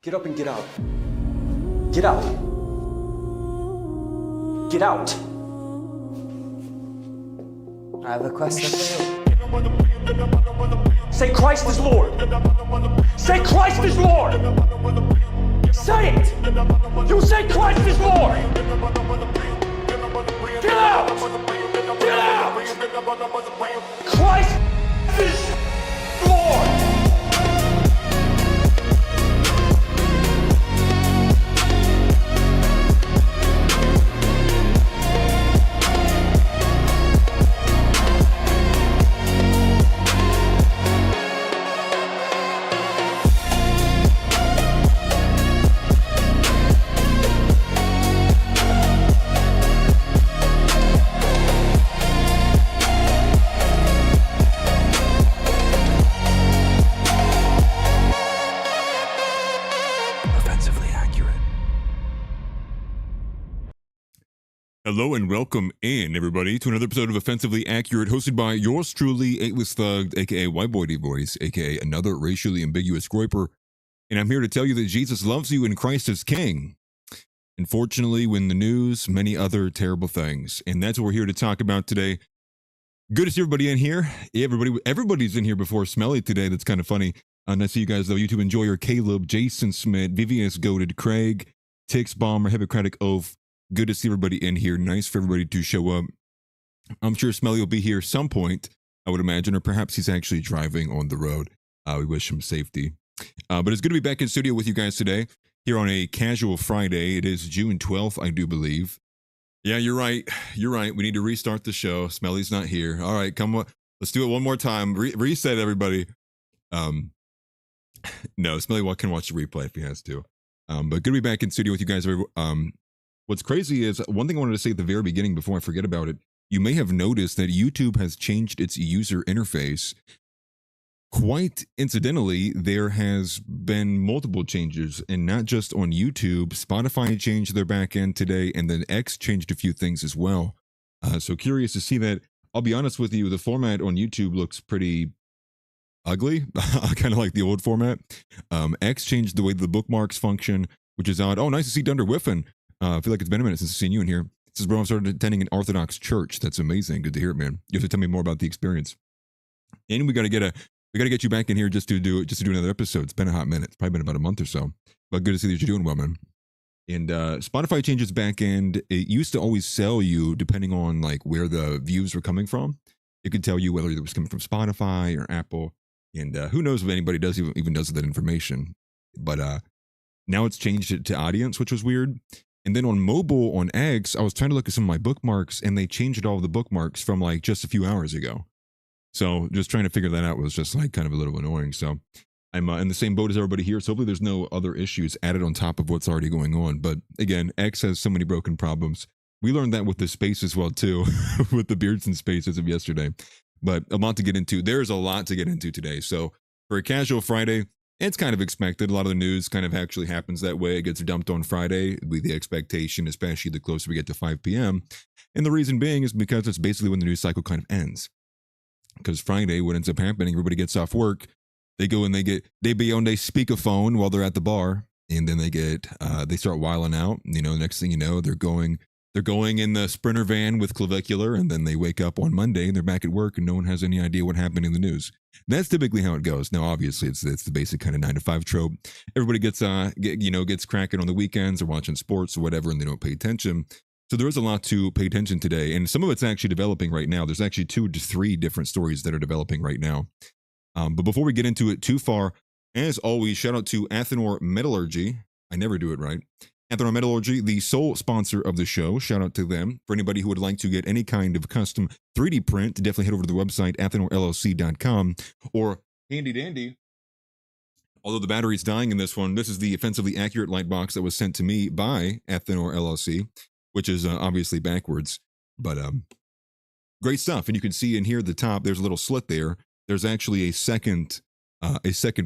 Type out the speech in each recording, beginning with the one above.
Get up and get out. Get out. Get out. I have a question for you. Say Christ is Lord. Say Christ is Lord. Say it. You say Christ is Lord. Get out. Get out. Christ is Lord. Hello and welcome in, everybody, to another episode of Offensively Accurate, hosted by yours truly, Ateless Thug, aka White Boy D-Voice, aka another racially ambiguous groiper, and I'm here to tell you that Jesus loves you and Christ is King. Unfortunately, when the news, many other terrible things, and that's what we're here to talk about today. Good to see everybody in here. Everybody's in here before Smelly today. That's kind of funny. Nice to see you guys, though. YouTube Enjoyer, Caleb, Jason Smith, VVS Goated, Craig, Tix Bomber, Hippocratic Oath. Good to see everybody in here. Nice for everybody to show up. I'm sure Smelly will be here some point, I would imagine, or perhaps he's actually driving on the road. We wish him safety. But it's good to be back in studio with you guys today, here on a casual Friday. It is June 12th, I do believe. Yeah, you're right. You're right. We need to restart the show. Smelly's not here. All right, come on. Let's do it one more time. Reset, everybody. No, Smelly can watch the replay if he has to. But good to be back in studio with you guys. What's crazy is, one thing I wanted to say at the very beginning before I forget about it, you may have noticed that YouTube has changed its user interface. Quite incidentally, there has been multiple changes, and not just on YouTube. Spotify changed their backend today, and then X changed a few things as well. So curious to see that. I'll be honest with you, the format on YouTube looks pretty ugly, kind of like the old format. X changed the way the bookmarks function, which is odd. Oh, nice to see Dunder Whiffen. I feel like it's been a minute since I've seen you in here. It says, bro, I started attending an Orthodox church. That's amazing. Good to hear it, man. You have to tell me more about the experience. And we gotta get you back in here just to do another episode. It's been a hot minute. It's probably been about a month or so. But good to see that you're doing well, man. And Spotify changes back end. It used to always sell you, depending on like where the views were coming from. It could tell you whether it was coming from Spotify or Apple. And who knows if anybody does even does that information. But now it's changed it to audience, which was weird. And then on mobile, on X, I was trying to look at some of my bookmarks, and they changed all of the bookmarks from like just a few hours ago. So just trying to figure that out was just like kind of a little annoying. So I'm in the same boat as everybody here. So hopefully there's no other issues added on top of what's already going on. But again, X has so many broken problems. We learned that with the space as well too, with the beards and space as of yesterday. But a lot to get into. There's a lot to get into today. So for a casual Friday, it's kind of expected. A lot of the news kind of actually happens that way. It gets dumped on Friday with the expectation, especially the closer we get to 5 p.m. And the reason being is because it's basically when the news cycle kind of ends. Because Friday, what ends up happening, everybody gets off work. They go and they be on their speakerphone while they're at the bar. And then they start wiling out. You know, next thing you know, they're going in the Sprinter van with clavicular, and then they wake up on Monday and they're back at work and no one has any idea what happened in the news. That's typically how it goes. Now, obviously, it's the basic kind of 9 to 5 trope. Everybody gets cracking on the weekends or watching sports or whatever, and they don't pay attention. So there is a lot to pay attention today, and some of it's actually developing right now. There's actually 2 to 3 different stories that are developing right now. But before we get into it too far, as always, shout out to Athenor Metallurgy. I never do it right. Athenor Metallurgy, the sole sponsor of the show. Shout out to them. For anybody who would like to get any kind of custom 3D print, definitely head over to the website, AthenorLLC.com, or handy dandy. Although the battery's dying in this one, this is the offensively accurate light box that was sent to me by Athenor LLC, which is obviously backwards. But great stuff. And you can see in here at the top, there's a little slit there. There's actually a second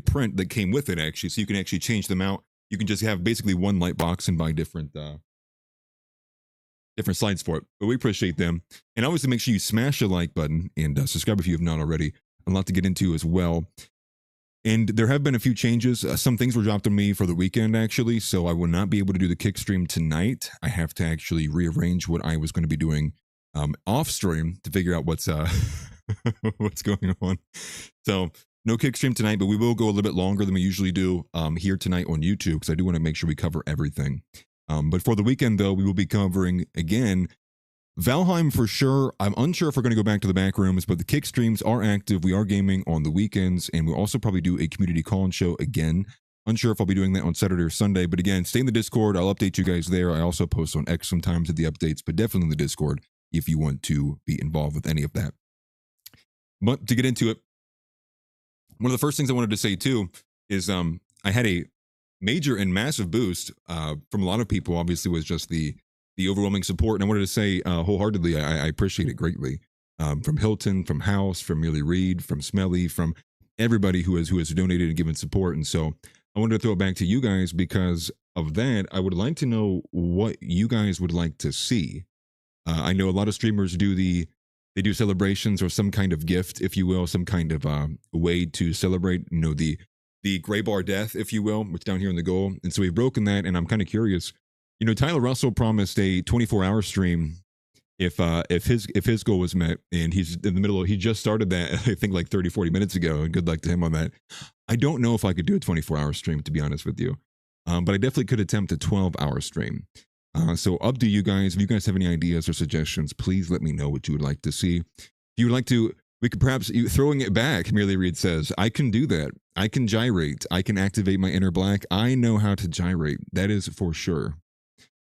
print that came with it, actually. So you can actually change them out. You can just have basically one light box and buy different slides for it. But we appreciate them. And obviously make sure you smash the like button and subscribe if you have not already. A lot to get into as well. And there have been a few changes. Some things were dropped on me for the weekend, actually, so I will not be able to do the kick stream tonight. I have to actually rearrange what I was going to be doing off stream to figure out what's what's going on. So no kick stream tonight, but we will go a little bit longer than we usually do here tonight on YouTube, because I do want to make sure we cover everything. But for the weekend, though, we will be covering, again, Valheim for sure. I'm unsure if we're going to go back to the back rooms, but the kick streams are active. We are gaming on the weekends, and we'll also probably do a community call-in show again. Unsure if I'll be doing that on Saturday or Sunday, but again, stay in the Discord. I'll update you guys there. I also post on X sometimes at the updates, but definitely in the Discord if you want to be involved with any of that. But to get into it, one of the first things I wanted to say too is I had a major and massive boost from a lot of people. Obviously, was just the overwhelming support, and I wanted to say wholeheartedly, I appreciate it greatly. From Hilton, from House, from Merely Reed, from Smelly, from everybody who has donated and given support. And so I wanted to throw it back to you guys because of that. I would like to know what you guys would like to see. I know a lot of streamers do celebrations or some kind of gift, if you will, some kind of way to celebrate, you know, the gray bar death, if you will, which down here in the goal. And so we've broken that, and I'm kind of curious. You know, Tyler Russell promised a 24-hour stream if his goal was met, and he's in the middle. He just started that, I think, like 30-40 minutes ago, and good luck to him on that. I don't know if I could do a 24-hour stream, to be honest with you, but I definitely could attempt a 12-hour stream. So up to you guys. If you guys have any ideas or suggestions, please let me know what you would like to see. If you would like to, we could perhaps, throwing it back, Merely Reed says, I can do that. I can gyrate. I can activate my inner black. I know how to gyrate. That is for sure.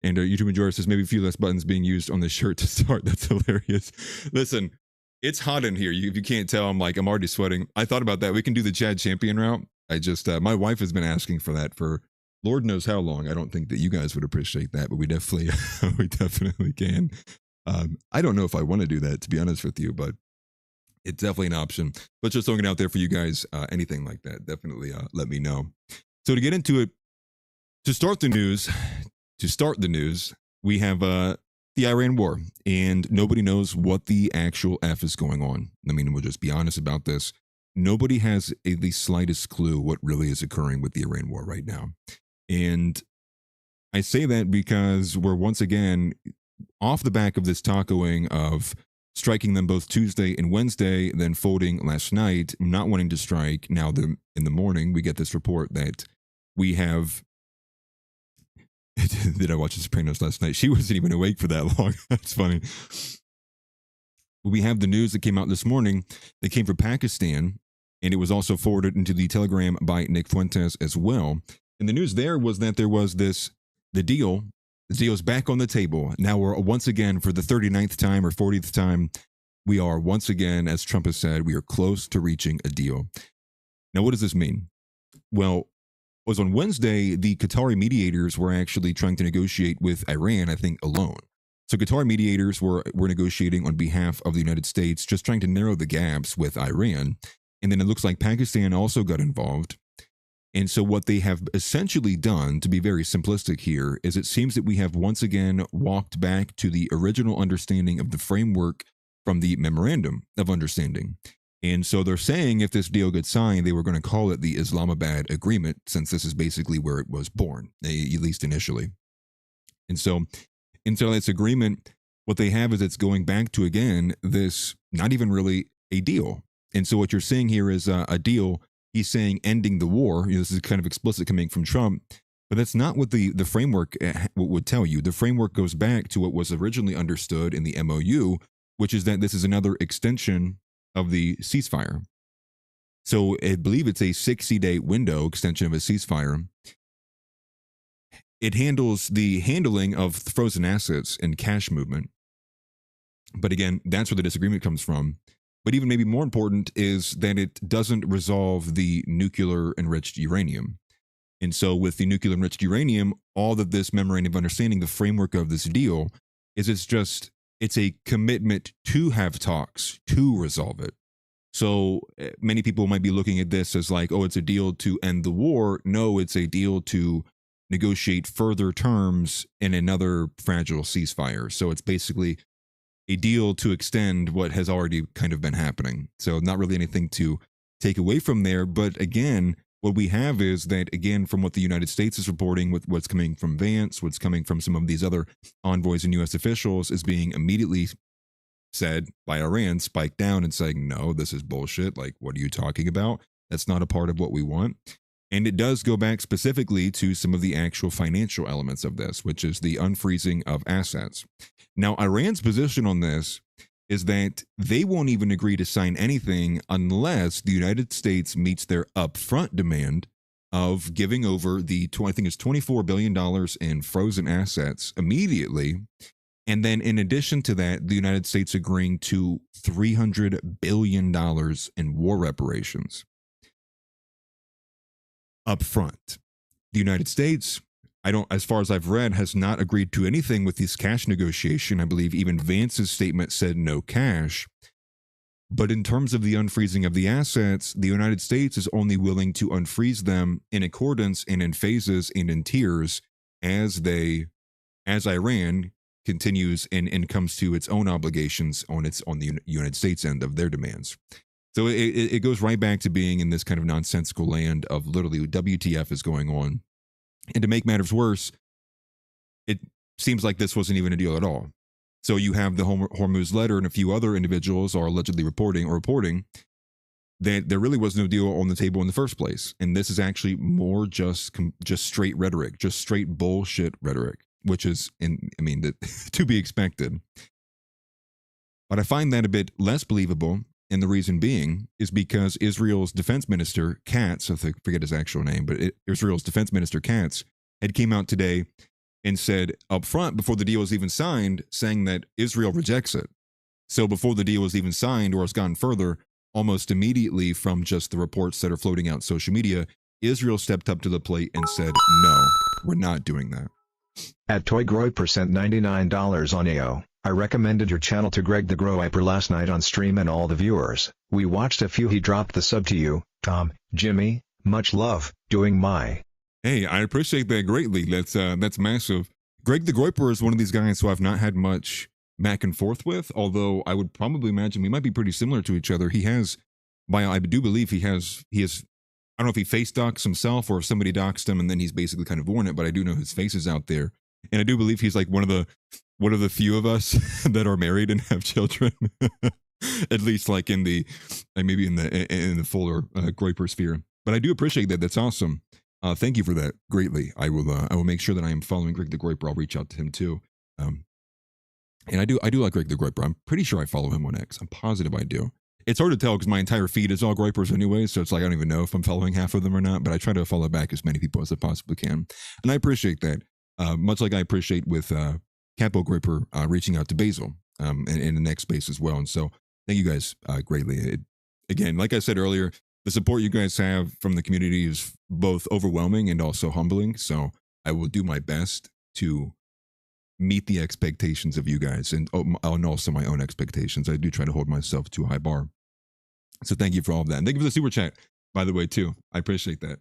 And YouTube Majora says, maybe a few less buttons being used on the shirt to start. That's hilarious. Listen, it's hot in here. If you can't tell, I'm already sweating. I thought about that. We can do the Chad Champion route. I just, my wife has been asking for that for Lord knows how long. I don't think that you guys would appreciate that, but we definitely, we definitely can. I don't know if I want to do that, to be honest with you, but it's definitely an option. But just throwing it out there for you guys, anything like that, definitely let me know. So to get into it, to start the news, we have the Iran war, and nobody knows what the actual F is going on. I mean, we'll just be honest about this. Nobody has the slightest clue what really is occurring with the Iran war right now. And I say that because we're once again off the back of this tacoing of striking them both Tuesday and Wednesday, then folding last night, not wanting to strike. Now in the morning, we get this report that we have... Did I watch The Sopranos last night? She wasn't even awake for that long. That's funny. We have the news that came out this morning that came from Pakistan, and it was also forwarded into the Telegram by Nick Fuentes as well. And the news there was that there was the deal's back on the table. Now we're once again, for the 39th time or 40th time, we are once again, as Trump has said, we are close to reaching a deal. Now, what does this mean? Well, it was on Wednesday, the Qatari mediators were actually trying to negotiate with Iran, I think, alone. So Qatari mediators were negotiating on behalf of the United States, just trying to narrow the gaps with Iran. And then it looks like Pakistan also got involved. And so what they have essentially done, to be very simplistic here, is it seems that we have once again walked back to the original understanding of the framework from the Memorandum of Understanding. And so they're saying if this deal gets signed, they were going to call it the Islamabad Agreement, since this is basically where it was born, at least initially. And so until this agreement, what they have is it's going back to, again, this not even really a deal. And so what you're seeing here is a deal. He's saying ending the war. This is kind of explicit coming from Trump, but that's not what the framework would tell you. The framework goes back to what was originally understood in the MOU, which is that this is another extension of the ceasefire. So I believe it's a 60-day window extension of a ceasefire. It handles the handling of frozen assets and cash movement. But again, that's where the disagreement comes from. But even maybe more important is that it doesn't resolve the nuclear enriched uranium. And so with the nuclear enriched uranium, all of this memorandum of understanding, the framework of this deal, is it's a commitment to have talks to resolve it. So many people might be looking at this as like, oh, it's a deal to end the war. No, it's a deal to negotiate further terms in another fragile ceasefire. So it's basically a deal to extend what has already kind of been happening. So not really anything to take away from there. But again, what we have is that, again, from what the United States is reporting, with what's coming from Vance, what's coming from some of these other envoys and U.S. officials, is being immediately said by Iran, spiked down and saying, no, this is bullshit. Like, what are you talking about? That's not a part of what we want. And it does go back specifically to some of the actual financial elements of this, which is the unfreezing of assets. Now, Iran's position on this is that they won't even agree to sign anything unless the United States meets their upfront demand of giving over the, I think it's $24 billion in frozen assets immediately. And then in addition to that, the United States agreeing to $300 billion in war reparations up front. The United States, as far as I've read, has not agreed to anything with this cash negotiation. I believe even Vance's statement said no cash. But in terms of the unfreezing of the assets, the United States is only willing to unfreeze them in accordance and in phases and in tiers as Iran continues and comes to its own obligations on the United States end of their demands. So it goes right back to being in this kind of nonsensical land of literally WTF is going on. And to make matters worse, it seems like this wasn't even a deal at all. So you have the Hormuz letter and a few other individuals are allegedly reporting that there really was no deal on the table in the first place. And this is actually more just straight rhetoric, just straight bullshit rhetoric, which is, to be expected. But I find that a bit less believable. And the reason being is because Israel's defense minister, Katz, I forget his actual name, but Israel's defense minister, Katz, had came out today and said up front, before the deal was even signed, saying that Israel rejects it. So before the deal was even signed or has gone further, almost immediately from just the reports that are floating out on social media, Israel stepped up to the plate and said, no, we're not doing that. At Toy Groiper sent $99 on AO. I recommended your channel to Greg the Groiper last night on stream and all the viewers. We watched a few. He dropped the sub to you, Tom, Jimmy, much love, doing my. Hey, I appreciate that greatly. That's massive. Greg the Groiper is one of these guys who I've not had much back and forth with, although I would probably imagine we might be pretty similar to each other. I do believe he has, I don't know if he face docs himself or if somebody doxed him and then he's basically kind of worn it, but I do know his face is out there. And I do believe he's like one of the few of us that are married and have children, at least like maybe in the fuller Groiper sphere. But I do appreciate that. That's awesome. Thank you for that greatly. I will make sure that I am following Greg the Groiper. I'll reach out to him too. And I do like Greg the Groiper. I'm pretty sure I follow him on X. I'm positive I do. It's hard to tell because my entire feed is all Groipers anyway, so it's like I don't even know if I'm following half of them or not, but I try to follow back as many people as I possibly can. And I appreciate that. Much like I appreciate with Capo Groiper reaching out to Basil in the next space as well. And so thank you guys greatly. Again, like I said earlier, the support you guys have from the community is both overwhelming and also humbling. So I will do my best to meet the expectations of you guys and also my own expectations. I do try to hold myself to a high bar. So thank you for all of that. And thank you for the super chat, by the way, too. I appreciate that.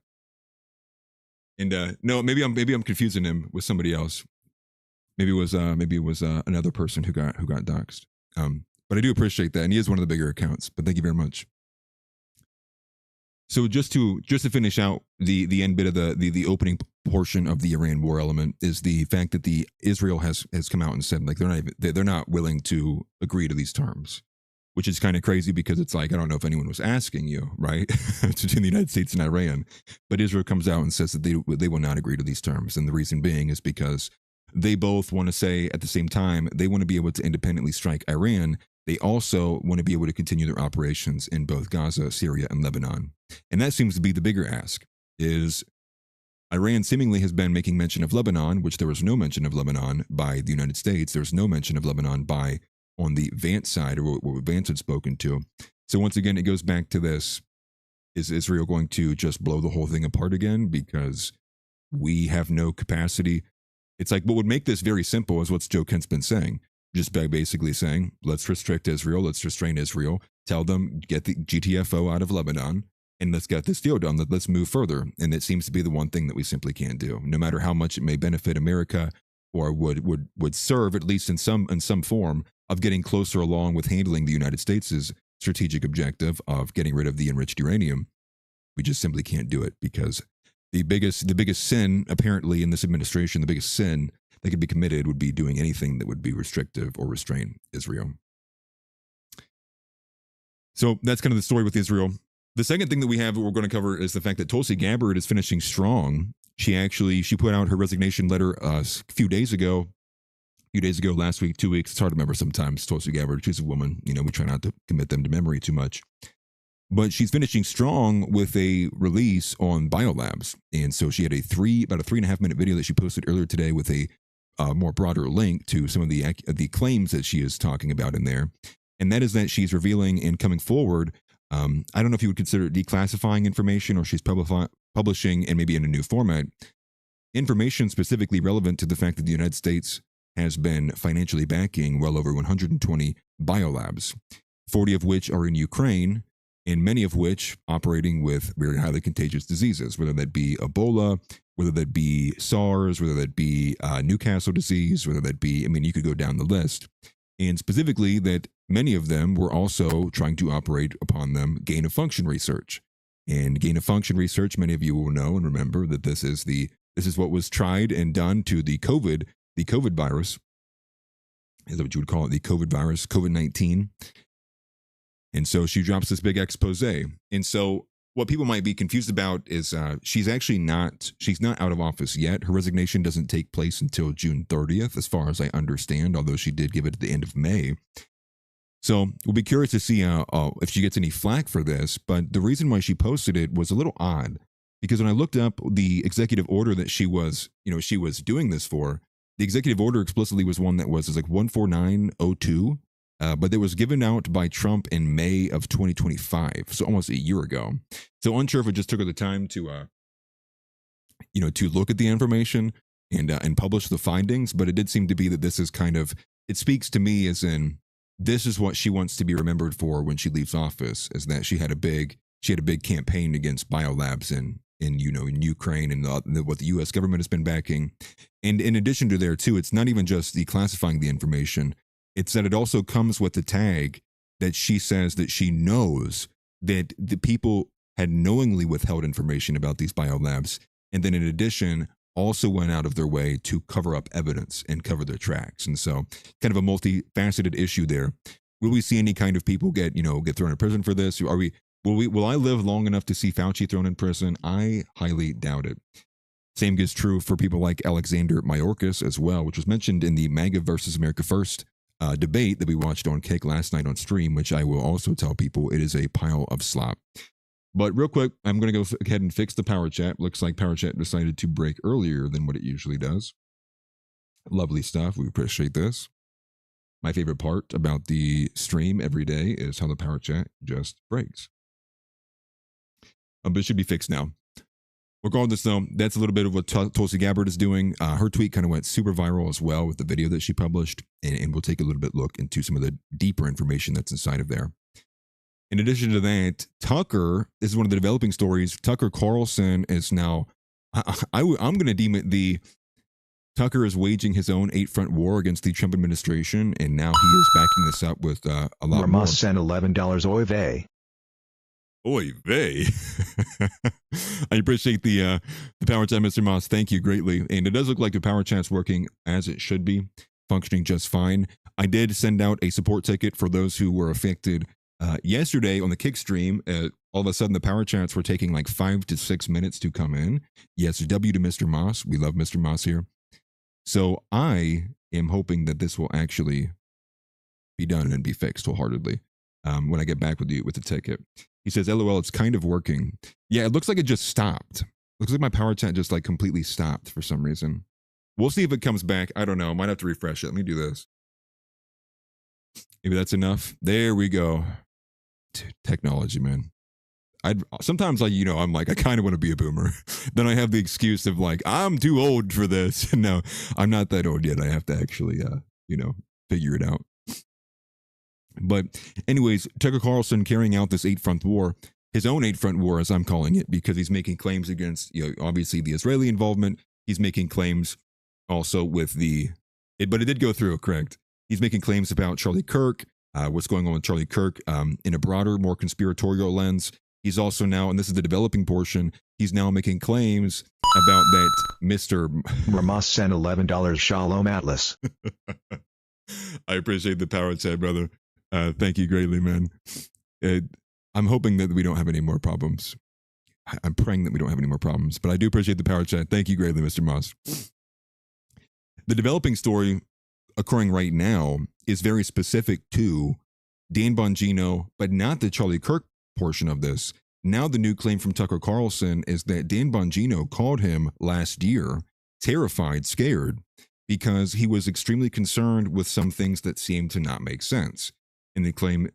And no, maybe I'm confusing him with somebody else. Maybe it was another person who got doxxed. But I do appreciate that, and he is one of the bigger accounts. But thank you very much. So just to finish out the end bit of the opening portion of the Iran war element is the fact that Israel has come out and said like they're not willing to agree to these terms, which is kind of crazy because it's like I don't know if anyone was asking you, right, between the United States and Iran, but Israel comes out and says that they will not agree to these terms, and the reason being is because they both want to say at the same time they want to be able to independently strike Iran. They also want to be able to continue their operations in both Gaza, Syria, and Lebanon. And that seems to be the bigger ask, is Iran seemingly has been making mention of Lebanon, which there was no mention of Lebanon by the United States. There's no mention of Lebanon on the Vance side, or what Vance had spoken to. So once again, it goes back to this. Is Israel going to just blow the whole thing apart again because we have no capacity? It's like what would make this very simple is what Joe Kent's been saying. Just by basically saying, let's restrict Israel, let's restrain Israel, tell them, get the GTFO out of Lebanon, and let's get this deal done. Let's move further. And it seems to be the one thing that we simply can't do, no matter how much it may benefit America or would serve, at least in some form, of getting closer along with handling the United States' strategic objective of getting rid of the enriched uranium. We just simply can't do it because the biggest sin, apparently, in this administration, the biggest sin that could be committed would be doing anything that would be restrictive or restrain Israel. So that's kind of the story with Israel. The second thing that we have that we're going to cover is the fact that Tulsi Gabbard is finishing strong. She put out her resignation letter a few days ago, last week, 2 weeks. It's hard to remember sometimes. Tulsi Gabbard, she's a woman. We try not to commit them to memory too much. But she's finishing strong with a release on Biolabs. And so she had about a 3.5 minute video that she posted earlier today with a more broader link to some of the claims that she is talking about in there. And that is that she's revealing and coming forward. I don't know if you would consider it declassifying information, or she's publishing, and maybe in a new format, information specifically relevant to the fact that the United States has been financially backing well over 120 biolabs, 40 of which are in Ukraine, and many of which operating with very highly contagious diseases, whether that be Ebola, whether that be SARS, whether that be Newcastle disease, whether that be, you could go down the list. And specifically that many of them were also trying to operate upon them gain of function research. And gain of function research, many of you will know and remember that this is what was tried and done to the COVID virus. Is that what you would call it? The COVID virus, COVID-19. And so she drops this big expose. And so what people might be confused about is she's not out of office yet. Her resignation doesn't take place until June 30th, as far as I understand, although she did give it at the end of May. So we'll be curious to see if she gets any flack for this. But the reason why she posted it was a little odd, because when I looked up the executive order that she was doing this for, the executive order explicitly was one that was 14902. But it was given out by Trump in May of 2025, so almost a year ago. So unsure if it just took her the time to look at the information and publish the findings. But it did seem to be that this is it speaks to me as in this is what she wants to be remembered for when she leaves office, is that she had a big campaign against biolabs in Ukraine and what the U.S. government has been backing. And in addition to there too, it's not even just declassifying the information. It's that it also comes with the tag that she says that she knows that the people had knowingly withheld information about these biolabs, and then in addition also went out of their way to cover up evidence and cover their tracks. And so kind of a multifaceted issue there. Will we see any kind of people get thrown in prison for this? Will I live long enough to see Fauci thrown in prison? I highly doubt it. Same is true for people like Alexander Mayorkas as well, which was mentioned in the MAGA versus America First debate that we watched on Cake last night on stream, which I will also tell people it is a pile of slop. But real quick, I'm going to go ahead and fix the power chat. Looks like power chat decided to break earlier than what it usually does. Lovely stuff. We appreciate this. My favorite part about the stream every day is how the power chat just breaks. But it should be fixed now. Regardless, though, that's a little bit of what Tulsi Gabbard is doing. Her tweet kind of went super viral as well with the video that she published, and we'll take a little bit look into some of the deeper information that's inside of there. In addition to that, Tucker, this is one of the developing stories. Tucker Carlson is now, I'm going to deem it Tucker is waging his own 8-front war against the Trump administration, and now he is backing this up with a lot more. Must send $11 oy vey. Oy vey. I appreciate the power chat, Mr. Moss. Thank you greatly. And it does look like the power chat's working as it should be, functioning just fine. I did send out a support ticket for those who were affected yesterday on the Kick stream. All of a sudden, the power chats were taking like 5 to 6 minutes to come in. Yes, W to Mr. Moss. We love Mr. Moss here. So I am hoping that this will actually be done and be fixed wholeheartedly when I get back with you with the ticket. He says, LOL, it's kind of working. Yeah, it looks like it just stopped. Looks like my power chat just like completely stopped for some reason. We'll see if it comes back. I don't know. Might have to refresh it. Let me do this. Maybe that's enough. There we go. Dude, technology, man. Sometimes I'm like, I kind of want to be a boomer. Then I have the excuse of like, I'm too old for this. No, I'm not that old yet. I have to actually, figure it out. But anyways, Tucker Carlson carrying out this 8-front war, his own 8-front war, as I'm calling it, because he's making claims against, obviously the Israeli involvement. He's making claims also with but it did go through, correct? He's making claims about Charlie Kirk. what's going on with Charlie Kirk in a broader, more conspiratorial lens. He's also now, and this is the developing portion, he's now making claims about that Mr. Ramos sent $11 Shalom Atlas. I appreciate the power chat, brother. Thank you greatly, man. I'm hoping that we don't have any more problems. I'm praying that we don't have any more problems, but I do appreciate the power chat. Thank you greatly, Mr. Moss. The developing story occurring right now is very specific to Dan Bongino, but not the Charlie Kirk portion of this. Now the new claim from Tucker Carlson is that Dan Bongino called him last year, terrified, scared, because he was extremely concerned with some things that seemed to not make sense. And the claim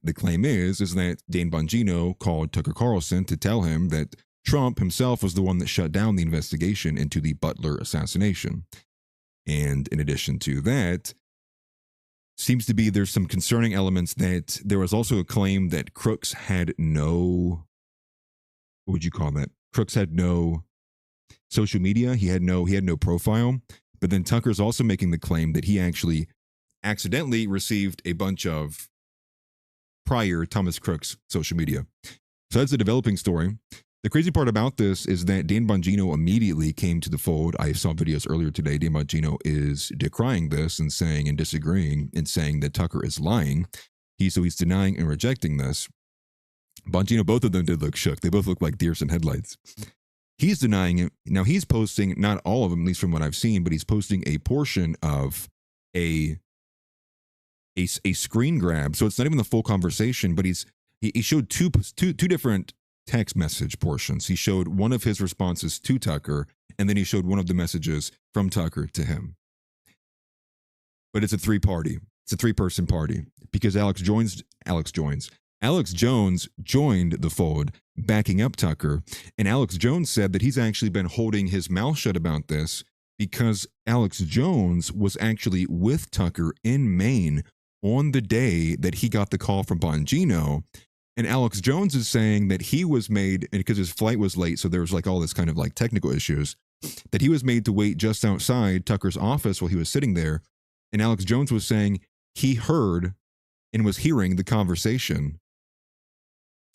is that Dan Bongino called Tucker Carlson to tell him that Trump himself was the one that shut down the investigation into the Butler assassination. And in addition to that, seems to be there's some concerning elements that there was also a claim that Crooks had no, what would you call that? Crooks had no social media. He had no profile. But then Tucker's also making the claim that he actually accidentally received a bunch of prior Thomas Crooks social media. So that's a developing story. The crazy part about this is that Dan Bongino immediately came to the fold. I saw videos earlier today. Dan Bongino is decrying this and saying and disagreeing and saying that Tucker is lying. He's denying and rejecting this. Bongino, both of them did look shook. They both look like deers in headlights. He's denying it. Now he's posting, not all of them, at least from what I've seen, but he's posting a portion of a screen grab. So it's not even the full conversation, but he showed two different text message portions. He showed one of his responses to Tucker, and then he showed one of the messages from Tucker to him. But it's a three-person party because Alex Jones joined the fold, backing up Tucker, and Alex Jones said that he's actually been holding his mouth shut about this because Alex Jones was actually with Tucker in Maine on the day that he got the call from Bongino. And Alex Jones is saying that he was made, and because his flight was late, so there was like all this kind of like technical issues, that he was made to wait just outside Tucker's office while he was sitting there. And Alex Jones was saying he heard and was hearing the conversation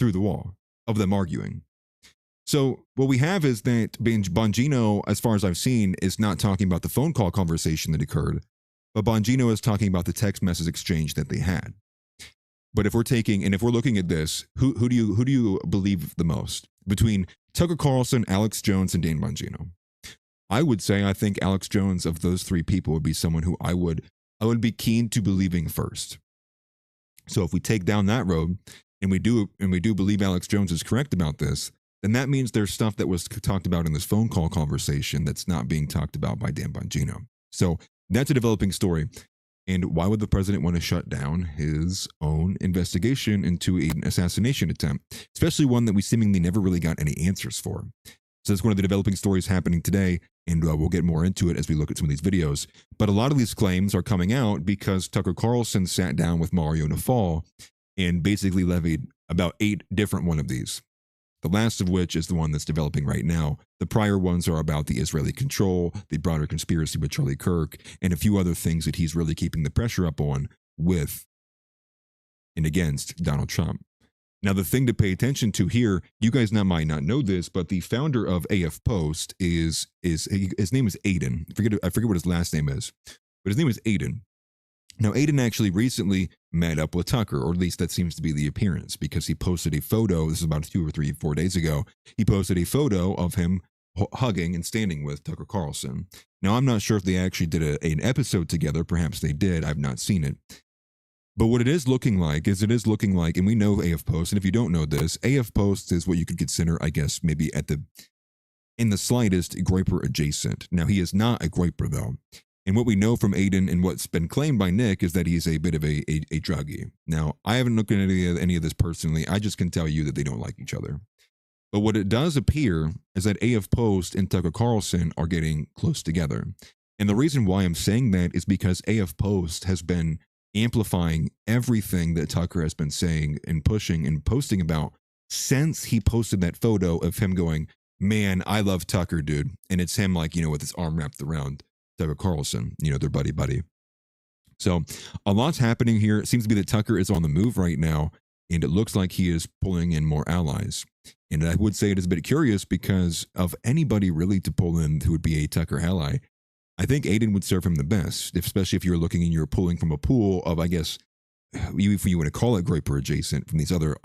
through the wall of them arguing. So what we have is that Bongino, as far as I've seen, is not talking about the phone call conversation that occurred, but Bongino is talking about the text message exchange that they had. But if we're looking at this, who do you believe the most between Tucker Carlson, Alex Jones, and Dan Bongino? I would say I think Alex Jones of those three people would be someone who I would be keen to believing first. So if we take down that road and we do believe Alex Jones is correct about this, then that means there's stuff that was talked about in this phone call conversation that's not being talked about by Dan Bongino. So that's a developing story. And why would the president want to shut down his own investigation into an assassination attempt, especially one that we seemingly never really got any answers for? So that's one of the developing stories happening today, and we'll get more into it as we look at some of these videos. But a lot of these claims are coming out because Tucker Carlson sat down with Mario Nawfal and basically levied about 8 different one of these. The last of which is the one that's developing right now. The prior ones are about the Israeli control, the broader conspiracy with Charlie Kirk, and a few other things that he's really keeping the pressure up on with and against Donald Trump. Now, the thing to pay attention to here, you guys might not know this, but the founder of AF Post his name is Aiden. I forget what his last name is, but his name is Aiden. Now, Aiden actually recently met up with Tucker, or at least that seems to be the appearance, because he posted a photo. This is about 2 or 3, 4 days ago. He posted a photo of him hugging and standing with Tucker Carlson. Now, I'm not sure if they actually did an episode together. Perhaps they did. I've not seen it. But what it is looking like, and we know AF Post, and if you don't know this, AF Post is what you could consider, I guess, maybe in the slightest, Groyper adjacent. Now, he is not a Groyper, though. And what we know from Aiden and what's been claimed by Nick is that he's a bit of a druggie. Now, I haven't looked at any of this personally. I just can tell you that they don't like each other. But what it does appear is that AF Post and Tucker Carlson are getting close together. And the reason why I'm saying that is because AF Post has been amplifying everything that Tucker has been saying and pushing and posting about since he posted that photo of him going, "Man, I love Tucker, dude." And it's him like, with his arm wrapped around Tucker Carlson, their buddy. So a lot's happening here. It seems to be that Tucker is on the move right now, and it looks like he is pulling in more allies. And I would say it is a bit curious because of anybody really to pull in who would be a Tucker ally, I think Aiden would serve him the best, especially if you're looking and you're pulling from a pool of, I guess, if you want to call it Groyper adjacent, from these other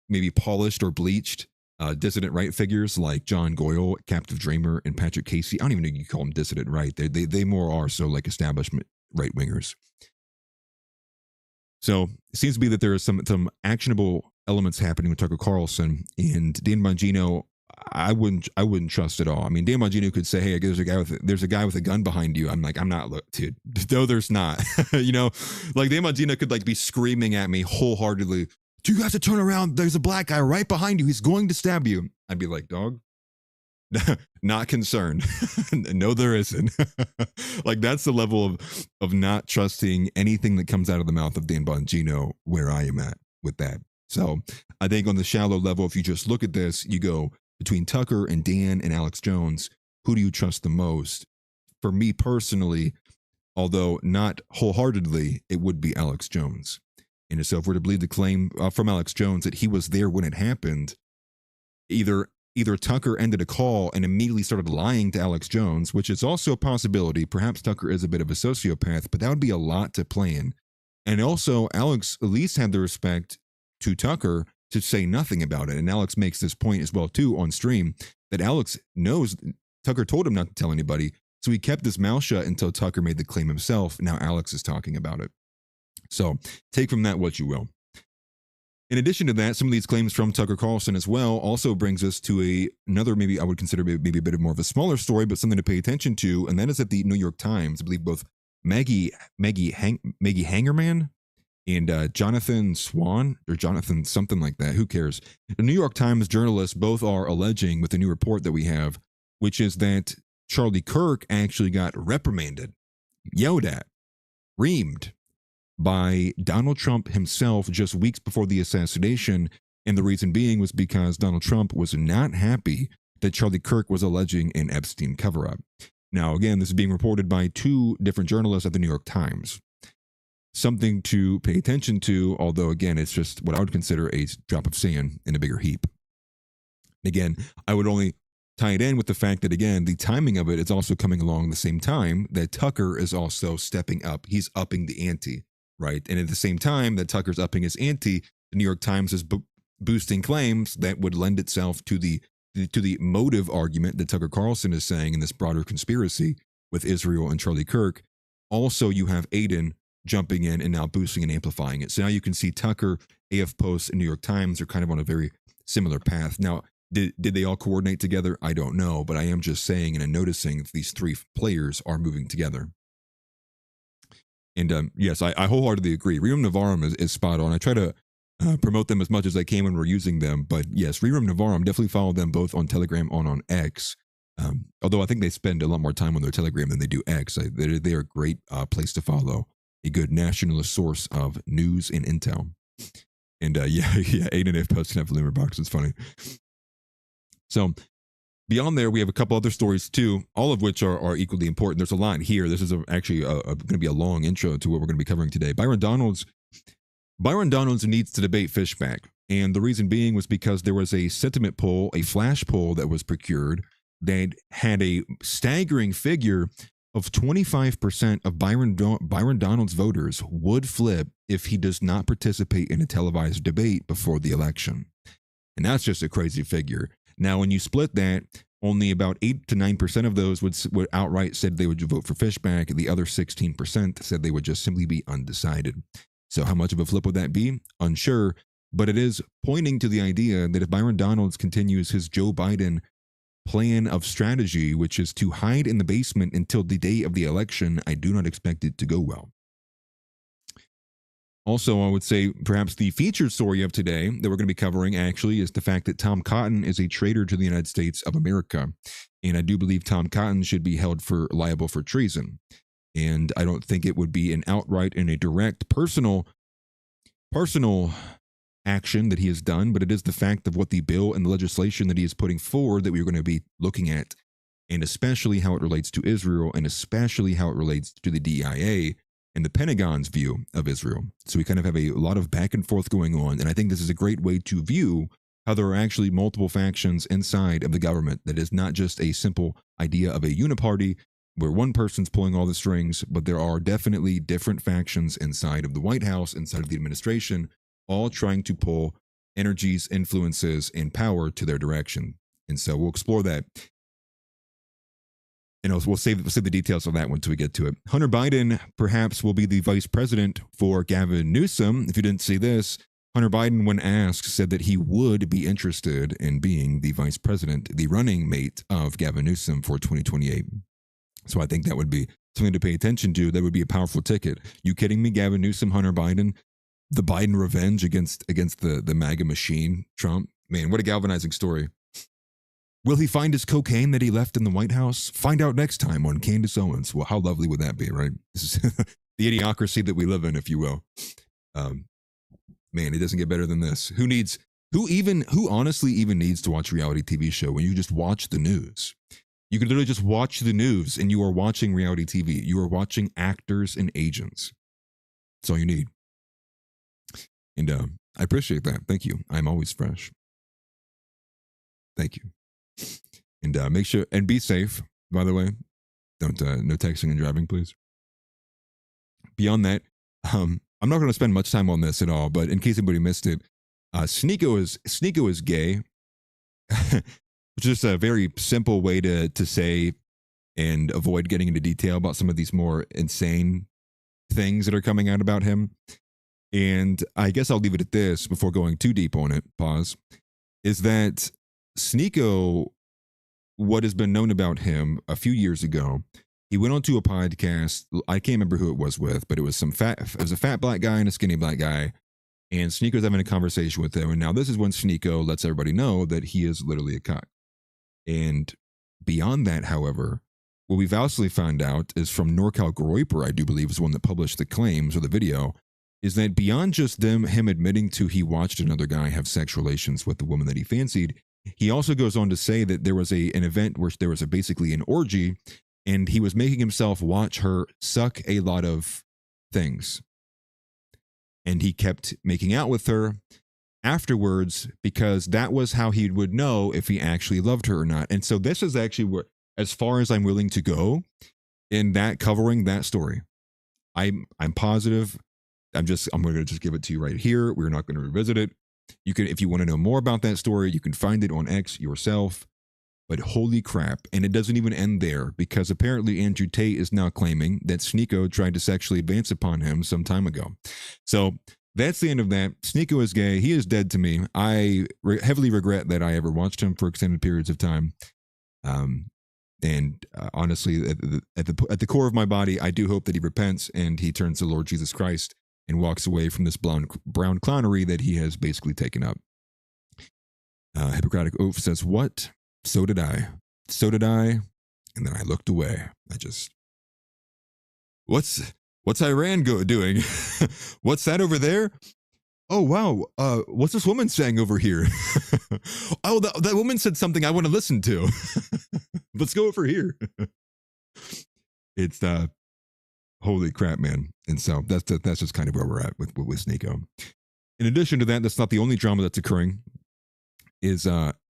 maybe polished or bleached dissident right figures like John Goyle, Captive Dreamer, and Patrick Casey. I don't even know if you call them dissident right. They more are so like establishment right wingers. So it seems to be that there are some actionable elements happening with Tucker Carlson, and Dan Bongino. I wouldn't trust at all. I mean, Dan Bongino could say, "Hey, there's a guy with a gun behind you." I'm like, I'm not, dude. No, there's not. You know, like Dan Bongino could like be screaming at me wholeheartedly, "Do you have to turn around? There's a black guy right behind you. He's going to stab you." I'd be like, "Dog, not concerned." No, there isn't. Like that's the level of not trusting anything that comes out of the mouth of Dan Bongino where I am at with that. So I think on the shallow level, if you just look at this, you go between Tucker and Dan and Alex Jones, who do you trust the most? For me personally, although not wholeheartedly, it would be Alex Jones. And so if we're to believe the claim from Alex Jones that he was there when it happened, either Tucker ended a call and immediately started lying to Alex Jones, which is also a possibility. Perhaps Tucker is a bit of a sociopath, but that would be a lot to plan. And also, Alex at least had the respect to Tucker to say nothing about it. And Alex makes this point as well, too, on stream, that Alex knows Tucker told him not to tell anybody. So he kept his mouth shut until Tucker made the claim himself. Now Alex is talking about it. So take from that what you will. In addition to that, some of these claims from Tucker Carlson as well also brings us to another, maybe I would consider maybe a bit more of a smaller story, but something to pay attention to. And that is that the New York Times, I believe both Maggie Hangerman and Jonathan Swan, or Jonathan something like that, who cares? The New York Times journalists both are alleging with the new report that we have, which is that Charlie Kirk actually got reprimanded, yelled at, reamed by Donald Trump himself just weeks before the assassination. And the reason being was because Donald Trump was not happy that Charlie Kirk was alleging an Epstein cover-up. Now, again, this is being reported by two different journalists at the New York Times. Something to pay attention to, although, again, it's just what I would consider a drop of sand in a bigger heap. Again, I would only tie it in with the fact that, again, the timing of it is also coming along the same time that Tucker is also stepping up. He's upping the ante, right? And at the same time that Tucker's upping his ante, the New York Times is boosting claims that would lend itself to the motive argument that Tucker Carlson is saying in this broader conspiracy with Israel and Charlie Kirk. Also, you have Aiden jumping in and now boosting and amplifying it. So now you can see Tucker, AF Post, and New York Times are kind of on a very similar path. Now, did they all coordinate together? I don't know, but I am just saying and noticing these three players are moving together. And yes, I wholeheartedly agree. Rerum Novarum is spot on. I try to promote them as much as I can when we're using them. But yes, Rerum Novarum, definitely follow them both on Telegram and on X. Although I think they spend a lot more time on their Telegram than they do X. They are a great place to follow. A good nationalist source of news and intel. And yeah, Aiden if Post can have a limber box. It's funny. So beyond there, we have a couple other stories too, all of which are equally important. There's a lot here. This is actually going to be a long intro to what we're going to be covering today. Byron Donalds needs to debate Fishback. And the reason being was because there was a sentiment poll, a flash poll that was procured that had a staggering figure of 25% of Byron Donalds voters would flip if he does not participate in a televised debate before the election. And that's just a crazy figure. Now, when you split that, only about 8 to 9% of those would outright said they would vote for Fishback. The other 16% said they would just simply be undecided. So how much of a flip would that be? Unsure. But it is pointing to the idea that if Byron Donalds continues his Joe Biden plan of strategy, which is to hide in the basement until the day of the election, I do not expect it to go well. Also, I would say perhaps the featured story of today that we're going to be covering actually is the fact that Tom Cotton is a traitor to the United States of America. And I do believe Tom Cotton should be held liable for treason. And I don't think it would be an outright and a direct personal action that he has done, but it is the fact of what the bill and the legislation that he is putting forward that we're going to be looking at and especially how it relates to Israel, and especially how it relates to the DIA and the Pentagon's view of Israel. So we kind of have a lot of back and forth going on, and I think this is a great way to view how there are actually multiple factions inside of the government. That is not just a simple idea of a uniparty where one person's pulling all the strings, but there are definitely different factions inside of the White House, inside of the administration, all trying to pull energies, influences, and power to their direction. And so we'll explore that. And we'll save the details on that one until we get to it. Hunter Biden perhaps will be the vice president for Gavin Newsom. If you didn't see this, Hunter Biden, when asked, said that he would be interested in being the vice president, the running mate of Gavin Newsom for 2028. So I think that would be something to pay attention to. That would be a powerful ticket. You kidding me? Gavin Newsom, Hunter Biden, the Biden revenge against the MAGA machine, Trump. Man, what a galvanizing story. Will he find his cocaine that he left in the White House? Find out next time on Candace Owens. Well, how lovely would that be, right? This is the idiocracy that we live in, if you will. Man, it doesn't get better than this. Who honestly even needs to watch a reality TV show when you just watch the news? You can literally just watch the news and you are watching reality TV. You are watching actors and agents. That's all you need. And I appreciate that. Thank you. I'm always fresh. Thank you. And make sure and be safe, by the way. Don't no texting and driving, please. Beyond that, I'm not going to spend much time on this at all, but in case anybody missed it, Sneeko is gay, which is a very simple way to say and avoid getting into detail about some of these more insane things that are coming out about him. And I guess I'll leave it at this before going too deep on it. Pause. Is that Sneeko, what has been known about him a few years ago, he went onto a podcast. I can't remember who it was with, but it was a fat black guy and a skinny black guy. And Sneeko's having a conversation with them. And now this is when Sneeko lets everybody know that he is literally a cock. And beyond that, however, what we've actually found out is from NorCal Groiper, I do believe, is the one that published the claims or the video, is that beyond just him admitting to he watched another guy have sex relations with the woman that he fancied, he also goes on to say that there was an event where there was basically an orgy, and he was making himself watch her suck a lot of things. And he kept making out with her afterwards because that was how he would know if he actually loved her or not. And so this is actually where, as far as I'm willing to go in that covering that story. I'm positive. I'm going to just give it to you right here. We're not going to revisit it. You can, if you want to know more about that story, you can find it on X yourself. But holy crap. And it doesn't even end there, because apparently Andrew Tate is now claiming that Sneeko tried to sexually advance upon him some time ago. So that's the end of that. Sneeko is gay. He is dead to me. I heavily regret that I ever watched him for extended periods of time. Honestly, at the core of my body, I do hope that he repents and he turns to Lord Jesus Christ and walks away from this brown clownery that he has basically taken up. Hippocratic Oath says, what? So did I. So did I. And then I looked away. What's Iran doing? What's that over there? Oh, wow. What's this woman saying over here? Oh, that woman said something I want to listen to. Let's go over here. It's holy crap, man. And so that's just kind of where we're at with Sneeko. In addition to that, that's not the only drama that's occurring. Is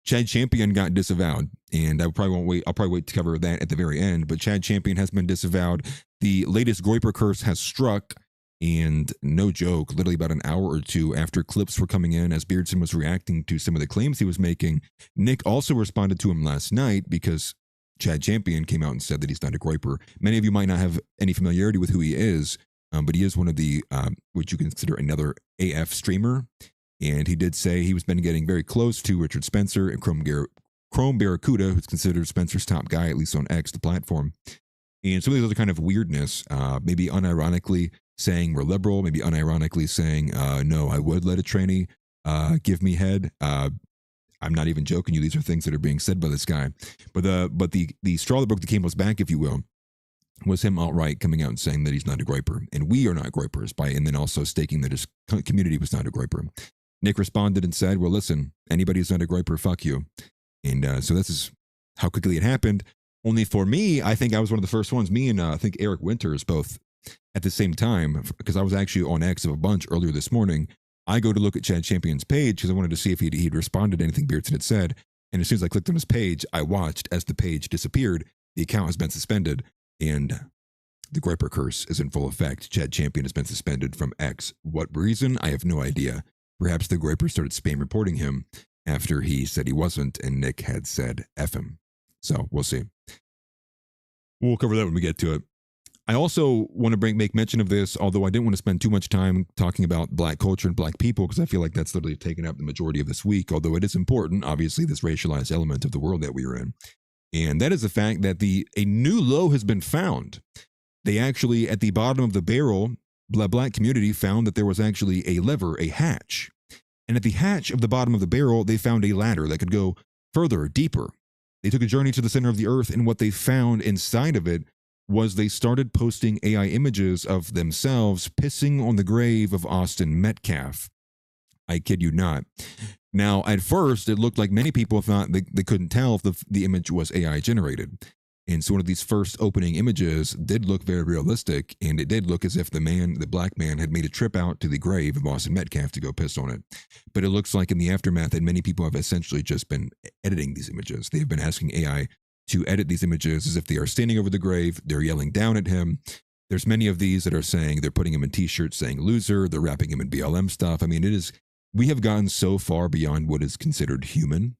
Chad Champion got disavowed, and I'll probably wait to cover that at the very end. But Chad Champion has been disavowed. The latest Groiper curse has struck, and no joke, literally about an hour or two after clips were coming in as Beardson was reacting to some of the claims he was making. Nick also responded to him last night because Chad Champion came out and said that he's not a Groiper. Many of you might not have any familiarity with who he is, but he is one of the, what you consider another AF streamer. And he did say he was been getting very close to Richard Spencer and Chrome Barracuda, who's considered Spencer's top guy, at least on X, the platform. And some of these other kind of weirdness, maybe unironically saying we're liberal, maybe unironically saying, no, I would let a trainee give me head. I'm not even joking you. These are things that are being said by this guy. But the straw that broke the camel's back, if you will, was him outright coming out and saying that he's not a Groiper. And we are not Groipers, and then also stating that his community was not a Groiper. Nick responded and said, well, listen, anybody who's not a Groiper, fuck you. And so this is how quickly it happened. Only for me, I think I was one of the first ones. Me and I think Eric Winters both at the same time, because I was actually on X of a bunch earlier this morning. I go to look at Chad Champion's page because I wanted to see if he'd responded to anything Beardson had said. And as soon as I clicked on his page, I watched as the page disappeared. The account has been suspended, and the Groyper curse is in full effect. Chad Champion has been suspended from X. What reason? I have no idea. Perhaps the Groyper started spam reporting him after he said he wasn't, and Nick had said F him. So we'll see. We'll cover that when we get to it. I also want to make mention of this, although I didn't want to spend too much time talking about black culture and black people, because I feel like that's literally taken up the majority of this week, although it is important, obviously, this racialized element of the world that we are in. And that is the fact that a new low has been found. They actually, at the bottom of the barrel, the black community found that there was actually a lever, a hatch. And at the hatch of the bottom of the barrel, they found a ladder that could go further, deeper. They took a journey to the center of the earth, and what they found inside of it was they started posting AI images of themselves pissing on the grave of Austin Metcalf. I kid you not. Now, at first, it looked like many people thought they couldn't tell if the image was AI generated. And so one of these first opening images did look very realistic, and it did look as if the black man, had made a trip out to the grave of Austin Metcalf to go piss on it. But it looks like in the aftermath that many people have essentially just been editing these images. They have been asking AI to edit these images as if they are standing over the grave. They're yelling down at him. There's many of these that are saying they're putting him in t-shirts saying loser. They're wrapping him in BLM stuff. I mean, we have gotten so far beyond what is considered human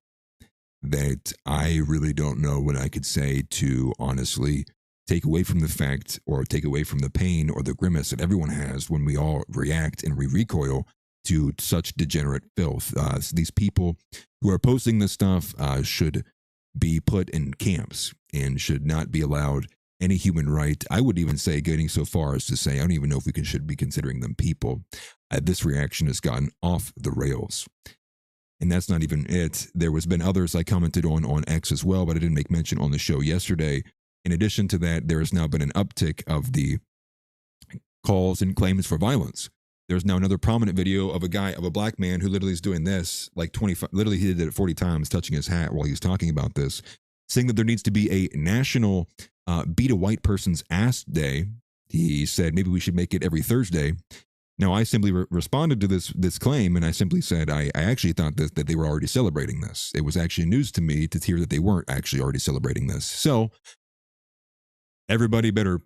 that I really don't know what I could say to honestly take away from the fact or take away from the pain or the grimace that everyone has when we all react and we recoil to such degenerate filth. These people who are posting this stuff should be put in camps and should not be allowed any human right. I would even say, getting so far as to say, I don't even know if we should be considering them people. This reaction has gotten off the rails. And that's not even it. There has been others I commented on X as well, but I didn't make mention on the show yesterday. In addition to that, there has now been an uptick of the calls and claims for violence. There's now another prominent video of a black man who literally is doing this, like 25, literally he did it 40 times, touching his hat while he was talking about this, saying that there needs to be a national beat a white person's ass day. He said maybe we should make it every Thursday. Now, I simply responded to this claim, and I simply said I actually thought that they were already celebrating this. It was actually news to me to hear that they weren't actually already celebrating this. So everybody better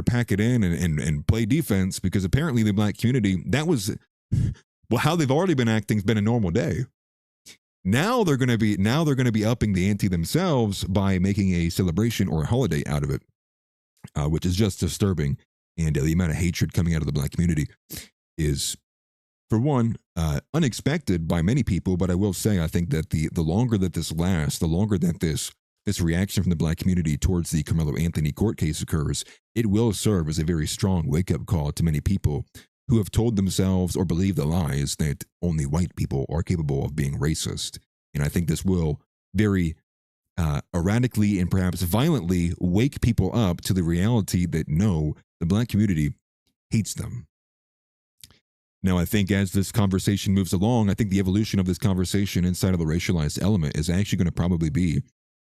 pack it in and play defense, because apparently the black community, that was how they've already been acting has been a normal day. Now they're going to be upping the ante themselves by making a celebration or a holiday out of it, which is just disturbing. And the amount of hatred coming out of the black community is, for one, unexpected by many people. But I will say, I think that the longer that this lasts, the longer that this reaction from the black community towards the Carmelo Anthony court case occurs, it will serve as a very strong wake-up call to many people who have told themselves or believe the lies that only white people are capable of being racist. And I think this will very erratically and perhaps violently wake people up to the reality that no, the black community hates them. Now, I think as this conversation moves along, I think the evolution of this conversation inside of the racialized element is actually going to probably be,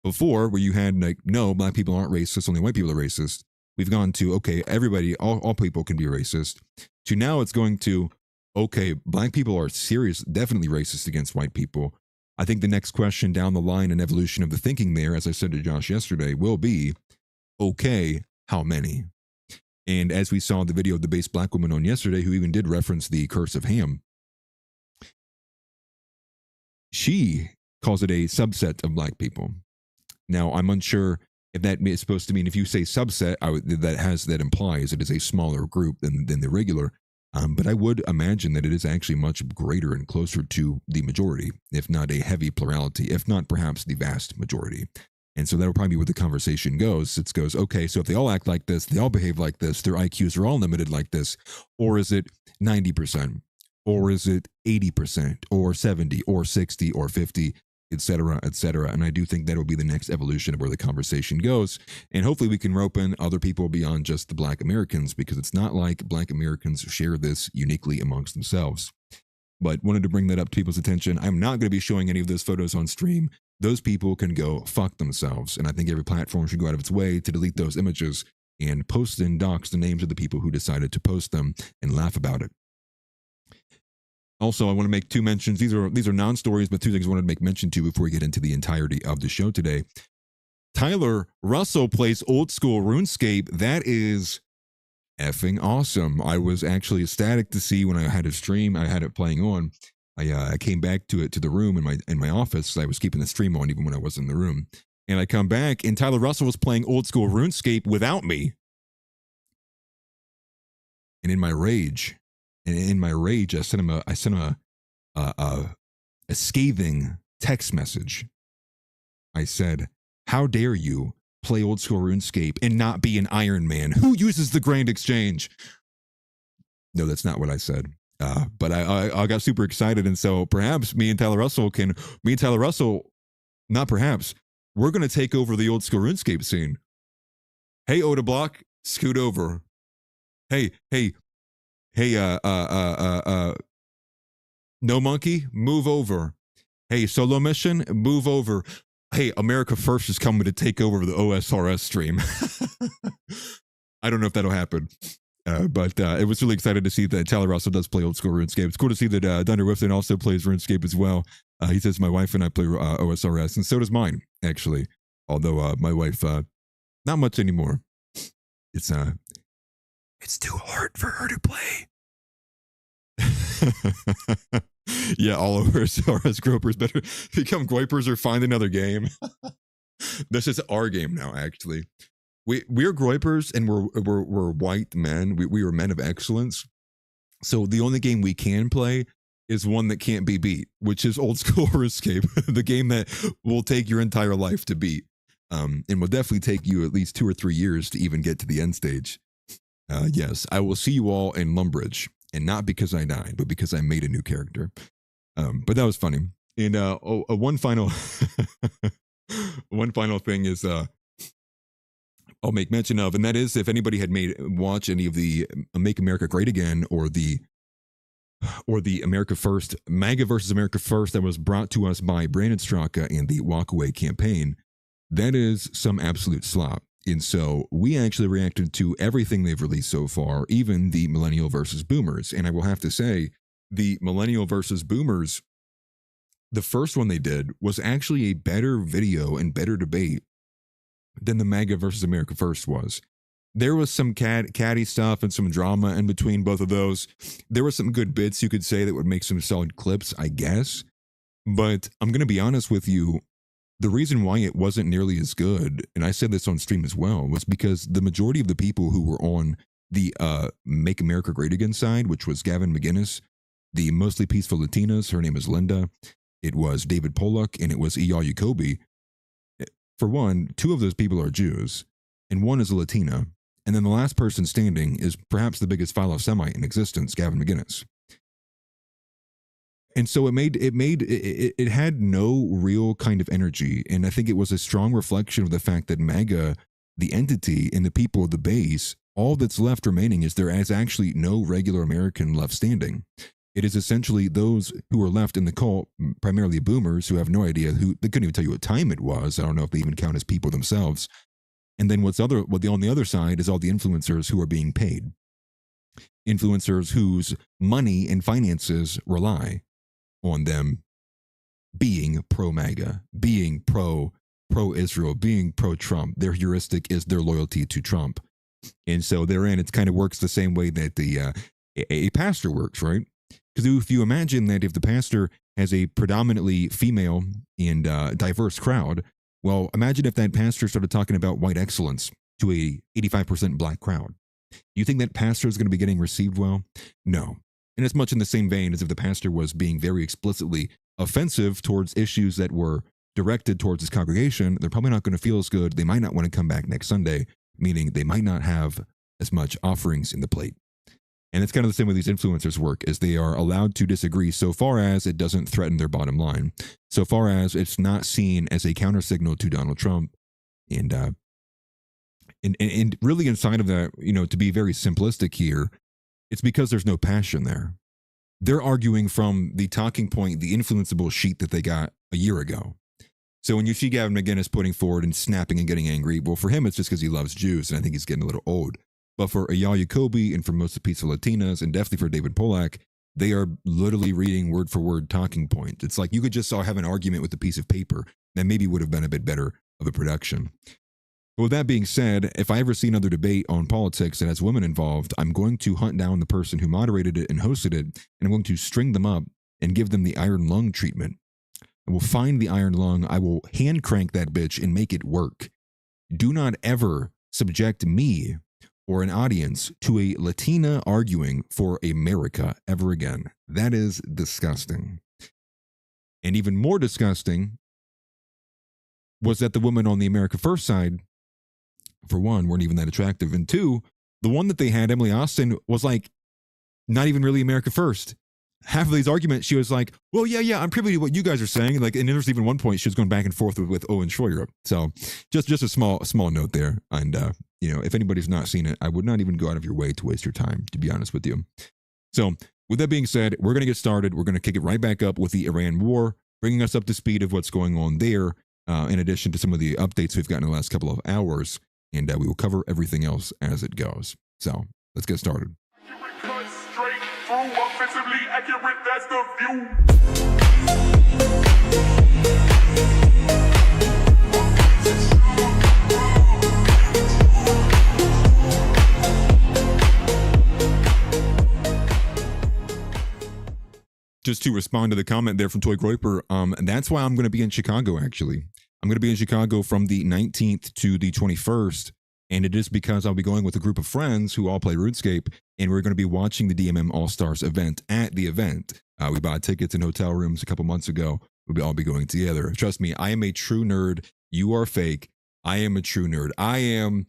before, where you had like, no, black people aren't racist, only white people are racist. We've gone to, okay, everybody, all people can be racist, to now it's going to, okay, black people are serious, definitely racist against white people. I think the next question down the line and evolution of the thinking there, as I said to Josh yesterday, will be, okay, how many? And as we saw the video of the base black woman on yesterday, who even did reference the curse of Ham, she calls it a subset of black people. Now, I'm unsure if that is supposed to mean, if you say subset, that implies it is a smaller group than the regular. But I would imagine that it is actually much greater and closer to the majority, if not a heavy plurality, if not perhaps the vast majority. And so that'll probably be where the conversation goes. It goes, okay, so if they all act like this, they all behave like this, their IQs are all limited like this, or is it 90%, or is it 80%, or 70, or 60, or 50, et cetera, et cetera. And I do think that will be the next evolution of where the conversation goes. And hopefully we can rope in other people beyond just the black Americans, because it's not like black Americans share this uniquely amongst themselves. But wanted to bring that up to people's attention. I'm not going to be showing any of those photos on stream. those people can go fuck themselves. And I think every platform should go out of its way to delete those images and post and dox the names of the people who decided to post them and laugh about it. Also, I want to make two mentions. These are non-stories, but two things I wanted to make mention to before we get into the entirety of the show today. Tyler Russell plays old school RuneScape. That is effing awesome. I was actually ecstatic to see when I had a stream. I had it playing on. I came back to the room in my office. I was keeping the stream on even when I wasn't in the room. And I come back, and Tyler Russell was playing old school RuneScape without me. And in my rage, I sent him a scathing text message. I said, "How dare you play old school RuneScape and not be an Iron Man? Who uses the Grand Exchange?" No, that's not what I said. But I got super excited, and so perhaps me and Tyler Russell, not perhaps, we're going to take over the old school RuneScape scene. Hey, Oda Block, scoot over. Hey, No Monkey, move over. Hey, Solo Mission, move over. Hey, America First is coming to take over the OSRS stream. I don't know if that'll happen. But it was really excited to see that Tyler Russell does play old school RuneScape. It's cool to see that Thunder Whiffton also plays RuneScape as well. He says my wife and I play OSRS, and so does mine, actually. Although my wife, not much anymore. It's too hard for her to play. Yeah, all of us gropers better become Groipers or find another game. This is our game now, actually. We're Groipers, and we're white men. We are men of excellence. So the only game we can play is one that can't be beat, which is old school RuneScape, the game that will take your entire life to beat, and will definitely take you at least 2 or 3 years to even get to the end stage. Yes, I will see you all in Lumbridge, and not because I died, but because I made a new character. But that was funny. And one final thing is I'll make mention of, and that is if anybody had watch any of the Make America Great Again or the America First, MAGA versus America First that was brought to us by Brandon Straka and the Walkaway campaign, that is some absolute slop. And so we actually reacted to everything they've released so far, even the Millennial versus Boomers. And I will have to say, the Millennial versus Boomers, the first one they did was actually a better video and better debate than the MAGA versus America First was. There was some catty stuff and some drama in between both of those. There were some good bits you could say that would make some solid clips, I guess. But I'm going to be honest with you. The reason why it wasn't nearly as good, and I said this on stream as well, was because the majority of the people who were on the Make America Great Again side, which was Gavin McGinnis, the Mostly Peaceful Latinas, her name is Linda, it was David Pollock, and it was Eyal Yacobi. For one, 2 of those people are Jews, and 1 is a Latina, and then the last person standing is perhaps the biggest philo-Semite in existence, Gavin McGinnis. And so it had no real kind of energy, and I think it was a strong reflection of the fact that MAGA, the entity, and the people of the base, all that's left remaining is there is actually no regular American left standing. It is essentially those who are left in the cult, primarily boomers, who have no idea they couldn't even tell you what time it was. I don't know if they even count as people themselves. And then on the other side is all the influencers who are being paid. Influencers whose money and finances rely on them being pro-MAGA, being pro-Israel, being pro-Trump. Their heuristic is their loyalty to Trump. And so therein, it kind of works the same way that a pastor works, right? Because if you imagine that if the pastor has a predominantly female and diverse crowd, well, imagine if that pastor started talking about white excellence to a 85% black crowd. You think that pastor is going to be getting received well? No. And it's much in the same vein as if the pastor was being very explicitly offensive towards issues that were directed towards his congregation. They're probably not going to feel as good. They might not want to come back next Sunday, meaning they might not have as much offerings in the plate. And it's kind of the same way these influencers work, is they are allowed to disagree so far as it doesn't threaten their bottom line, so far as it's not seen as a countersignal to Donald Trump. And really inside of that, to be very simplistic here, it's because there's no passion there. They're arguing from the talking point, the influenceable sheet that they got a year ago. So when you see Gavin McInnes putting forward and snapping and getting angry, well, for him, it's just because he loves Jews, and I think he's getting a little old. But for Ayala Jacoby and for most of the Pizza Latinas, and definitely for David Pollack, they are literally reading word for word talking points. It's like you could just have an argument with a piece of paper that maybe would have been a bit better of a production. But with that being said, if I ever see another debate on politics that has women involved, I'm going to hunt down the person who moderated it and hosted it, and I'm going to string them up and give them the iron lung treatment. I will find the iron lung, I will hand crank that bitch and make it work. Do not ever subject me or an audience to a Latina arguing for America ever again. That is disgusting. And even more disgusting was that the women on the America First side, for one, weren't even that attractive. And two, the one that they had, Emily Austin, was like not even really America First. Half of these arguments, she was like, well, yeah, I'm privy to what you guys are saying. Like, and there's even one point she was going back and forth with Owen Schroyer. So just a small note there. And, if anybody's not seen it, I would not even go out of your way to waste your time, to be honest with you. So with that being said, we're going to get started. We're going to kick it right back up with the Iran war, bringing us up to speed of what's going on there, in addition to some of the updates we've gotten in the last couple of hours. And we will cover everything else as it goes. So let's get started. Cut straight through, offensively accurate, that's the view. Just to respond to the comment there from Toy Groiper, that's why I'm going to be in Chicago, actually. I'm going to be in Chicago from the 19th to the 21st, and it is because I'll be going with a group of friends who all play RuneScape, and we're going to be watching the DMM All-Stars event at the event. We bought tickets and hotel rooms a couple months ago. We'll all be going together. Trust me, I am a true nerd. You are fake. I am a true nerd. I am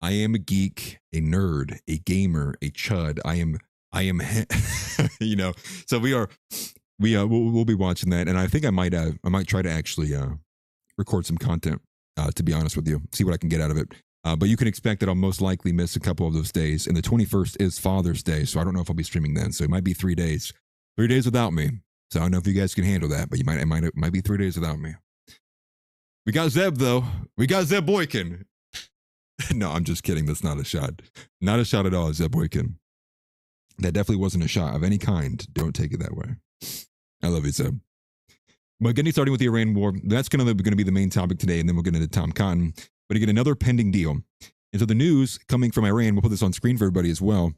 a geek, a nerd, a gamer, a chud. I am, so we'll be watching that. And I think I might try to actually, record some content, to be honest with you, see what I can get out of it. But you can expect that I'll most likely miss a couple of those days. And the 21st is Father's Day. So I don't know if I'll be streaming then. So it might be 3 days, 3 days without me. So I don't know if you guys can handle that, but it might be 3 days without me. We got Zeb though. We got Zeb Boykin. No, I'm just kidding. That's not a shot. Not a shot at all, Zeb Boykin. That definitely wasn't a shot of any kind. Don't take it that way. I love you, Zeb. But getting starting with the Iran war, that's going to be the main topic today, and then we'll get into Tom Cotton. But again, another pending deal. And so the news coming from Iran, we'll put this on screen for everybody as well.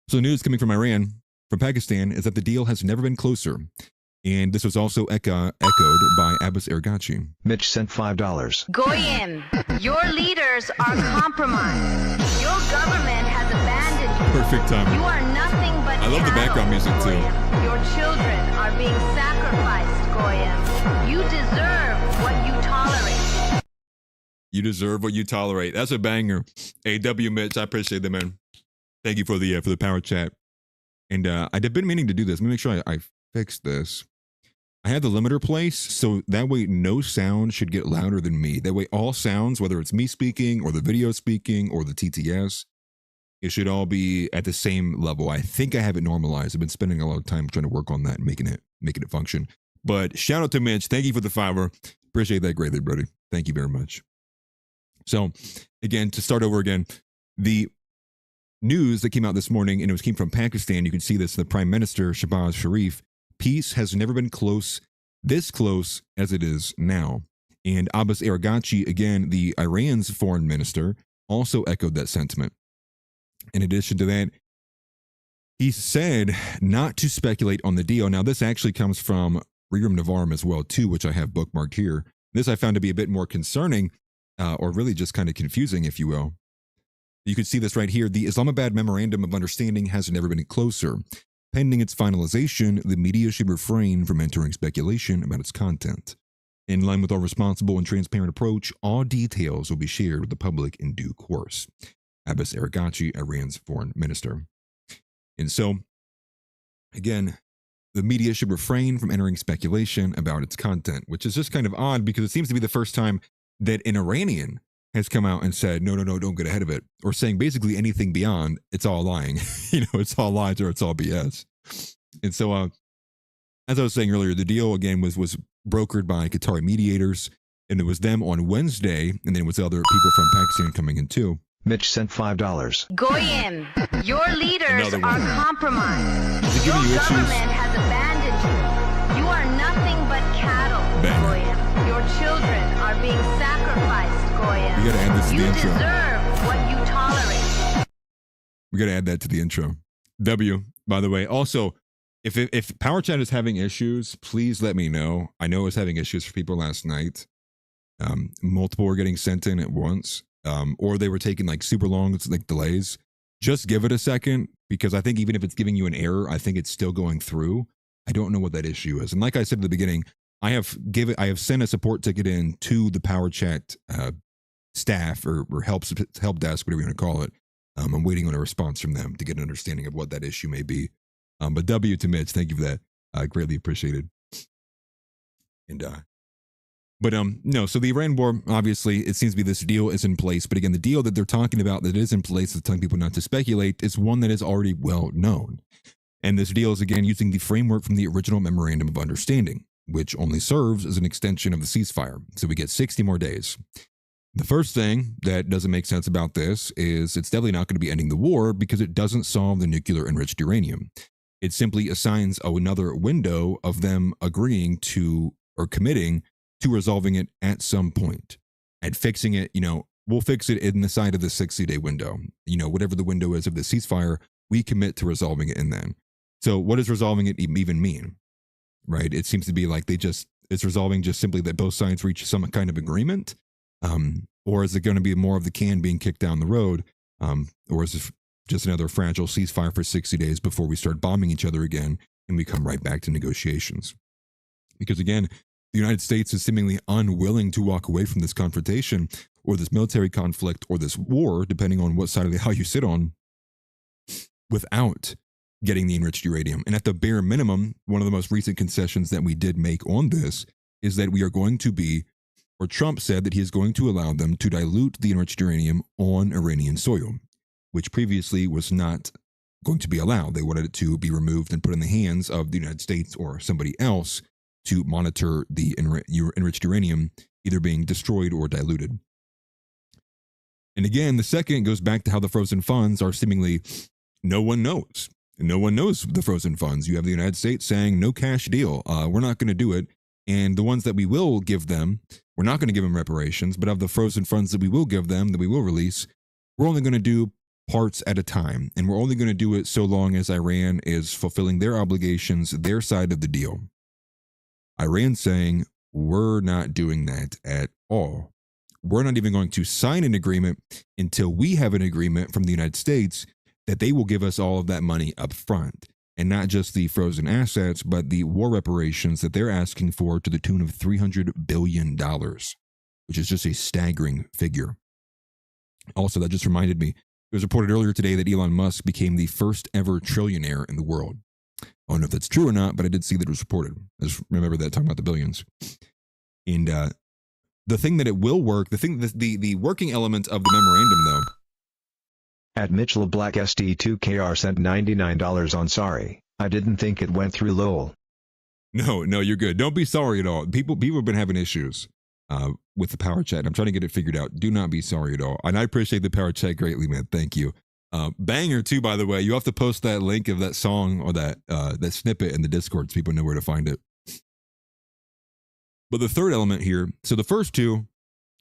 So the news coming from Iran, from Pakistan, is that the deal has never been closer. And this was also echoed by Abbas Ergachi. Mitch sent $5. Goyim, your leaders are compromised. Your government has abandoned you. Perfect timing. You are nothing but I love the background music, too. Goyim. Your children are being sacrificed, Goyim. You deserve what you tolerate. You deserve what you tolerate. That's a banger. AW Mitch, I appreciate that, man. Thank you for the power chat. And I've been meaning to do this. Let me make sure I fix this. I had the limiter placed, so that way no sound should get louder than me. That way all sounds, whether it's me speaking or the video speaking or the TTS, it should all be at the same level. I think I have it normalized. I've been spending a lot of time trying to work on that and making it function. But shout out to Mitch. Thank you for the $5. Appreciate that greatly, buddy. Thank you very much. So again, to start over again, the news that came out this morning, and it came from Pakistan. You can see this, the Prime Minister, Shehbaz Sharif. Peace has never been this close as it is now. And Abbas Ergachi, again, the Iran's foreign minister, also echoed that sentiment. In addition to that, he said not to speculate on the deal. Now, this actually comes from Regram Navarm as well, too, which I have bookmarked here. This I found to be a bit more concerning, or really just kind of confusing, if you will. You can see this right here. The Islamabad Memorandum of Understanding has never been closer. Pending its finalization, the media should refrain from entering speculation about its content. In line with our responsible and transparent approach, all details will be shared with the public in due course. Abbas Ergachi, Iran's foreign minister. And so, again, the media should refrain from entering speculation about its content, which is just kind of odd because it seems to be the first time that an Iranian has come out and said, no, don't get ahead of it. Or saying basically anything beyond, it's all lying. It's all lies or it's all BS. And so, as I was saying earlier, the deal again was brokered by Qatari mediators. And it was them on Wednesday, and then it was other people from Pakistan coming in too. Mitch sent $5. Goyim, your leaders Another are one. compromised. Is it Your giving you government issues? has abandoned you. You are nothing but cattle, Bang. Goyim. Your children are being sacrificed, Goyim. We gotta add this to You the intro. deserve what you tolerate. We got to add that to the intro. W, by the way. Also, if Power Chat is having issues, please let me know. I know it was having issues for people last night. Multiple were getting sent in at once, or they were taking like super long, it's like delays. Just give it a second, because I think even if it's giving you an error, I think it's still going through. I don't know what that issue is. And like I said at the beginning, I have sent a support ticket in to the Power Chat staff or help desk, whatever you want to call it. I'm waiting on a response from them to get an understanding of what that issue may be. But W to Mitch, thank you for that. Greatly appreciated. And no, so the Iran war, obviously, it seems to be this deal is in place. But again, the deal that they're talking about that is in place, that's telling people not to speculate, is one that is already well known. And this deal is, again, using the framework from the original Memorandum of Understanding, which only serves as an extension of the ceasefire. So we get 60 more days. The first thing that doesn't make sense about this is it's definitely not going to be ending the war, because it doesn't solve the nuclear enriched uranium. It simply assigns another window of them agreeing to or committing to resolving it at some point and fixing it. We'll fix it in the side of the 60-day window. Whatever the window is of the ceasefire, we commit to resolving it in then. So what does resolving it even mean? Right? It seems to be like it's resolving just simply that both sides reach some kind of agreement. Or is it going to be more of the can being kicked down the road? Or is it just another fragile ceasefire for 60 days before we start bombing each other again and we come right back to negotiations? Because again, the United States is seemingly unwilling to walk away from this confrontation or this military conflict or this war, depending on what side of the aisle you sit on, without getting the enriched uranium. And at the bare minimum, one of the most recent concessions that we did make on this is that we are going to be, or Trump said that he is going to allow them to dilute the enriched uranium on Iranian soil, which previously was not going to be allowed. They wanted it to be removed and put in the hands of the United States or somebody else to monitor the enriched uranium either being destroyed or diluted. And again, the second goes back to how the frozen funds are seemingly, no one knows. No one knows the frozen funds. You have the United States saying no cash deal. We're not going to do it. And the ones that we will give them, we're not going to give them reparations, but of the frozen funds that we will give them, that we will release, we're only going to do parts at a time. And we're only going to do it so long as Iran is fulfilling their obligations, their side of the deal. Iran saying, we're not doing that at all. We're not even going to sign an agreement until we have an agreement from the United States that they will give us all of that money up front. And not just the frozen assets, but the war reparations that they're asking for to the tune of $300 billion, which is just a staggering figure. Also, that just reminded me, it was reported earlier today that Elon Musk became the first ever trillionaire in the world. I don't know if that's true or not, but I did see that it was reported. I just remember that, talking about the billions. And the thing that it will work, the working element of the memorandum, though. At Mitch LeBlack SD2KR sent $99 on sorry. I didn't think it went through lol. No, you're good. Don't be sorry at all. People have been having issues with the Power Chat. I'm trying to get it figured out. Do not be sorry at all. And I appreciate the Power Chat greatly, man. Thank you. Banger too, by the way. You have to post that link of that song or that snippet in the Discord so people know where to find it. But the third element here, so the first two,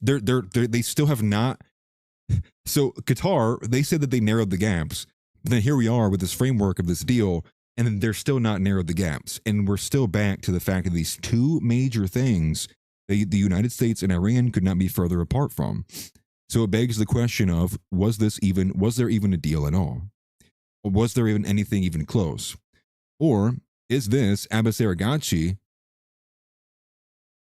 they still have not. So Qatar, they said that they narrowed the gaps. But then here we are with this framework of this deal, and then they're still not narrowed the gaps. And we're still back to the fact of these two major things that the United States and Iran could not be further apart from. So it begs the question of, was there even a deal at all? Or was there even anything even close? Or is this Abbas Araghchi,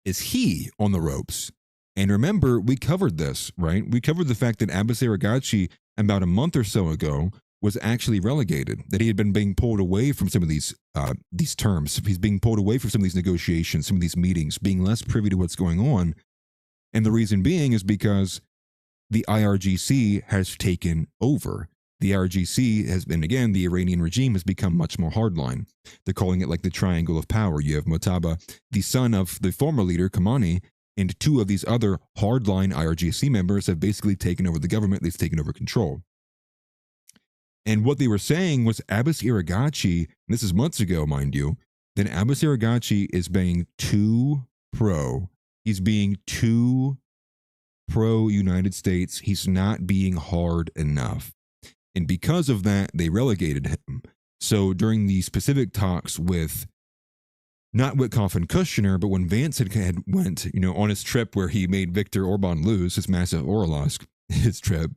is he on the ropes? And remember, we covered this, right? We covered the fact that Abbas Araghchi, about a month or so ago, was actually relegated, that he had been being pulled away from some of these terms. He's being pulled away from some of these negotiations, some of these meetings, being less privy to what's going on. And the reason being is because the IRGC has taken over. the IRGC has been, again, the Iranian regime has become much more hardline. They're calling it like the triangle of power. You have Motaba, the son of the former leader, Khamenei, and two of these other hardline IRGC members have basically taken over the government. They've taken over control. And what they were saying was Abbas Araghchi, and this is months ago, mind you, that Abbas Araghchi is being too pro. He's being too pro-United States. He's not being hard enough. And because of that, they relegated him. So during the specific talks with not Witkoff and Kushner, but when Vance had went, on his trip where he made Viktor Orban lose his massive Orlosk, his trip,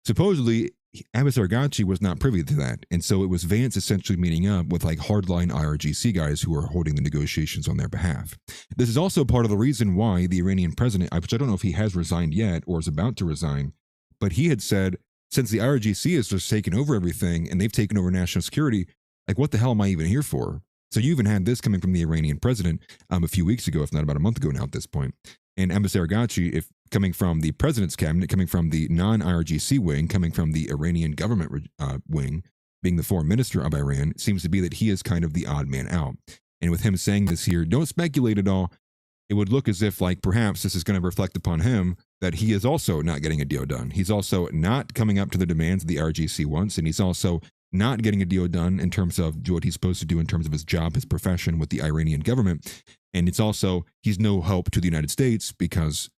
supposedly Abbas Araghchi was not privy to that. And so it was Vance essentially meeting up with like hardline IRGC guys who are holding the negotiations on their behalf. This is also part of the reason why the Iranian president, which I don't know if he has resigned yet or is about to resign, but he had said, since the IRGC has just taken over everything and they've taken over national security, like what the hell am I even here for? So you even had this coming from the Iranian president a few weeks ago, if not about a month ago now at this point. And Abbas Araghchi, if coming from the president's cabinet, coming from the non-IRGC wing, coming from the Iranian government wing, being the foreign minister of Iran, it seems to be that he is kind of the odd man out. And with him saying this here, don't speculate at all. It would look as if like perhaps this is going to reflect upon him that he is also not getting a deal done. He's also not coming up to the demands of the IRGC wants, and he's also not getting a deal done in terms of what he's supposed to do in terms of his job, his profession with the Iranian government. And it's also, he's no help to the United States because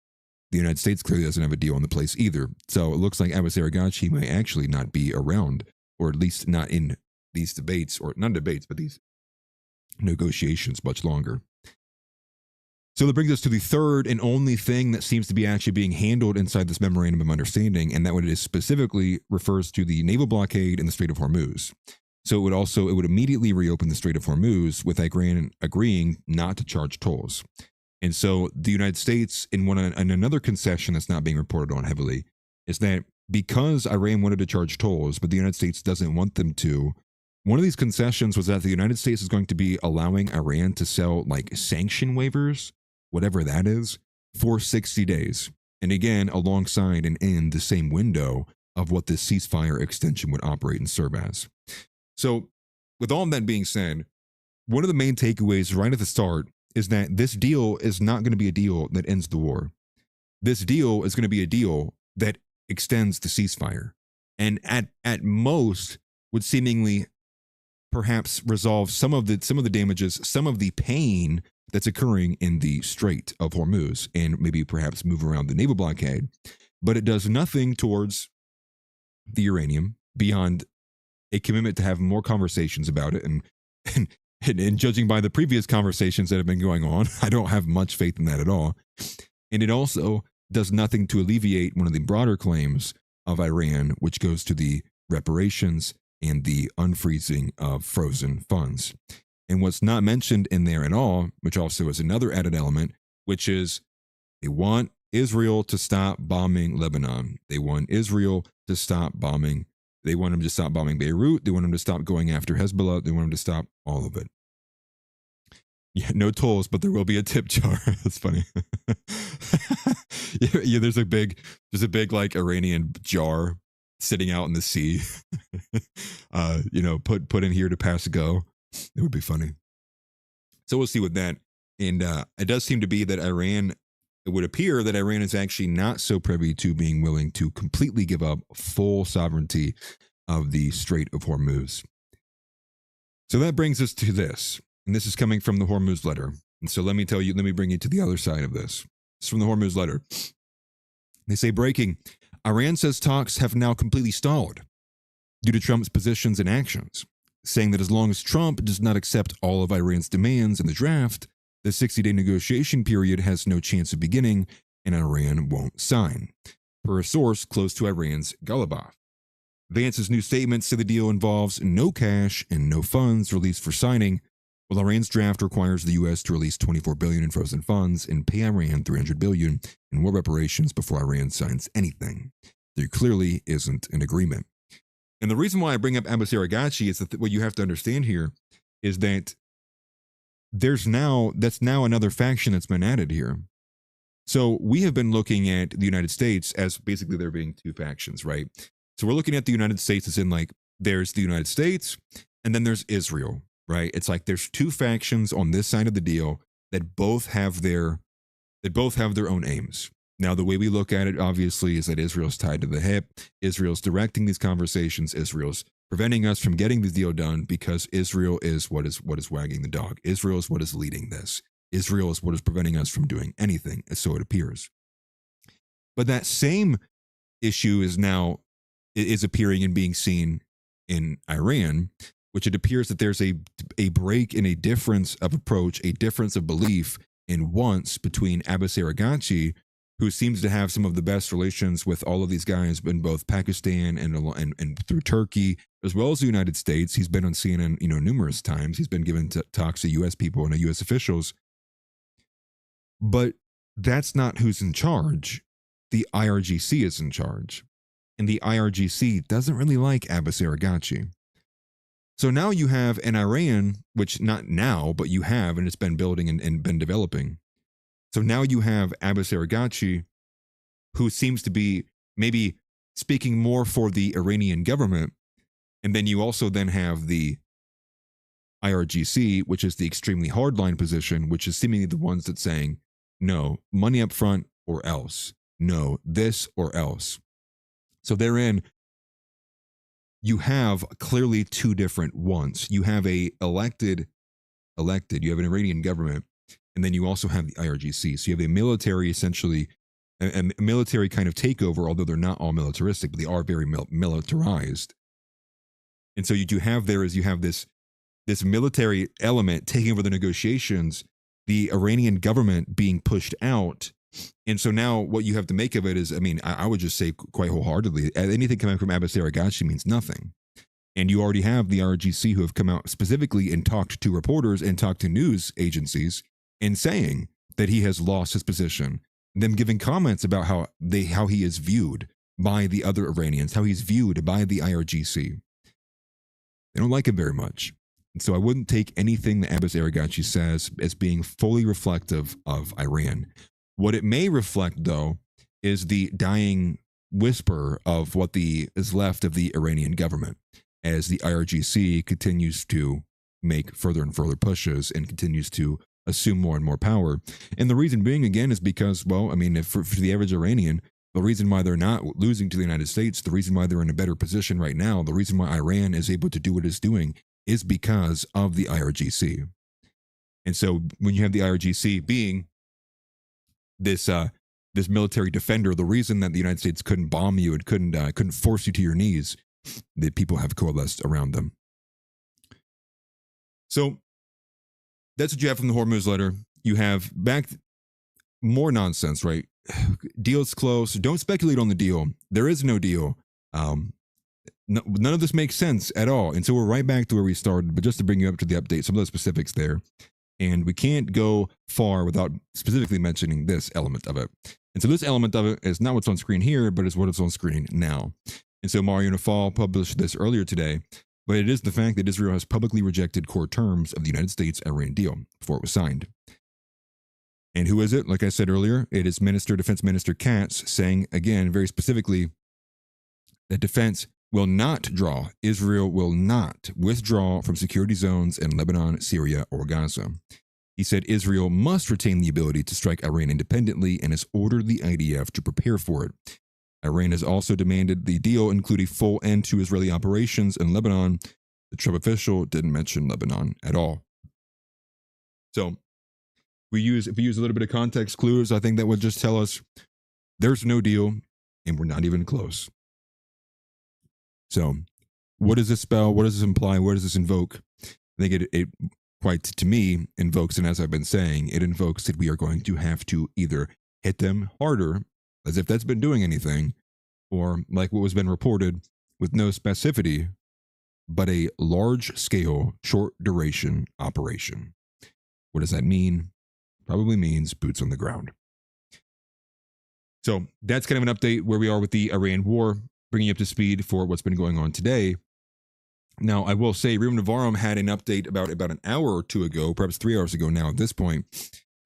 the United States clearly doesn't have a deal in the place either. So it looks like Abbas Araghchi may actually not be around, or at least not in these debates, or not debates, but these negotiations much longer. So that brings us to the third and only thing that seems to be actually being handled inside this memorandum of understanding, and that what it is specifically refers to the naval blockade in the Strait of Hormuz. So it would immediately reopen the Strait of Hormuz with Iran agreeing not to charge tolls. And so the United States, in another concession that's not being reported on heavily, is that because Iran wanted to charge tolls, but the United States doesn't want them to, one of these concessions was that the United States is going to be allowing Iran to sell like sanction waivers, whatever that is, for 60 days. And again, alongside and in the same window of what this ceasefire extension would operate and serve as. So with all of that being said, one of the main takeaways right at the start is that this deal is not going to be a deal that ends the war. This deal is going to be a deal that extends the ceasefire, and at most would seemingly perhaps resolve some of the damages, some of the pain that's occurring in the Strait of Hormuz, and maybe perhaps move around the naval blockade. But it does nothing towards the uranium beyond a commitment to have more conversations about it. And judging by the previous conversations that have been going on, I don't have much faith in that at all. And it also does nothing to alleviate one of the broader claims of Iran, which goes to the reparations and the unfreezing of frozen funds. And what's not mentioned in there at all, which also is another added element, which is they want Israel to stop bombing Lebanon. They want Israel to stop bombing. They want them to stop bombing Beirut. They want them to stop going after Hezbollah. They want them to stop all of it. Yeah, no tolls, but there will be a tip jar. That's funny. yeah, there's a big like Iranian jar sitting out in the sea. Put in here to pass go. It would be funny. So we'll see with that. And it does seem to be that it would appear that Iran is actually not so privy to being willing to completely give up full sovereignty of the Strait of Hormuz. So that brings us to this. And this is coming from the Hormuz letter. And so let me bring you to the other side of this. It's from the Hormuz letter. They say, breaking, Iran says talks have now completely stalled due to Trump's positions and actions, saying that as long as Trump does not accept all of Iran's demands in the draft, the 60-day negotiation period has no chance of beginning, and Iran won't sign, per a source close to Iran's Gabbard. Vance's new statement said the deal involves no cash and no funds released for signing, while Iran's draft requires the U.S. to release $24 billion in frozen funds and pay Iran $300 billion in war reparations before Iran signs anything. There clearly isn't an agreement. And the reason why I bring up Abbas Araghchi is that what you have to understand here is that that's now another faction that's been added here. So we have been looking at the United States as basically there being two factions, right? So we're looking at the United States as in like, there's the United States and then there's Israel, right? It's like there's two factions on this side of the deal that both have their own aims. Now, the way we look at it, obviously, is that Israel's tied to the hip. Israel's directing these conversations. Israel's preventing us from getting the deal done because Israel is what is wagging the dog. Israel is what is leading this. Israel is what is preventing us from doing anything, so it appears. But that same issue is appearing and being seen in Iran, which it appears that there's a break in a difference of approach, a difference of belief in wants between Abbas Araghchi, who seems to have some of the best relations with all of these guys in both Pakistan and through Turkey, as well as the United States. He's been on CNN, numerous times. He's been given talks to U.S. people and U.S. officials. But that's not who's in charge. The IRGC is in charge. And the IRGC doesn't really like Abbas Araghchi. So now you have an Iran, which not now, but you have, and it's been building and been developing. So now you have Abbas Araghchi, who seems to be maybe speaking more for the Iranian government. And then you also then have the IRGC, which is the extremely hardline position, which is seemingly the ones that saying, no, money up front or else. No, this or else. So therein, you have clearly two different wants. You have you have an Iranian government, and then you also have the IRGC. So you have a military, essentially, a military kind of takeover, although they're not all militaristic, but they are very militarized. And so you have this military element taking over the negotiations, the Iranian government being pushed out. And so now what you have to make of it is, I would just say quite wholeheartedly, anything coming from Abbas Araghchi means nothing. And you already have the IRGC who have come out specifically and talked to reporters and talked to news agencies and saying that he has lost his position. Them giving comments about how he is viewed by the other Iranians, how he's viewed by the IRGC. They don't like him very much. And so I wouldn't take anything that Abbas Araghchi says as being fully reflective of Iran. What it may reflect, though, is the dying whisper of what is left of the Iranian government as the IRGC continues to make further and further pushes and continues to assume more and more power. And the reason being, again, is because, for the average Iranian, the reason why they're not losing to the United States, the reason why they're in a better position right now, the reason why Iran is able to do what it's doing is because of the IRGC. And so when you have the IRGC being this military defender, the reason that the United States couldn't bomb you and couldn't force you to your knees, that people have coalesced around them. So that's what you have from the Hormuz letter. You have back more nonsense, right? Deal's close. Don't speculate on the deal. There is no deal. None of this makes sense at all. And so we're right back to where we started, but just to bring you up to the update, some of the specifics there. And we can't go far without specifically mentioning this element of it. And so this element of it is not what's on screen here, but is what is on screen now. And so Mario Nafal published this earlier today, but it is the fact that Israel has publicly rejected core terms of the United States-Iran deal before it was signed. And who is it? Like I said earlier, it is Defense Minister Katz saying, again, very specifically, that defense Israel will not withdraw from security zones in Lebanon, Syria, or Gaza. He said Israel must retain the ability to strike Iran independently and has ordered the IDF to prepare for it. Iran has also demanded the deal include a full end to Israeli operations in Lebanon. The Trump official didn't mention Lebanon at all. So if we use a little bit of context clues, I think that would just tell us there's no deal and we're not even close. So what does this spell? What does this imply? What does this invoke? I think it quite, to me, invokes, and as I've been saying, it invokes that we are going to have to either hit them harder, as if that's been doing anything, or like what was been reported with no specificity, but a large-scale, short-duration operation. What does that mean? Probably means boots on the ground. So that's kind of an update where we are with the Iran war, bringing you up to speed for what's been going on today. Now, I will say, Rima Navarro had an update about an hour or two ago, perhaps 3 hours ago now at this point,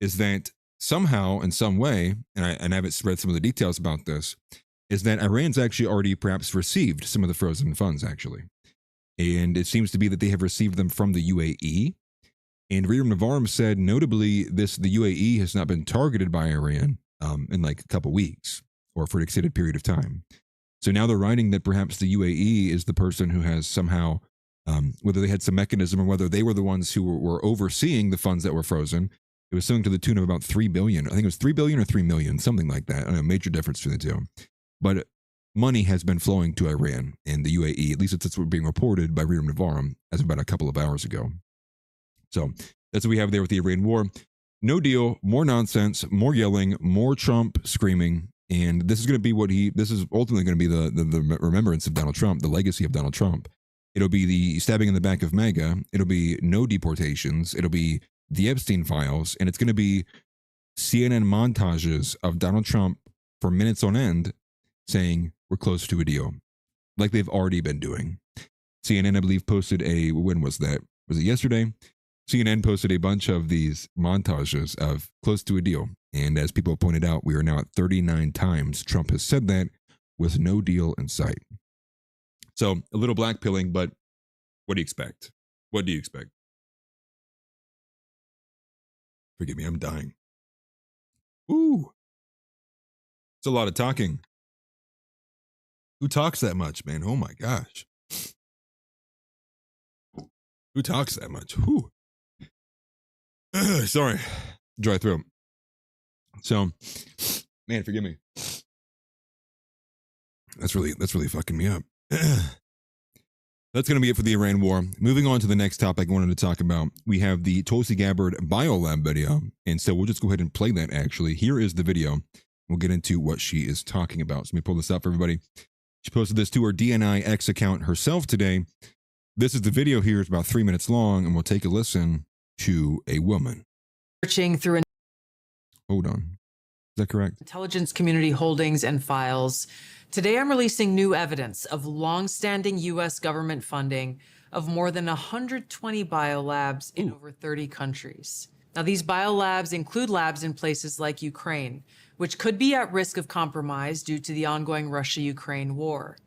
is that somehow, in some way, and I haven't read some of the details about this, is that Iran's actually already perhaps received some of the frozen funds, actually. And it seems to be that they have received them from the UAE. And Reem Navarm said, notably, the UAE has not been targeted by Iran in like a couple weeks or for an extended period of time. So now they're writing that perhaps the UAE is the person who has somehow, whether they had some mechanism or whether they were the ones who were overseeing the funds that were frozen. It was something to the tune of about 3 billion. I think it was 3 billion or 3 million, something like that. I don't know, major difference between the two. But money has been flowing to Iran and the UAE. At least that's what's being reported by Reem Navarm as of about a couple of hours ago. So that's what we have there with the Iran war. No deal, more nonsense, more yelling, more Trump screaming. And this is going to be this is ultimately going to be the remembrance of Donald Trump, the legacy of Donald Trump. It'll be the stabbing in the back of MAGA. It'll be no deportations. It'll be the Epstein files. And it's going to be CNN montages of Donald Trump for minutes on end saying we're close to a deal, like they've already been doing. CNN, I believe, posted when was that? Was it yesterday? CNN posted a bunch of these montages of close to a deal. And as people pointed out, we are now at 39 times Trump has said that with no deal in sight. So a little blackpilling, but what do you expect? What do you expect? Forgive me, I'm dying. Ooh. It's a lot of talking. Who talks that much, man? Oh my gosh. Who talks that much? Whew. Sorry. Dry throat. So, man, forgive me. That's really fucking me up. That's going to be it for the Iran war. Moving on to the next topic I wanted to talk about. We have the Tulsi Gabbard Biolab video. And so we'll just go ahead and play that actually. Here is the video. We'll get into what she is talking about. So let me pull this up for everybody. She posted this to her DNI X account herself today. This is the video here. It's about 3 minutes long, and we'll take a listen to a woman. Searching through Hold on. Is that correct? intelligence community holdings and files. Today, I'm releasing new evidence of longstanding U.S. government funding of more than 120 biolabs in over 30 countries. Now, these biolabs include labs in places like Ukraine, which could be at risk of compromise due to the ongoing Russia-Ukraine war.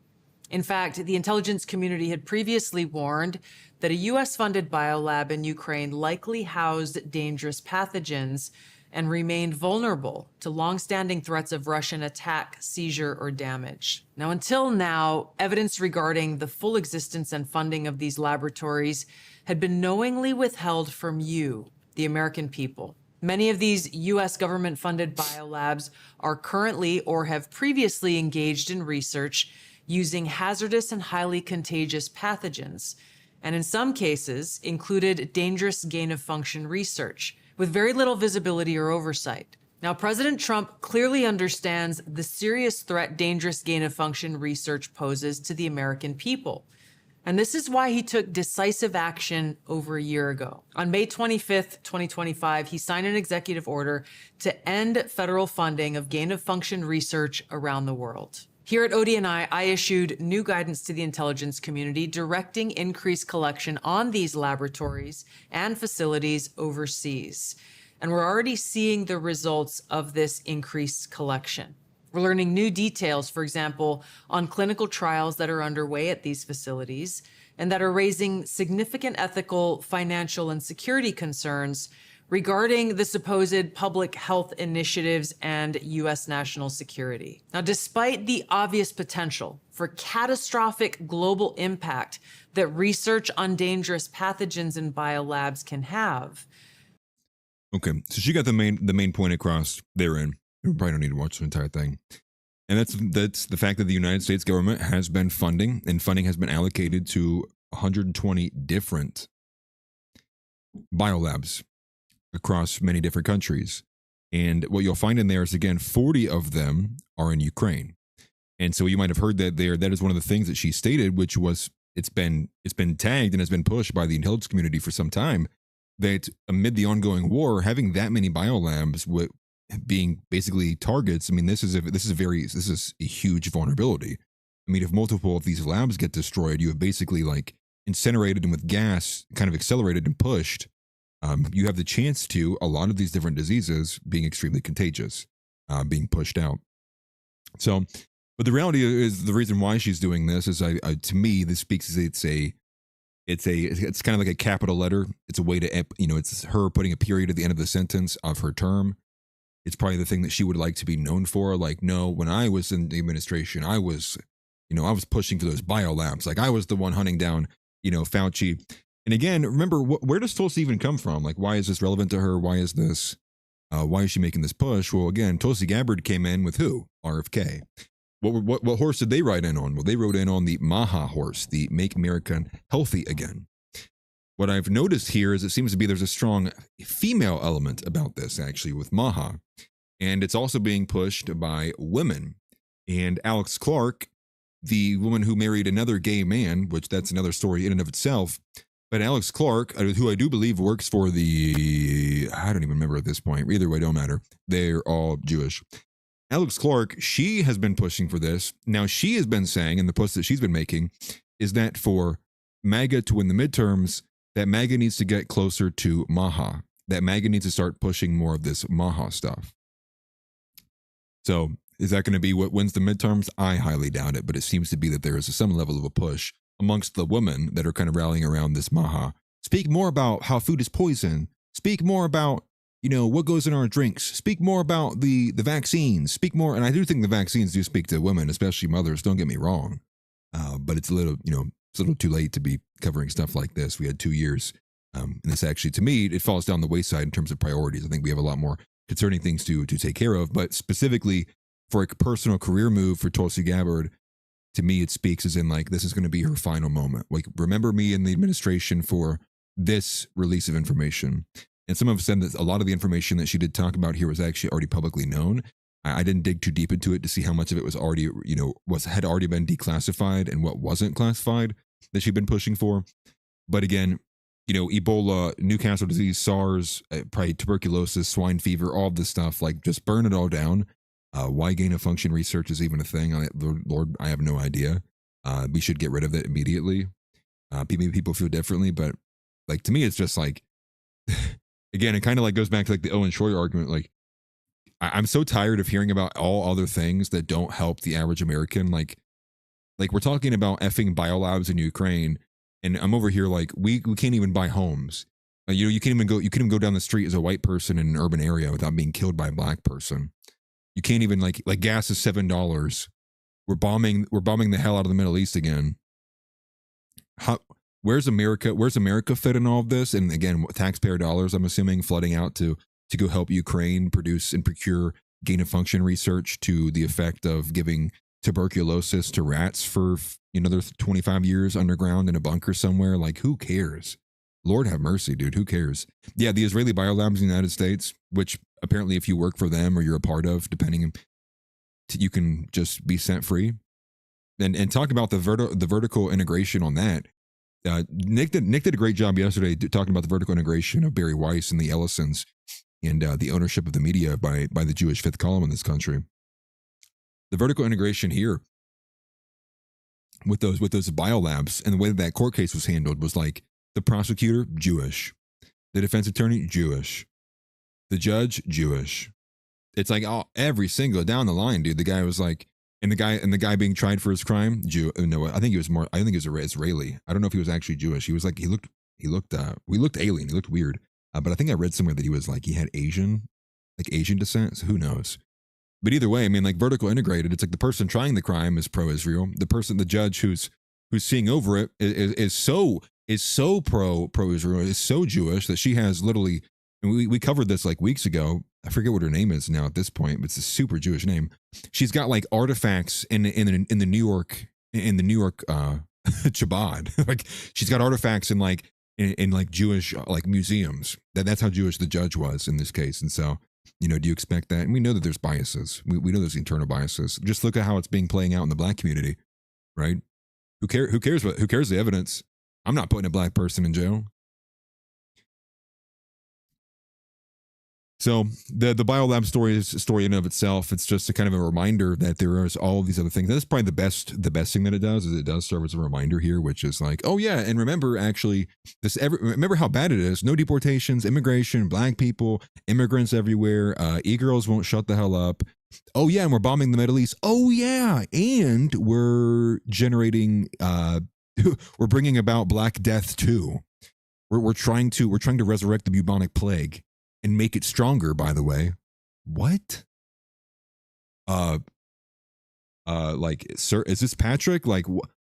In fact, the intelligence community had previously warned that a U.S.-funded biolab in Ukraine likely housed dangerous pathogens and remained vulnerable to long-standing threats of Russian attack, seizure, or damage. Now, until now, evidence regarding the full existence and funding of these laboratories had been knowingly withheld from you, the American people. Many of these U.S. government-funded biolabs are currently or have previously engaged in research using hazardous and highly contagious pathogens, and in some cases included dangerous gain-of-function research with very little visibility or oversight. Now, President Trump clearly understands the serious threat dangerous gain-of-function research poses to the American people. And this is why he took decisive action over a year ago. On May 25th, 2025, he signed an executive order to end federal funding of gain-of-function research around the world. Here at ODNI, I issued new guidance to the intelligence community directing increased collection on these laboratories and facilities overseas. And we're already seeing the results of this increased collection. We're learning new details, for example, on clinical trials that are underway at these facilities and that are raising significant ethical, financial, and security concerns regarding the supposed public health initiatives and U.S. national security. Now, despite the obvious potential for catastrophic global impact that research on dangerous pathogens in biolabs can have. Okay, so she got the main point across therein. We probably don't need to watch the entire thing. And that's the fact that the United States government has been funding, and funding has been allocated to 120 different biolabs across many different countries. And what you'll find in there is, again, 40 of them are in Ukraine. And so you might have heard that there. That is one of the things that she stated, which was it's been tagged and has been pushed by the intelligence community for some time, that amid the ongoing war, having that many biolabs being basically targets. I mean, this is a huge vulnerability. I mean, if multiple of these labs get destroyed, you have basically like incinerated them with gas, kind of accelerated and pushed. You have the chance to a lot of these different diseases being extremely contagious, being pushed out. So But the reality is the reason why she's doing this is, to me, this speaks as it's kind of like a capital letter. It's a way to, it's her putting a period at the end of the sentence of her term. It's probably the thing that she would like to be known for. Like, no, when I was in the administration, I was pushing for those biolabs. Like, I was the one hunting down, Fauci. And again, remember, where does Tulsi even come from? Like, why is this relevant to her? Why is she making this push? Well, again, Tulsi Gabbard came in with who? RFK. What horse did they ride in on? Well, they rode in on the MAHA horse, the Make America Healthy Again. What I've noticed here is it seems to be there's a strong female element about this, actually, with MAHA. And it's also being pushed by women. And Alex Clark, the woman who married another gay man, which that's another story in and of itself. But Alex Clark, who I do believe works for I don't even remember at this point. Either way, don't matter. They're all Jewish. Alex Clark, she has been pushing for this. Now, she has been saying, in the post that she's been making, is that for MAGA to win the midterms, that MAGA needs to get closer to MAHA. That MAGA needs to start pushing more of this MAHA stuff. So, is that going to be what wins the midterms? I highly doubt it, but it seems to be that there is some level of a push amongst the women that are kind of rallying around this MAHA. Speak more about how food is poison. Speak more about what goes in our drinks. Speak more about the vaccines. Speak more. And I do think the vaccines do speak to women, especially mothers. Don't get me wrong. But it's a little too late to be covering stuff like this. We had 2 years. And this actually, to me, it falls down the wayside in terms of priorities. I think we have a lot more concerning things to take care of. But specifically for a personal career move for Tulsi Gabbard, to me, it speaks as in like, this is going to be her final moment. Like, remember me in the administration for this release of information. And some have said that a lot of the information that she did talk about here was actually already publicly known. I didn't dig too deep into it to see how much of it was already, had already been declassified and what wasn't classified that she'd been pushing for. But again, Ebola, Newcastle disease, SARS, probably tuberculosis, swine fever, all of this stuff, like just burn it all down. Why gain of function research is even a thing? Lord, I have no idea. We should get rid of it immediately. Maybe people feel differently, but like, to me, it's just like, again, it kind of like goes back to like the Owen Schroyer argument. Like, I'm so tired of hearing about all other things that don't help the average American. Like we're talking about effing biolabs in Ukraine, and I'm over here like we can't even buy homes. You can't even go down the street as a white person in an urban area without being killed by a black person. You can't even like gas is $7. We're bombing the hell out of the Middle East again. Where's America fit in all of this? And again, taxpayer dollars, I'm assuming, flooding out to go help Ukraine produce and procure gain of function research to the effect of giving tuberculosis to rats for another 25 years underground in a bunker somewhere. Like, who cares? Lord have mercy, dude. Who cares? Yeah, the Israeli biolabs in the United States, which apparently if you work for them or you're a part of, depending, you can just be sent free. And talk about the vertical integration on that. Nick did a great job yesterday talking about the vertical integration of Barry Weiss and the Ellisons and the ownership of the media by the Jewish fifth column in this country. The vertical integration here with those biolabs and the way that court case was handled was like the prosecutor, Jewish, the defense attorney, Jewish, the judge, Jewish. It's like every single down the line, dude. The guy was like, and the guy being tried for his crime, Jew. No, I think he was Israeli. I don't know if he was actually Jewish. He was like, he looked alien. He looked weird. But I think I read somewhere that he was like, he had Asian descent. So who knows? But either way, I mean, like vertical integrated, it's like the person trying the crime is pro-Israel. The judge who's seeing over it is so pro-Israel, is so Jewish that she has literally, and we covered this like weeks ago. I forget what her name is now at this point, but it's a super Jewish name. She's got like artifacts in the New York Chabad. Like she's got artifacts in like Jewish like museums. That's how Jewish the judge was in this case. And so, do you expect that? And we know that there's biases. We know there's internal biases. Just look at how it's playing out in the black community, right? Who cares the evidence? I'm not putting a black person in jail. So the biolab story is a story in and of itself. It's just a kind of a reminder that there is all these other things. That's probably the best thing that it does is it does serve as a reminder here, which is like, oh yeah, and remember actually remember how bad it is. No deportations, immigration, black people, immigrants everywhere. E-girls won't shut the hell up. Oh yeah, and we're bombing the Middle East. Oh yeah, and we're generating we're bringing about Black Death too. We're trying to resurrect the bubonic plague and make it stronger, by the way. What? Like, sir, is this Patrick? Like,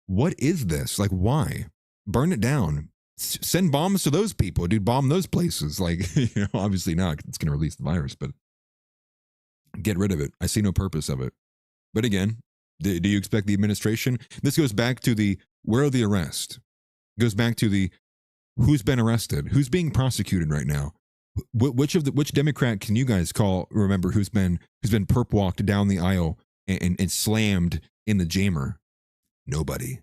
what is this? Like, why? Burn it down. Send bombs to those people, dude. Bomb those places. Like, obviously not. It's going to release the virus, but get rid of it. I see no purpose of it. But again, do you expect the administration? This goes back to the where are the arrests? Goes back to the who's been arrested, who's being prosecuted right now. Which Democrat can you guys remember who's been perp walked down the aisle and slammed in the jammer? Nobody.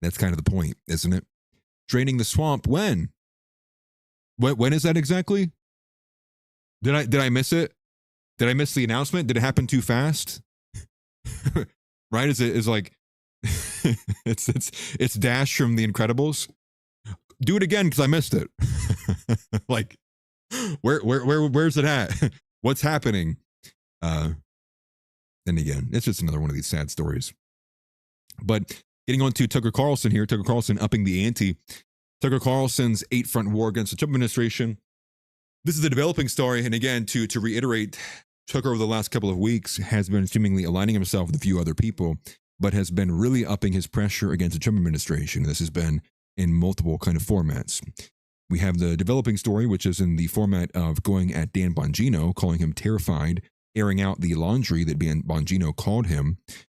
That's kind of the point, isn't it? Draining the swamp when? When is that exactly? Did I miss it? Did I miss the announcement? Did it happen too fast? Right? Is like it's Dash from The Incredibles. Do it again because I missed it. Like, where's it at? What's happening? And again, it's just another one of these sad stories. But getting on to Tucker Carlson here, Tucker Carlson upping the ante. Tucker Carlson's 8-front war against the Trump administration. This is a developing story, and again, to reiterate, Tucker over the last couple of weeks has been seemingly aligning himself with a few other people, but has been really upping his pressure against the Trump administration. This has been in multiple kind of formats. We have the developing story, which is in the format of going at Dan Bongino, calling him terrified, airing out the laundry that Dan Bongino called him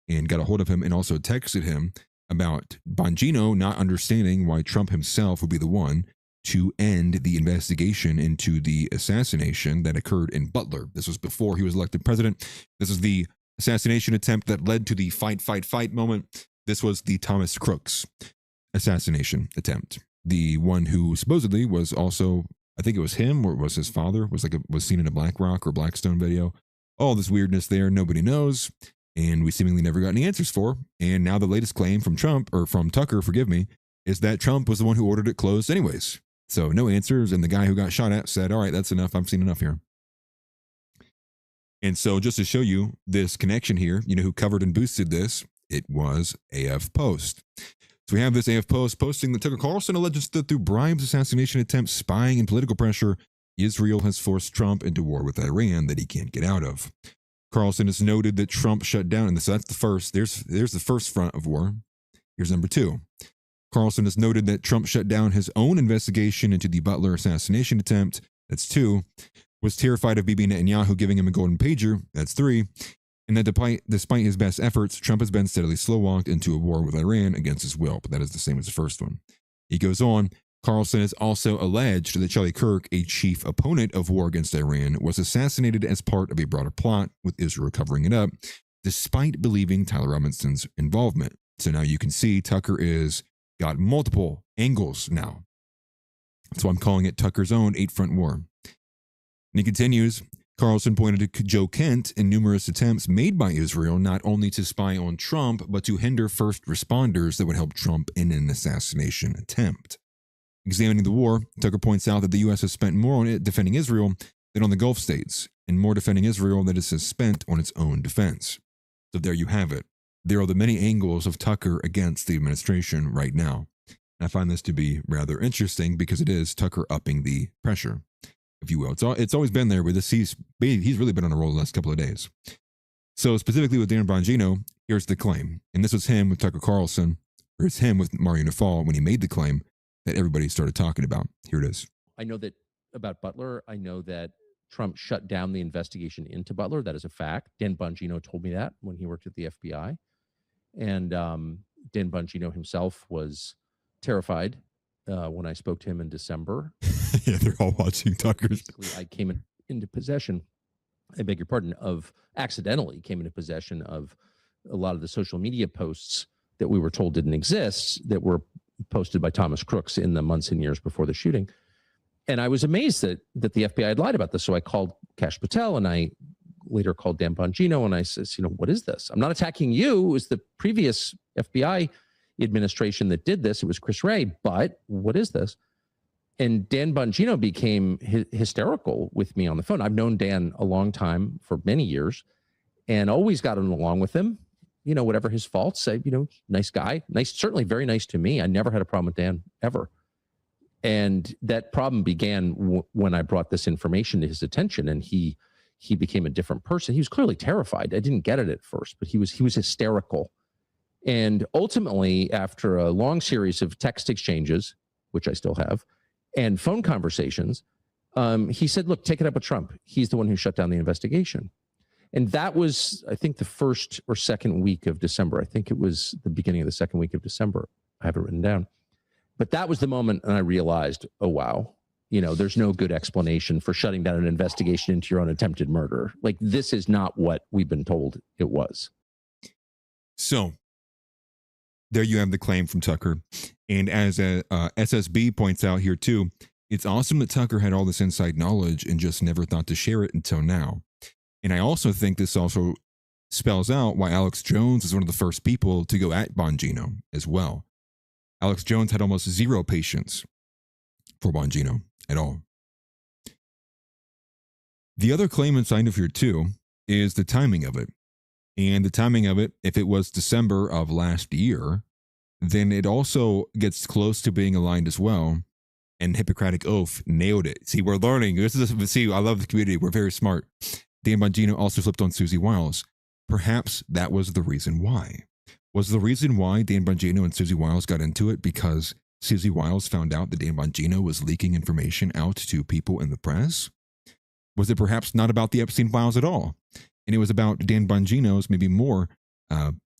and got a hold of him and also texted him about Bongino not understanding why Trump himself would be the one to end the investigation into the assassination that occurred in Butler. This was before he was elected president. This is the assassination attempt that led to the fight moment. This was the Thomas Crooks assassination attempt. The one who supposedly was also, I think it was him or it was his father, was seen in a BlackRock or Blackstone video. All this weirdness there, nobody knows. And we seemingly never got any answers for. And now the latest claim from Tucker, is that Trump was the one who ordered it closed anyways. So no answers. And the guy who got shot at said, all right, that's enough. I've seen enough here. And so just to show you this connection here, who covered and boosted this, it was AF Post. So we have this AF Post posting that Tucker Carlson alleges that through bribes, assassination attempts, spying, and political pressure, Israel has forced Trump into war with Iran that he can't get out of. Carlson has noted that Trump shut down, and so that's the first. There's the first front of war. Here's number two. Carlson has noted that Trump shut down his own investigation into the Butler assassination attempt. That's two. Was terrified of Bibi Netanyahu giving him a golden pager. That's three. And that despite his best efforts, Trump has been steadily slow-walked into a war with Iran against his will. But that is the same as the first one. He goes on. Carlson has also alleged that Charlie Kirk, a chief opponent of war against Iran, was assassinated as part of a broader plot, with Israel covering it up, despite believing Tyler Robinson's involvement. So now you can see Tucker is got multiple angles now. So I'm calling it Tucker's own 8-front war. And he continues, Carlson pointed to Joe Kent in numerous attempts made by Israel not only to spy on Trump, but to hinder first responders that would help Trump in an assassination attempt. Examining the war, Tucker points out that the U.S. has spent more on it defending Israel than on the Gulf states, and more defending Israel than it has spent on its own defense. So there you have it. There are the many angles of Tucker against the administration right now. And I find this to be rather interesting because it is Tucker upping the pressure, if you will. It's always been there, but he's really been on a roll the last couple of days. So specifically with Dan Bongino, here's the claim. And this was him with Tucker Carlson, or it's him with Mario Nafal when he made the claim that everybody started talking about. Here it is. I know that about Butler. I know that Trump shut down the investigation into Butler. That is a fact. Dan Bongino told me that when he worked at the FBI. And Dan Bongino himself was terrified when I spoke to him in December. Yeah, they're all watching Tucker's. I came into possession, I beg your pardon, accidentally came into possession of a lot of the social media posts that we were told didn't exist that were posted by Thomas Crooks in the months and years before the shooting. And I was amazed that the FBI had lied about this. So I called Kash Patel and I later called Dan Bongino and I says, what is this? I'm not attacking you. It was the previous FBI administration that did this. It was Chris Wray, but what is this? And Dan Bongino became hysterical with me on the phone. I've known Dan a long time, for many years. and always got along with him. You know, whatever his faults, nice guy, certainly very nice to me. I never had a problem with Dan ever. And that problem began when I brought this information to his attention, and he became a different person. He was clearly terrified. I didn't get it at first, but he was hysterical. And ultimately, after a long series of text exchanges, which I still have, and phone conversations, he said, look, take it up with Trump. He's the one who shut down the investigation. And that was, I think, the first or second week of December. I think it was the beginning of the second week of December. I have it written down. But that was the moment and I realized, oh, wow, there's no good explanation for shutting down an investigation into your own attempted murder. Like, this is not what we've been told it was. So there you have the claim from Tucker. And as SSB points out here too, it's awesome that Tucker had all this inside knowledge and just never thought to share it until now. And I also think this also spells out why Alex Jones is one of the first people to go at Bongino as well. Alex Jones had almost zero patience for Bongino at all. The other claim inside of here too is the timing of it. And the timing of it, if it was December of last year, then it also gets close to being aligned as well. And Hippocratic Oath nailed it. See, we're learning. I love the community. We're very smart. Dan Bongino also flipped on Susie Wiles. Perhaps that was the reason why. Was the reason why Dan Bongino and Susie Wiles got into it because Susie Wiles found out that Dan Bongino was leaking information out to people in the press? Was it perhaps not about the Epstein files at all? And it was about Dan Bongino's maybe more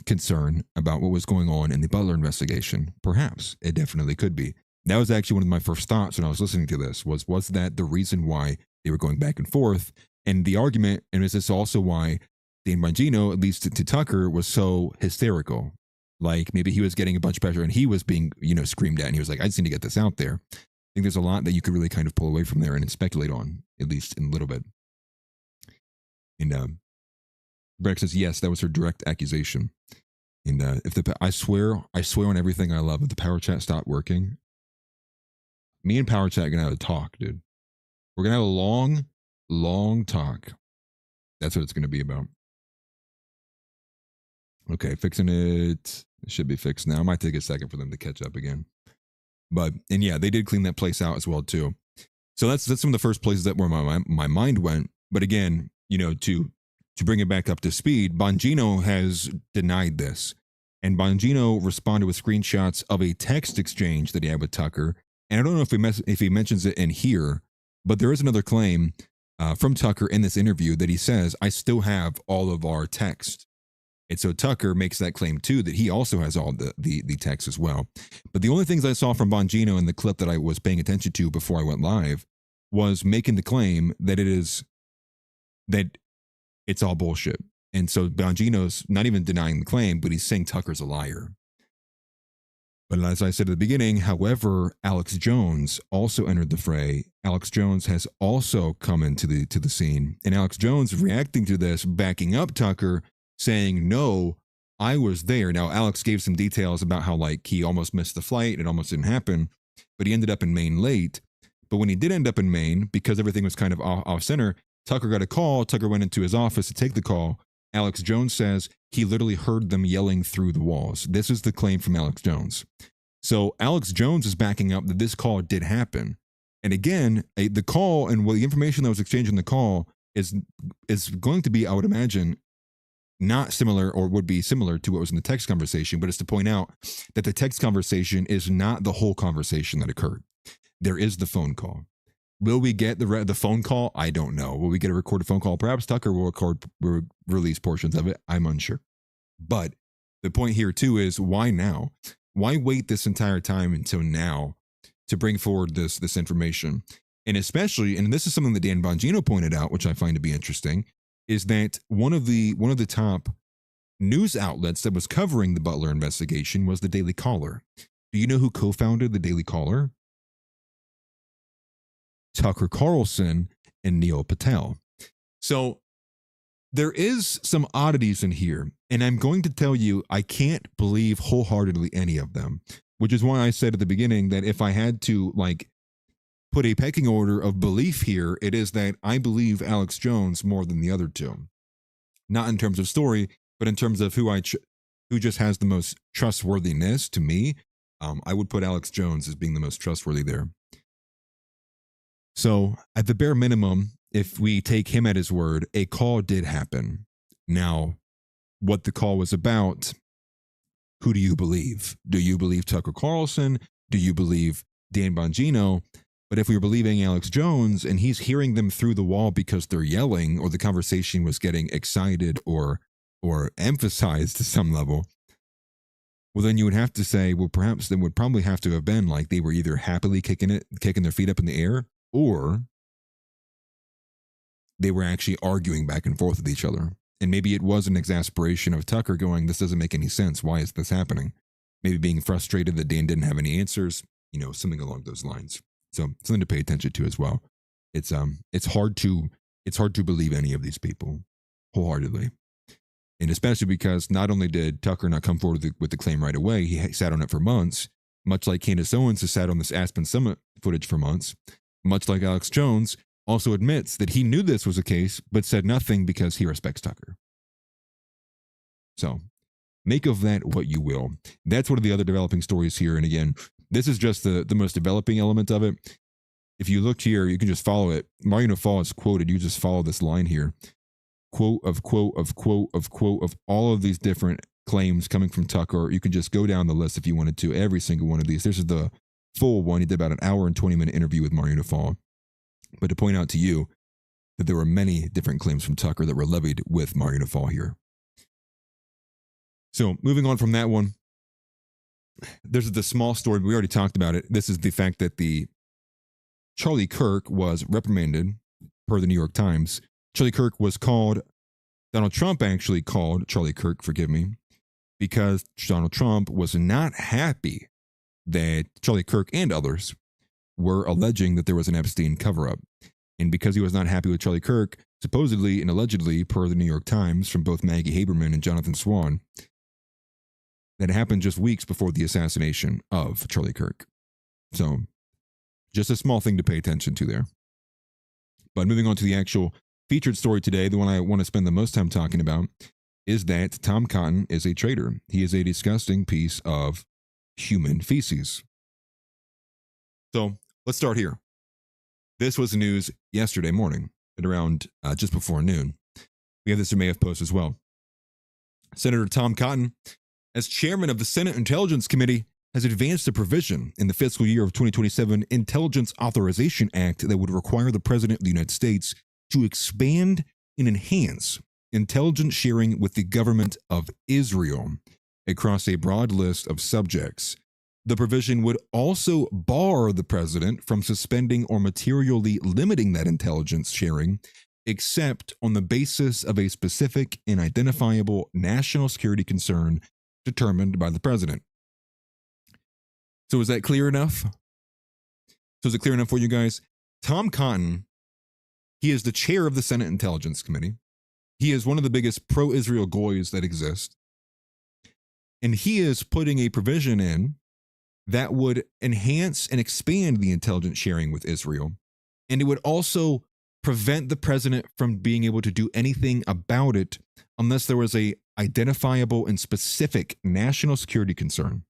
concern about what was going on in the Butler investigation? Perhaps. It definitely could be. That was actually one of my first thoughts when I was listening to this, was that the reason why they were going back and forth? And the argument, and is this also why Dan Bongino, at least to Tucker, was so hysterical? Like maybe he was getting a bunch of pressure and he was being, screamed at, and he was like, I just need to get this out there. I think there's a lot that you could really kind of pull away from there and speculate on, at least in a little bit. And Breck says, yes, that was her direct accusation. And I swear on everything I love, if the power chat stopped working, me and power chat are gonna have a talk, dude. We're gonna have a long talk. That's what it's gonna be about. Okay, fixing it. It should be fixed now. It might take a second for them to catch up again. And yeah, they did clean that place out as well too. So that's some of the first places that where my mind went. But again, to bring it back up to speed, Bongino has denied this. And Bongino responded with screenshots of a text exchange that he had with Tucker. And I don't know if he mentions it in here, but there is another claim from Tucker in this interview that he says, I still have all of our text. And so Tucker makes that claim too, that he also has all the text as well. But the only things I saw from Bongino in the clip that I was paying attention to before I went live was making the claim that it's all bullshit. And so Bongino's not even denying the claim, but he's saying Tucker's a liar. But as I said at the beginning, however, Alex Jones also entered the fray. Alex Jones has also come into the scene. And Alex Jones reacting to this, backing up Tucker, saying, no, I was there. Now, Alex gave some details about how he almost missed the flight. It almost didn't happen, but he ended up in Maine late. But when he did end up in Maine, because everything was kind of off center, Tucker got a call. Tucker went into his office to take the call. Alex Jones says he literally heard them yelling through the walls. This is the claim from Alex Jones. So Alex Jones is backing up that this call did happen. And again, the call and the information that was exchanged in the call is going to be, I would imagine, not similar or would be similar to what was in the text conversation, but it's to point out that the text conversation is not the whole conversation that occurred. There is the phone call. Will we get the phone call? I don't know. Will we get a recorded phone call? Perhaps Tucker will release portions of it. I'm unsure. But the point here too is, why now? Why wait this entire time until now to bring forward this information? And especially, and this is something that Dan Bongino pointed out, which I find to be interesting, is that one of the top news outlets that was covering the Butler investigation was the Daily Caller. Do you know who co-founded the Daily Caller? Tucker Carlson and Neil Patel. So there is some oddities in here, and I'm going to tell you, I can't believe wholeheartedly any of them, which is why I said at the beginning that if I had to put a pecking order of belief here, it is that I believe Alex Jones more than the other two. not in terms of story, but in terms of who just has the most trustworthiness to me. I would put Alex Jones as being the most trustworthy there. So at the bare minimum, if we take him at his word, a call did happen. Now, what the call was about, who do you believe? Do you believe Tucker Carlson? Do you believe Dan Bongino? But if we were believing Alex Jones and he's hearing them through the wall because they're yelling or the conversation was getting excited or emphasized to some level, well, then you would have to say, well, perhaps then would probably have to have been like they were either happily kicking their feet up in the air, or they were actually arguing back and forth with each other. And maybe it was an exasperation of Tucker going, this doesn't make any sense. Why is this happening? Maybe being frustrated that Dan didn't have any answers, something along those lines. So something to pay attention to as well. It's hard to believe any of these people wholeheartedly. And especially because not only did Tucker not come forward with the claim right away, he sat on it for months, much like Candace Owens has sat on this Aspen Summit footage for months, much like Alex Jones also admits that he knew this was the case, but said nothing because he respects Tucker. So make of that what you will. That's one of the other developing stories here. And again, this is just the most developing element of it. If you look here, you can just follow it. Mario Naval is quoted. You just follow this line here. Quote of all of these different claims coming from Tucker. You can just go down the list if you wanted to, every single one of these. This is the full one. He did about an hour and 20-minute interview with Mario Naval. But to point out to you that there were many different claims from Tucker that were levied with Mario Naval here. So moving on from that one, there's the small story. We already talked about it. This is the fact that the Charlie Kirk was reprimanded per the New York Times. Charlie Kirk was called, Donald Trump actually called Charlie Kirk, forgive me, because Donald Trump was not happy that Charlie Kirk and others were alleging that there was an Epstein cover-up. And because he was not happy with Charlie Kirk, supposedly and allegedly, per the New York Times, from both Maggie Haberman and Jonathan Swan, that happened just weeks before the assassination of Charlie Kirk. So, just a small thing to pay attention to there. But moving on to the actual featured story today, the one I want to spend the most time talking about, is that Tom Cotton is a traitor. He is a disgusting piece of human feces. So, let's start here. This was the news yesterday morning at around just before noon. We have this in May Post as well. Senator Tom Cotton, as chairman of the Senate Intelligence Committee, has advanced a provision in the fiscal year of 2027 Intelligence Authorization Act that would require the President of the United States to expand and enhance intelligence sharing with the government of Israel across a broad list of subjects. The provision would also bar the president from suspending or materially limiting that intelligence sharing, except on the basis of a specific and identifiable national security concern determined by the president. So is that clear enough? So is it clear enough for you guys? Tom Cotton, he is the chair of the Senate Intelligence Committee. He is one of the biggest pro-Israel goys that exist. And he is putting a provision in that would enhance and expand the intelligence sharing with Israel. And it would also prevent the president from being able to do anything about it unless there was a identifiable and specific national security concern.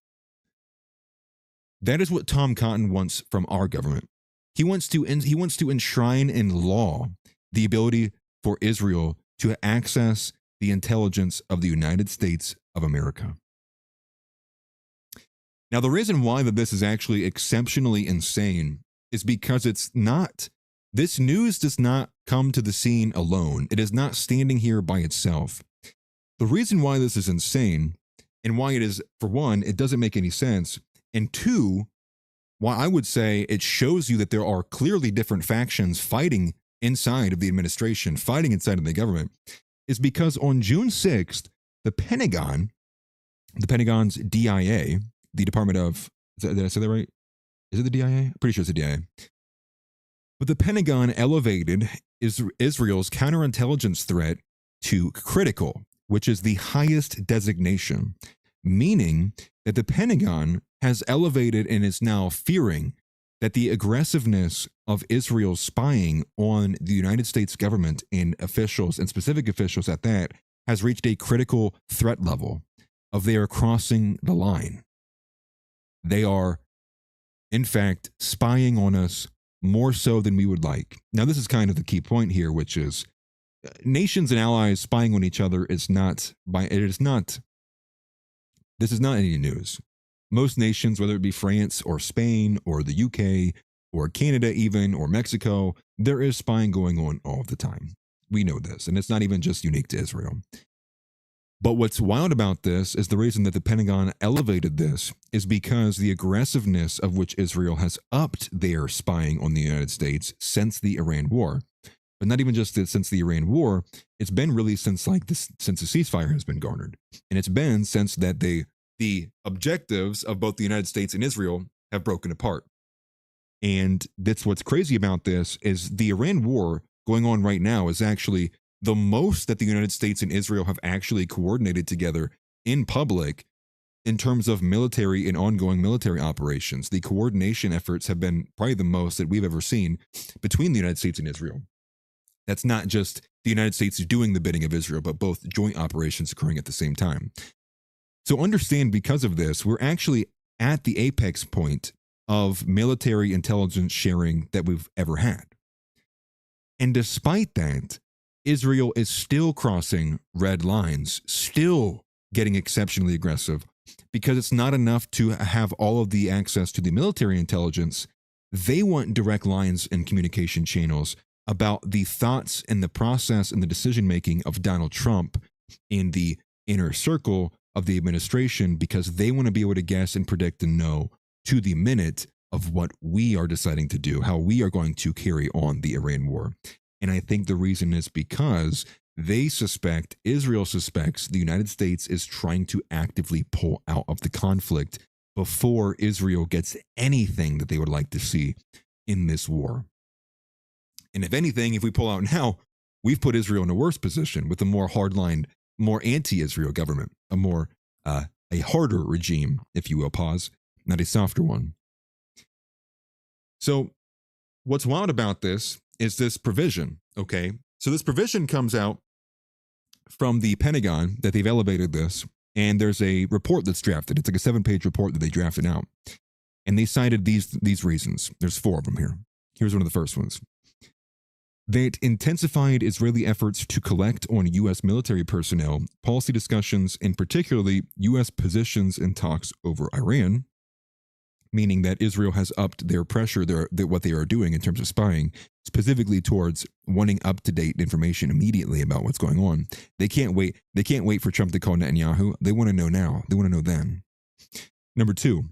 That is what Tom Cotton wants from our government. He wants to enshrine in law the ability for Israel to access the intelligence of the United States of America. Now, the reason why that this is actually exceptionally insane is because this news does not come to the scene alone. It is not standing here by itself. The reason why this is insane, and why it is, for one, it doesn't make any sense, and two, why I would say it shows you that there are clearly different factions fighting inside of the administration, fighting inside of the government, is because on June 6th, the Pentagon's DIA, the Department of, did I say that right? Is it the DIA? I'm pretty sure it's the DIA. But the Pentagon elevated Israel's counterintelligence threat to critical, which is the highest designation, meaning that the Pentagon has elevated and is now fearing that the aggressiveness of Israel's spying on the United States government and officials, and specific officials at that, has reached a critical threat level of they are crossing the line. They are, in fact, spying on us more so than we would like. Now, this is kind of the key point here, which is nations and allies spying on each other this is not any news. Most nations, whether it be France or Spain or the UK or Canada even, or Mexico, there is spying going on all the time. We know this, and it's not even just unique to Israel. But what's wild about this is the reason that the Pentagon elevated this is because the aggressiveness of which Israel has upped their spying on the United States since the Iran war. But not even just since the Iran war, it's been really since the ceasefire has been garnered. And it's been since that the objectives of both the United States and Israel have broken apart. And that's what's crazy about this is the Iran war going on right now is actually the most that the United States and Israel have actually coordinated together in public in terms of military and ongoing military operations. The coordination efforts have been probably the most that we've ever seen between the United States and Israel. That's not just the United States doing the bidding of Israel, but both joint operations occurring at the same time. So understand, because of this, we're actually at the apex point of military intelligence sharing that we've ever had. And despite that, Israel is still crossing red lines, still getting exceptionally aggressive, because it's not enough to have all of the access to the military intelligence. They want direct lines and communication channels about the thoughts and the process and the decision-making of Donald Trump in the inner circle of the administration, because they want to be able to guess and predict and know to the minute of what we are deciding to do, how we are going to carry on the Iran war. And I think the reason is because Israel suspects the United States is trying to actively pull out of the conflict before Israel gets anything that they would like to see in this war. And if anything, if we pull out now, we've put Israel in a worse position with a more hardline, more anti-Israel government, a harder regime, if you will, not a softer one. So what's wild about this is this provision, okay? So this provision comes out from the Pentagon that they've elevated this, and there's a report that's drafted. It's like a 7-page report that they drafted out. And they cited these reasons. There's 4 of them here. Here's one of the first ones. That intensified Israeli efforts to collect on U.S. military personnel, policy discussions, and particularly U.S. positions in talks over Iran, meaning that Israel has upped their pressure, what they are doing in terms of spying, specifically towards wanting up-to-date information immediately about what's going on. They can't wait. They can't wait for Trump to call Netanyahu. They want to know now. They want to know then. Number 2,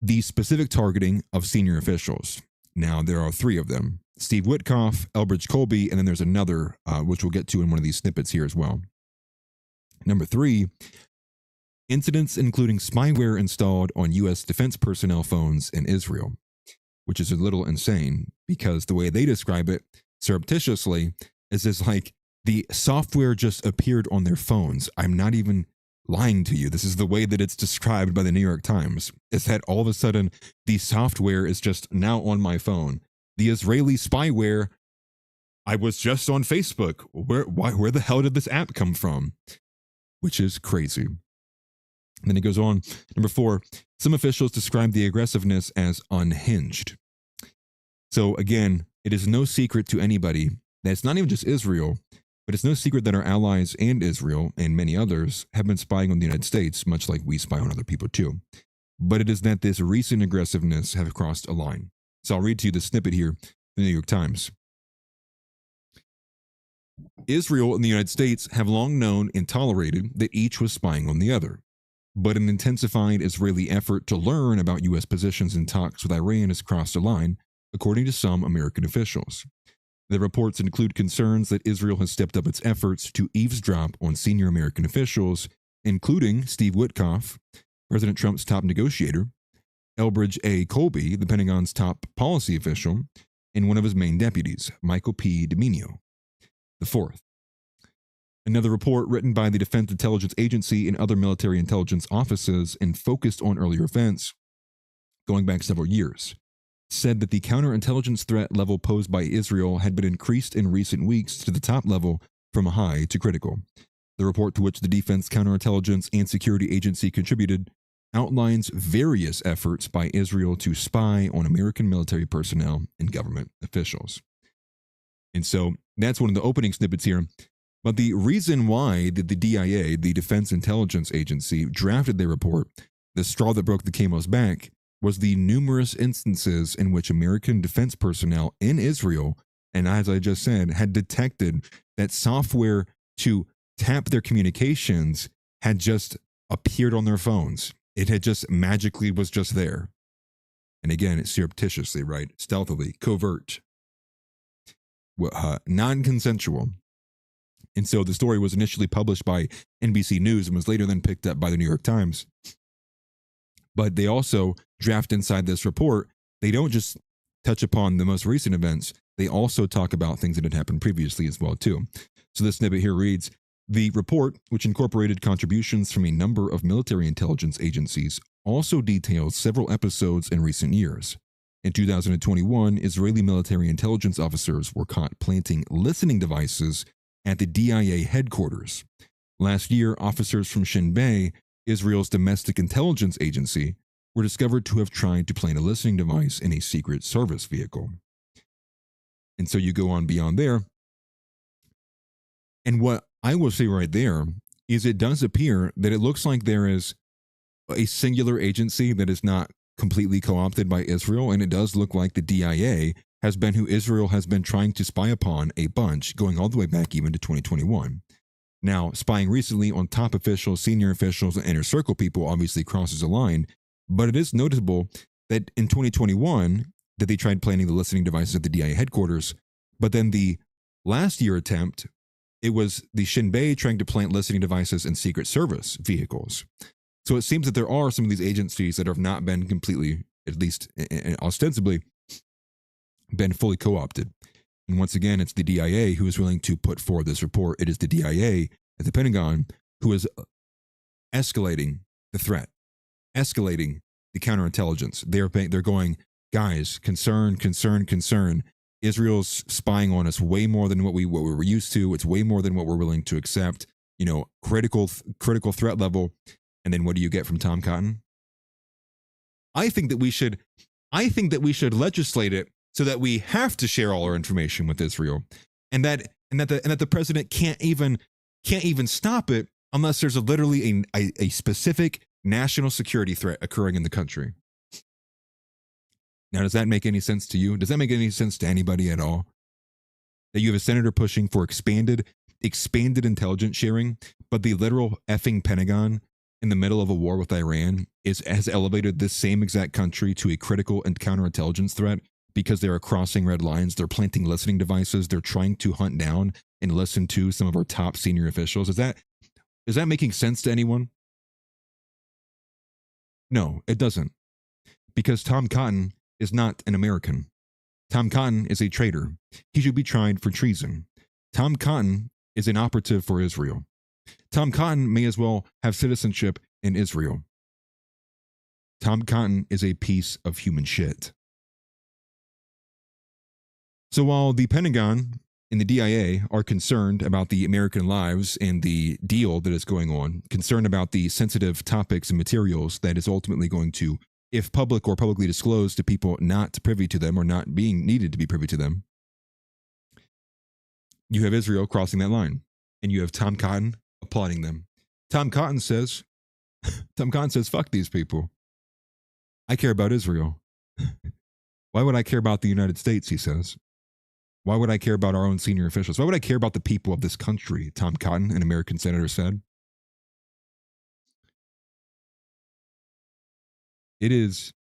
the specific targeting of senior officials. Now, there are 3 of them. Steve Witkoff, Elbridge Colby, and then there's another, which we'll get to in one of these snippets here as well. Number 3, incidents including spyware installed on U.S. defense personnel phones in Israel, which is a little insane because the way they describe it surreptitiously is this like the software just appeared on their phones. I'm not even lying to you. This is the way that it's described by the New York Times. Is that all of a sudden the software is just now on my phone. The Israeli spyware, I was just on Facebook. Where the hell did this app come from? Which is crazy. And then it goes on. Number 4, some officials describe the aggressiveness as unhinged. So again, it is no secret to anybody that it's not even just Israel, but it's no secret that our allies and Israel and many others have been spying on the United States, much like we spy on other people too. But it is that this recent aggressiveness have crossed a line. So I'll read to you the snippet here from the New York Times. Israel and the United States have long known and tolerated that each was spying on the other. But an intensified Israeli effort to learn about U.S. positions in talks with Iran has crossed a line, according to some American officials. The reports include concerns that Israel has stepped up its efforts to eavesdrop on senior American officials, including Steve Witkoff, President Trump's top negotiator, Elbridge A. Colby, the Pentagon's top policy official, and one of his main deputies, Michael P. Dominio. The 4th. Another report written by the Defense Intelligence Agency and other military intelligence offices and focused on earlier events going back several years. said that the counterintelligence threat level posed by Israel had been increased in recent weeks to the top level from high to critical. The report, to which the Defense Counterintelligence and Security Agency contributed, outlines various efforts by Israel to spy on American military personnel and government officials. And so that's one of the opening snippets here. But the reason why the DIA, the Defense Intelligence Agency, drafted their report, the straw that broke the camel's back, was the numerous instances in which American defense personnel in Israel, and as I just said, had detected that software to tap their communications had just appeared on their phones. It had just magically was just there. And again, it's surreptitiously, right? Stealthily, covert, non-consensual. And so the story was initially published by NBC News and was later then picked up by the New York Times. But they also draft inside this report, they don't just touch upon the most recent events, they also talk about things that had happened previously as well too. So this snippet here reads, the report, which incorporated contributions from a number of military intelligence agencies, also details several episodes in recent years. In 2021, Israeli military intelligence officers were caught planting listening devices at the DIA headquarters. Last year, officers from Shin Bet, Israel's domestic intelligence agency, were discovered to have tried to plant a listening device in a secret service vehicle. And so you go on beyond there. And what I will say right there is it does appear that it looks like there is a singular agency that is not completely co-opted by Israel, and it does look like the DIA has been who Israel has been trying to spy upon a bunch, going all the way back even to 2021. Now, spying recently on top officials, senior officials, and inner circle people obviously crosses a line, but it is notable that in 2021 that they tried planting the listening devices at the DIA headquarters, but then the last year attempt, it was the Shin Bet trying to plant listening devices in secret service vehicles. So it seems that there are some of these agencies that have not been completely, at least ostensibly, been fully co-opted. And once again, it's the DIA who is willing to put forward this report. It is the DIA at the Pentagon who is escalating the threat, escalating the counterintelligence. They're going, guys, concern. Israel's spying on us way more than what we were used to. It's way more than what we're willing to accept. You know, critical threat level. And then what do you get from Tom Cotton? I think that we should legislate it so that we have to share all our information with Israel, and that the president can't even stop it unless there's literally a specific national security threat occurring in the country. Now, does that make any sense to you? Does that make any sense to anybody at all? That you have a senator pushing for expanded intelligence sharing, but the literal effing Pentagon in the middle of a war with Iran has elevated this same exact country to a critical and counterintelligence threat because they are crossing red lines. They're planting listening devices. They're trying to hunt down and listen to some of our top senior officials. Is that making sense to anyone? No, it doesn't. Because Tom Cotton is not an American. Tom Cotton is a traitor. He should be tried for treason. Tom Cotton is an operative for Israel. Tom Cotton may as well have citizenship in Israel. Tom Cotton is a piece of human shit. So while the Pentagon and the DIA are concerned about the American lives and the deal that is going on, concerned about the sensitive topics and materials that is ultimately going to, if public or publicly disclosed to people not privy to them or not being needed to be privy to them, you have Israel crossing that line, and you have Tom Cotton applauding them. Tom Cotton says, fuck these people. I care about Israel. Why would I care about the United States, he says. Why would I care about our own senior officials? Why would I care about the people of this country? Tom Cotton, an American senator, said. It is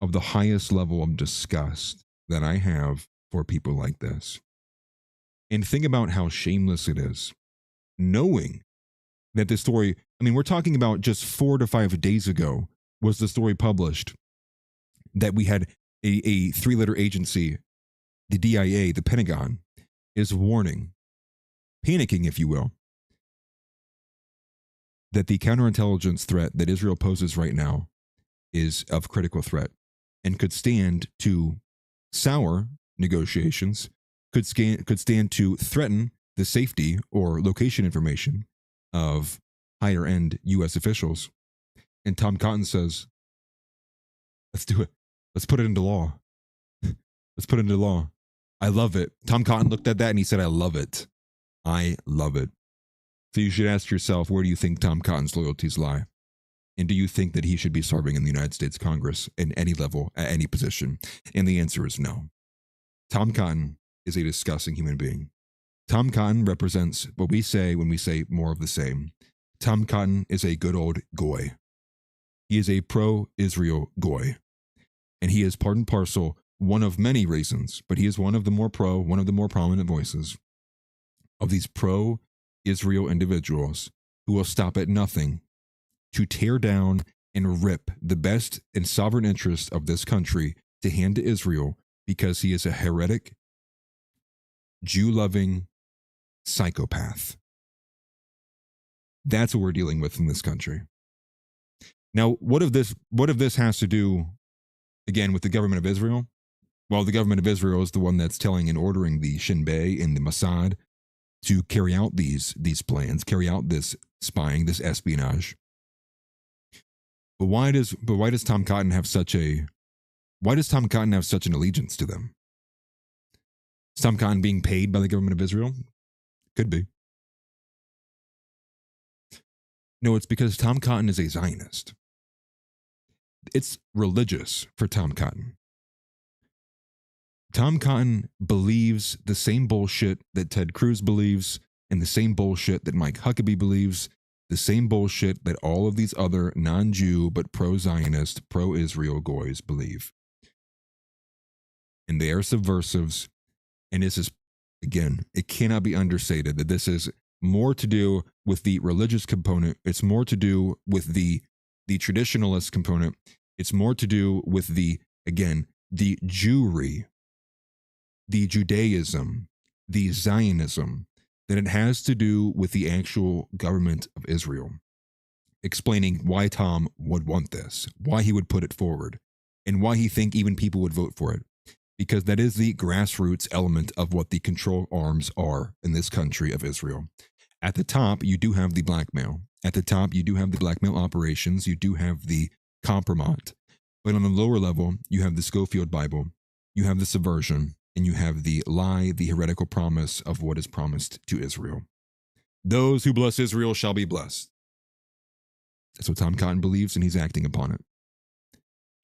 of the highest level of disgust that I have for people like this. And think about how shameless it is, knowing that this story, I mean, we're talking about just 4 to 5 days ago was the story published that we had a 3-letter agency, the DIA, the Pentagon, is warning, panicking, if you will, that the counterintelligence threat that Israel poses right now is of critical threat. and could stand to sour negotiations, could stand to threaten the safety or location information of higher end U.S. officials. And Tom Cotton says, let's do it. Let's put it into law. Let's put it into law. I love it. Tom Cotton looked at that and he said, I love it. I love it. So you should ask yourself, where do you think Tom Cotton's loyalties lie? And do you think that he should be serving in the United States Congress in any level, at any position? And the answer is no. Tom Cotton is a disgusting human being. Tom Cotton represents what we say when we say more of the same. Tom Cotton is a good old goy. He is a pro-Israel goy. And he is part and parcel one of many reasons, but he is one of the more prominent voices of these pro-Israel individuals who will stop at nothing to tear down and rip the best and sovereign interests of this country to hand to Israel because he is a heretic, Jew-loving psychopath. That's what we're dealing with in this country. Now, what if this has to do, again, with the government of Israel? Well, the government of Israel is the one that's telling and ordering the Shin Bet and the Mossad to carry out these plans, carry out this spying, this espionage. But why does Tom Cotton have such an allegiance to them? Is Tom Cotton being paid by the government of Israel? Could be. No, it's because Tom Cotton is a Zionist. It's religious for Tom Cotton. Tom Cotton believes the same bullshit that Ted Cruz believes, and the same bullshit that Mike Huckabee believes, the same bullshit that all of these other non-Jew but pro-Zionist, pro-Israel goys believe. And they are subversives. And this is, again, it cannot be understated that this is more to do with the religious component. It's more to do with the traditionalist component. It's more to do with the Jewry, the Judaism, the Zionism, than it has to do with the actual government of Israel. Explaining why Tom would want this, why he would put it forward, and why he think even people would vote for it. Because that is the grassroots element of what the control arms are in this country of Israel. At the top, you do have the blackmail. At the top, you do have the blackmail operations. You do have the compromise. But on the lower level, you have the Schofield Bible. You have the subversion. And you have the lie, the heretical promise of what is promised to Israel. Those who bless Israel shall be blessed. That's what Tom Cotton believes, and he's acting upon it.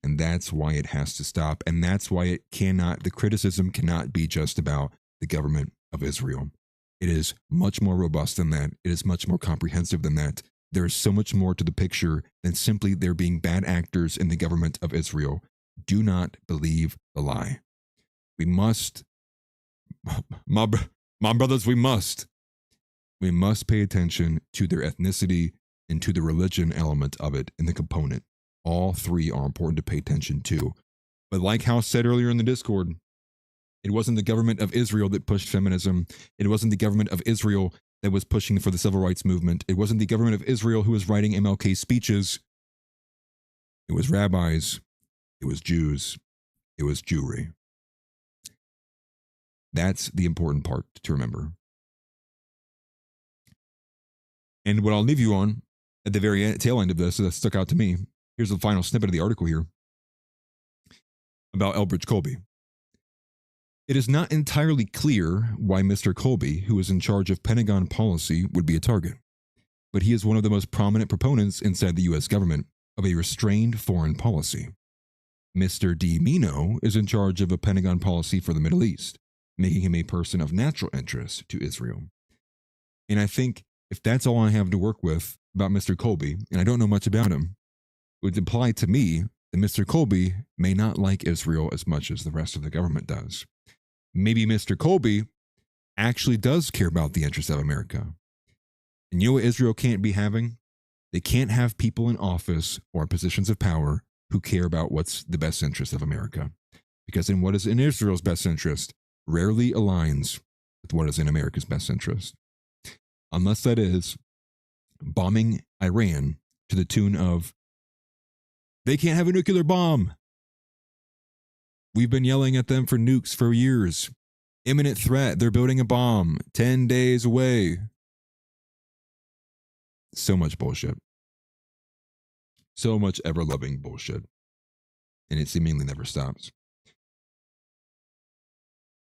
And that's why it has to stop. And that's why the criticism cannot be just about the government of Israel. It is much more robust than that. It is much more comprehensive than that. There is so much more to the picture than simply there being bad actors in the government of Israel. Do not believe the lie. We must, my brothers, we must pay attention to their ethnicity and to the religion element of it and the component. All three are important to pay attention to. But like House said earlier in the Discord, it wasn't the government of Israel that pushed feminism. It wasn't the government of Israel that was pushing for the civil rights movement. It wasn't the government of Israel who was writing MLK speeches. It was rabbis. It was Jews. It was Jewry. That's the important part to remember. And what I'll leave you on at the very tail end of this that stuck out to me, here's the final snippet of the article here about Elbridge Colby. It is not entirely clear why Mr. Colby, who is in charge of Pentagon policy, would be a target, but he is one of the most prominent proponents inside the U.S. government of a restrained foreign policy. Mr. D. Mino is in charge of a Pentagon policy for the Middle East, making him a person of natural interest to Israel. And I think if that's all I have to work with about Mr. Colby, and I don't know much about him, it would imply to me that Mr. Colby may not like Israel as much as the rest of the government does. Maybe Mr. Colby actually does care about the interests of America. And you know what Israel can't be having? They can't have people in office or positions of power who care about what's the best interest of America. Because then what is in Israel's best interest rarely aligns with what is in America's best interest. Unless that is bombing Iran to the tune of, they can't have a nuclear bomb. We've been yelling at them for nukes for years. Imminent threat. They're building a bomb. 10 days away. So much bullshit. So much ever-loving bullshit. And it seemingly never stops.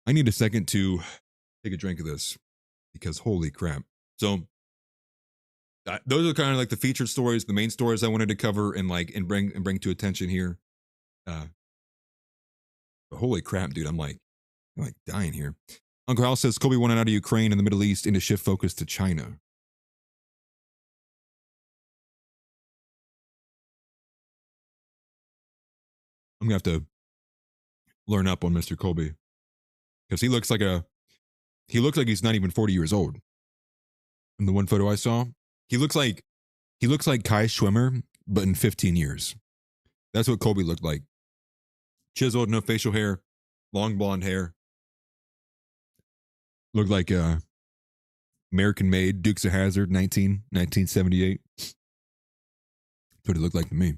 I need a second to take a drink of this because holy crap. So those are kind of like the featured stories, the main stories I wanted to cover and bring to attention here. But holy crap, dude, I'm like dying here. Uncle Hal says Kobe wanted out of Ukraine and the Middle East and to shift focus to China. I'm gonna have to learn up on Mr. Kobe because he looks like he's not even 40 years old. In the one photo I saw, he looks like Kai Schwimmer, but in 15 years. That's what Kobe looked like. Chiseled, no facial hair, long blonde hair. Looked like American Made, Dukes of Hazzard, 1978. That's what it looked like to me.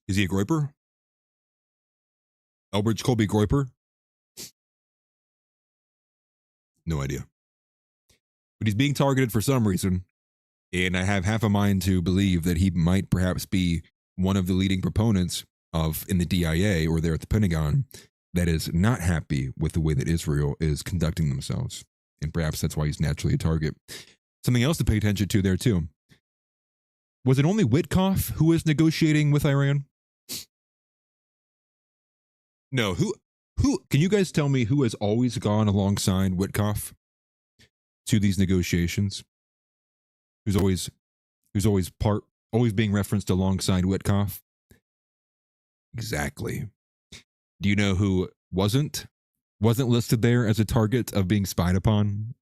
Is he a Groiper? Elbridge Colby Groiper? No idea. But he's being targeted for some reason, and I have half a mind to believe that he might perhaps be one of the leading proponents in the DIA or there at the Pentagon that is not happy with the way that Israel is conducting themselves. And perhaps that's why he's naturally a target. Something else to pay attention to there too. Was it only Witkoff who was negotiating with Iran? No, who can you guys tell me who has always gone alongside Witkoff to these negotiations? Who's always being referenced alongside Witkoff? Exactly. Do you know who wasn't listed there as a target of being spied upon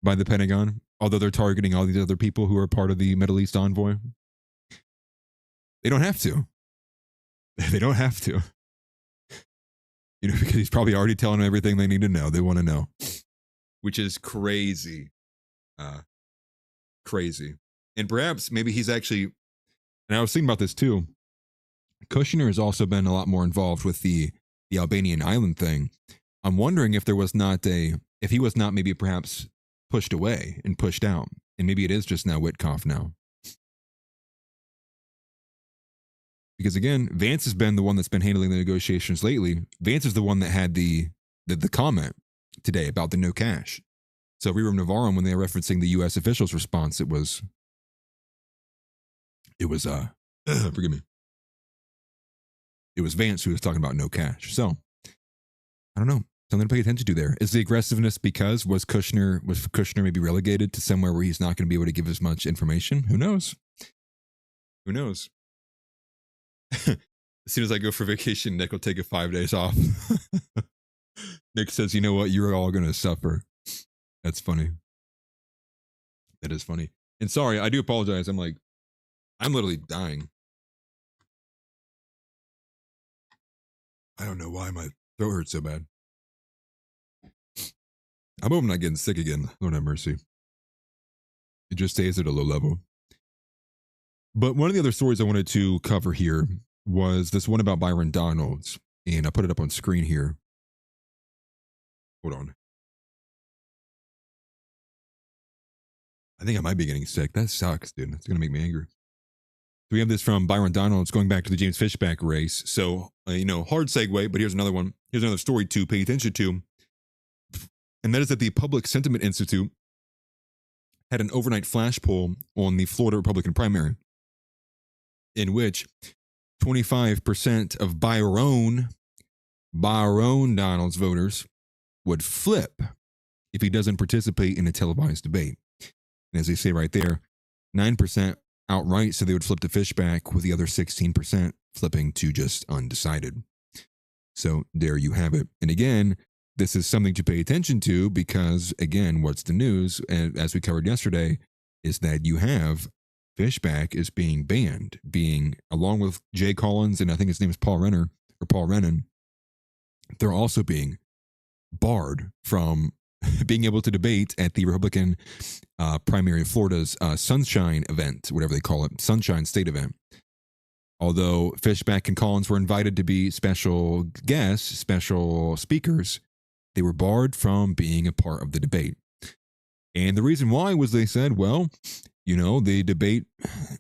by the Pentagon? Although they're targeting all these other people who are part of the Middle East envoy. They don't have to. They don't have to. You know, because he's probably already telling them everything they need to know. They want to know. Which is crazy. Crazy. And perhaps maybe he's actually, and I was thinking about this too, Kushner has also been a lot more involved with the Albanian island thing. I'm wondering if he was not maybe perhaps pushed away and pushed out. And maybe it is just now Witkoff now. Because again, Vance has been the one that's been handling the negotiations lately. Vance is the one that had the comment today about the no cash. So Rerum Novarum, when they were referencing the U.S. officials' response, it was forgive me. It was Vance who was talking about no cash. So I don't know. Something to pay attention to there. Is the aggressiveness because was Kushner maybe relegated to somewhere where he's not going to be able to give as much information? Who knows? Who knows? As soon as I go for vacation, Nick will take 5 days off. Nick says, you know what? You're all going to suffer. That's funny. That is funny. And sorry, I do apologize. I'm literally dying. I don't know why my throat hurts so bad. I hope I'm not getting sick again. Lord have mercy. It just stays at a low level. But one of the other stories I wanted to cover here was this one about VanDerNoord. And I put it up on screen here. Hold on. I think I might be getting sick. That sucks, dude. It's going to make me angry. So we have this from VanDerNoord going back to the James Fishback race. So, hard segue, but here's another one. Here's another story to pay attention to. And that is that the Public Sentiment Institute had an overnight flash poll on the Florida Republican primary, in which 25% of Byron Donald's voters would flip if he doesn't participate in a televised debate. And as they say right there, 9% outright said they would flip to Fishback, with the other 16% flipping to just undecided. So there you have it. And again, this is something to pay attention to because, again, what's the news? And as we covered yesterday, is that you have Fishback is being banned, along with Jay Collins, and I think his name is Paul Rennan. They're also being barred from being able to debate at the Republican primary of Florida's Sunshine event, whatever they call it, Sunshine State event. Although Fishback and Collins were invited to be special guests, special speakers, they were barred from being a part of the debate. And the reason why was they said, well, you know, the debate,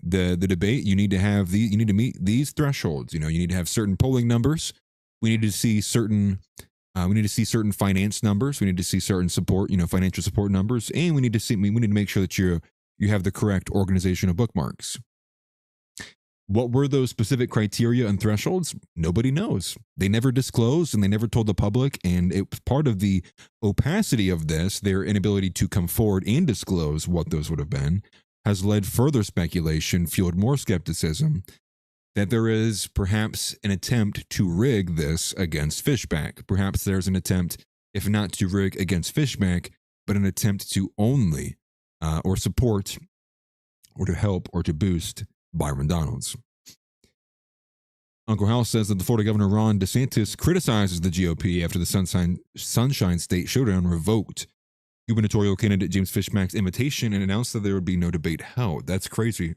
you need to meet these thresholds. You know, you need to have certain polling numbers. We need to see certain finance numbers. We need to see certain support, you know, financial support numbers, and we need to make sure that you have the correct organizational bookmarks. What were those specific criteria and thresholds? Nobody knows. They never disclosed and they never told the public. And it was part of the opacity of this, their inability to come forward and disclose what those would have been, has led further speculation, fueled more skepticism, that there is perhaps an attempt to rig this against Fishback. Perhaps there's an attempt, if not to rig against Fishback, but an attempt to only or support or to help or to boost Byron Donalds. Uncle Hal says that the Florida Governor Ron DeSantis criticizes the GOP after the Sunshine State Showdown revoked gubernatorial candidate James Fishback's invitation and announced that there would be no debate held. That's crazy.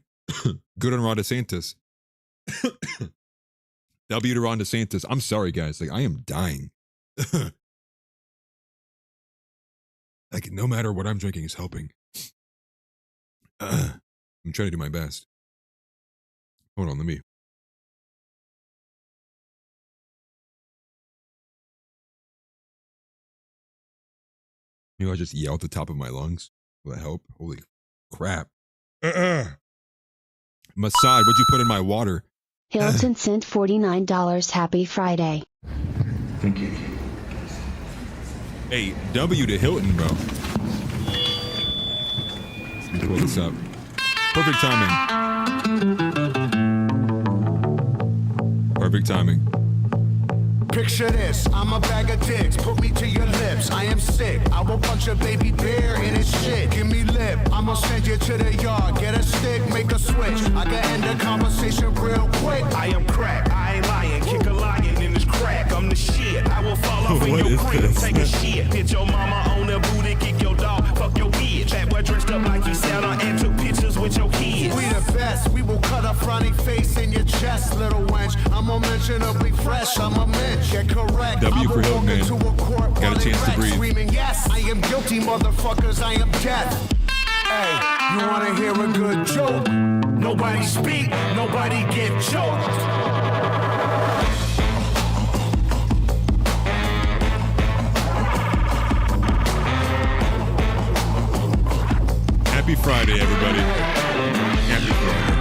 Good on Ron DeSantis. W to Ron DeSantis. I'm sorry, guys. Like, I am dying. Like, no matter what I'm drinking is helping. I'm trying to do my best. Hold on, let me. Maybe I just yell at the top of my lungs. Will that help? Holy crap. Massad, what'd you put in my water? Hilton sent $49. Happy Friday. Thank you. Hey, W to Hilton, bro. Let me pull this up. Perfect timing. Perfect timing. Picture this, I'm a bag of dicks, put me to your lips, I am sick, I will punch a baby bear in his shit, give me lip, I'ma send you to the yard, get a stick, make a switch, I can end the conversation real quick. I am crack, I ain't lying, kick a lion in his crack, I'm the shit, I will fall off in your crib, take a shit, hit your mama on the booty, kick your dog, fuck your bitch, that boy dressed up like he Santa and took pictures with your kids. We the best, we will cut a frowny face in your chest, little wench, I'm unmentionably fresh, I'm a mensch. Get correct. W for Hilton, man. Got a chance to breathe. Screaming, yes, I am guilty, motherfuckers, I am death. Hey, you wanna hear a good joke? Nobody speak, nobody get choked. Happy Friday, everybody. Happy Friday.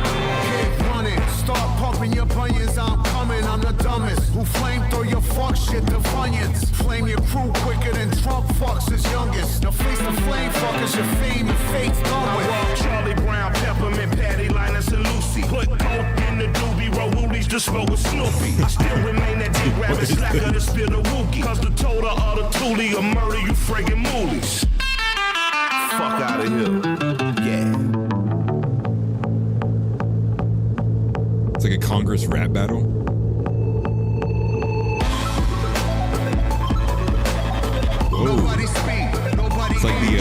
Get running, start pumping your bunions, I'm coming, I'm the dumbest. Who flame throw your fuck shit to Funyuns. Flame your crew quicker than Trump fucks his youngest. Now face the flame fuckers, your fame and fate's done with. I walk Charlie Brown, Peppermint, Patty, Linus, and Lucy. Put coke in the doobie, roll woolies to smoke with Snoopy. I still remain that D-rabbit slacker to spill the Wookie. Cause the total of the Thule will murder you friggin' moolies. Fuck out of here. Yeah. It's like a Congress rap battle. Nobody speak. Nobody It's like the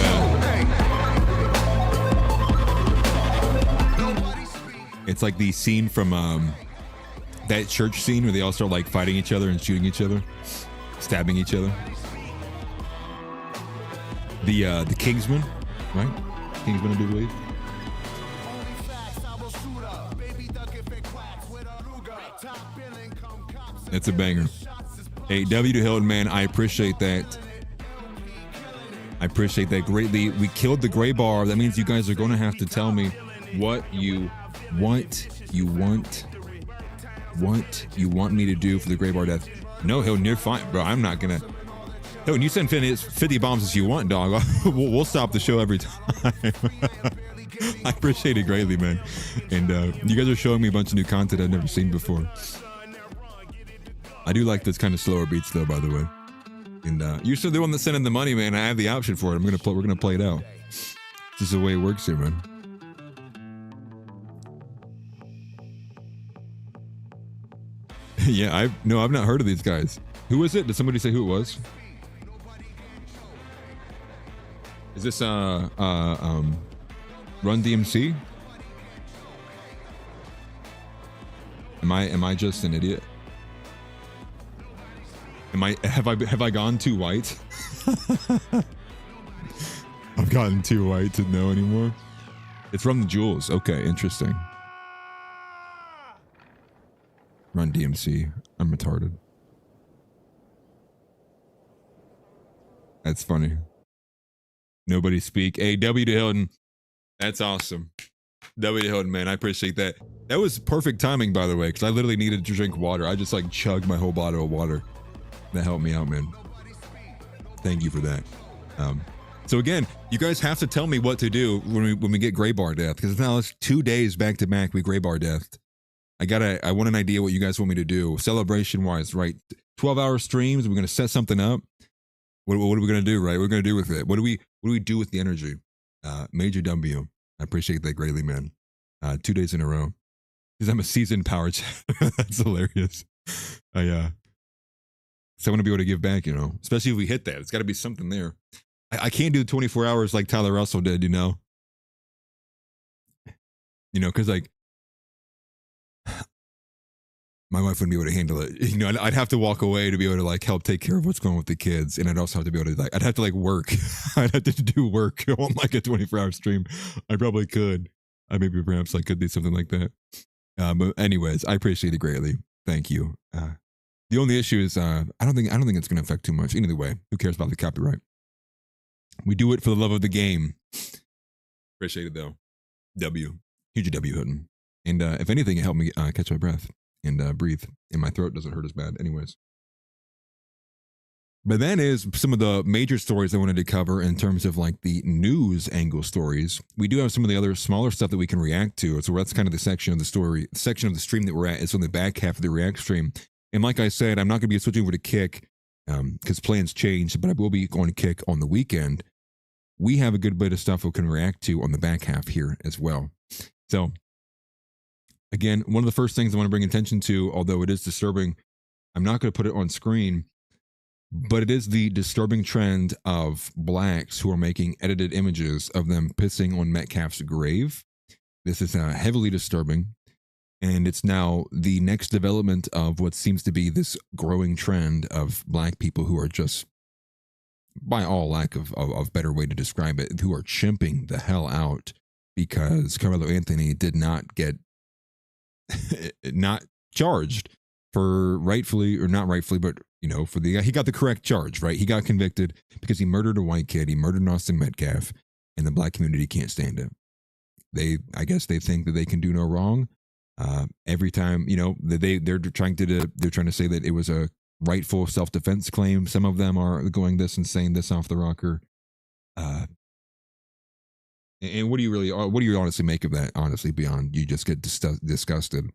it's like the scene from that church scene where they all start like fighting each other and shooting each other, stabbing each other. The Kingsman, right? Kingsman, I do believe. That's a banger. Hey, W to Hilton, man, I appreciate that. I appreciate that greatly. We killed the gray bar. That means you guys are going to have to tell me what you want me to do for the gray bar death. No, Hilton, you're fine, bro. I'm not going to. Hilton, you send 50 bombs as you want, dog. We'll stop the show every time. I appreciate it greatly, man. And you guys are showing me a bunch of new content I've never seen before. I do like this kind of slower beats, though, by the way. And you're still the one that's sending the money, man. I have the option for it. We're gonna play it out. This is the way it works here, man. Yeah, I've not heard of these guys. Who was it? Did somebody say who it was? Is this Run DMC? Am I just an idiot? Have I gone too white? I've gotten too white to know anymore. It's from the Jewels. Okay, interesting. Run DMC. I'm retarded. That's funny. Nobody speak. Hey, W to Hilton. That's awesome. W to Hilton, man. I appreciate that. That was perfect timing, by the way, because I literally needed to drink water. I just like chugged my whole bottle of water. That helped me out, man. Thank you for that. So again, you guys have to tell me what to do when we get gray bar death, because now it's 2 days back to back we gray bar death. I want an idea what you guys want me to do celebration wise, right? 12-hour streams. We're gonna set something up. What are we gonna do, right? We're gonna do with it. What do we do with the energy? Major W. I appreciate that greatly, man. 2 days in a row. Because I'm a seasoned power chat. That's hilarious. So I want to be able to give back, you know, especially if we hit that. It's got to be something there. I can't do 24 hours like Tyler Russell did, you know. You know, because like my wife wouldn't be able to handle it. You know, I'd have to walk away to be able to like help take care of what's going on with the kids, and I'd also have to be able to like I'd have to like work. I'd have to do work on like a 24-hour stream. I probably could. Perhaps I could do something like that. But anyways, I appreciate it greatly. Thank you. The only issue is I don't think it's going to affect too much. Either way, who cares about the copyright? We do it for the love of the game. Appreciate it though. W. Huge W Hutton. And if anything, it helped me catch my breath and breathe. And my throat doesn't hurt as bad. Anyways. But that is some of the major stories I wanted to cover in terms of like the news angle stories. We do have some of the other smaller stuff that we can react to. So that's kind of the section of the stream that we're at. It's on the back half of the react stream. And like I said, I'm not going to be switching over to Kick because plans changed, but I will be going to Kick on the weekend. We have a good bit of stuff we can react to on the back half here as well. So again, one of the first things I want to bring attention to, although it is disturbing, I'm not going to put it on screen, but it is the disturbing trend of blacks who are making edited images of them pissing on Metcalf's grave. This is heavily disturbing. And it's now the next development of what seems to be this growing trend of black people who are just, by all lack of better way to describe it, who are chimping the hell out because Carmelo Anthony did not get not charged for rightfully or not rightfully, but you know, he got the correct charge, right? He got convicted because he murdered a white kid. He murdered Austin Metcalf, and the black community can't stand it. I guess they think that they can do no wrong. Every time, you know, they're trying to say that it was a rightful self-defense claim. Some of them are going this and saying this off the rocker. And what do you honestly make of that? Honestly, beyond you just get disgusted.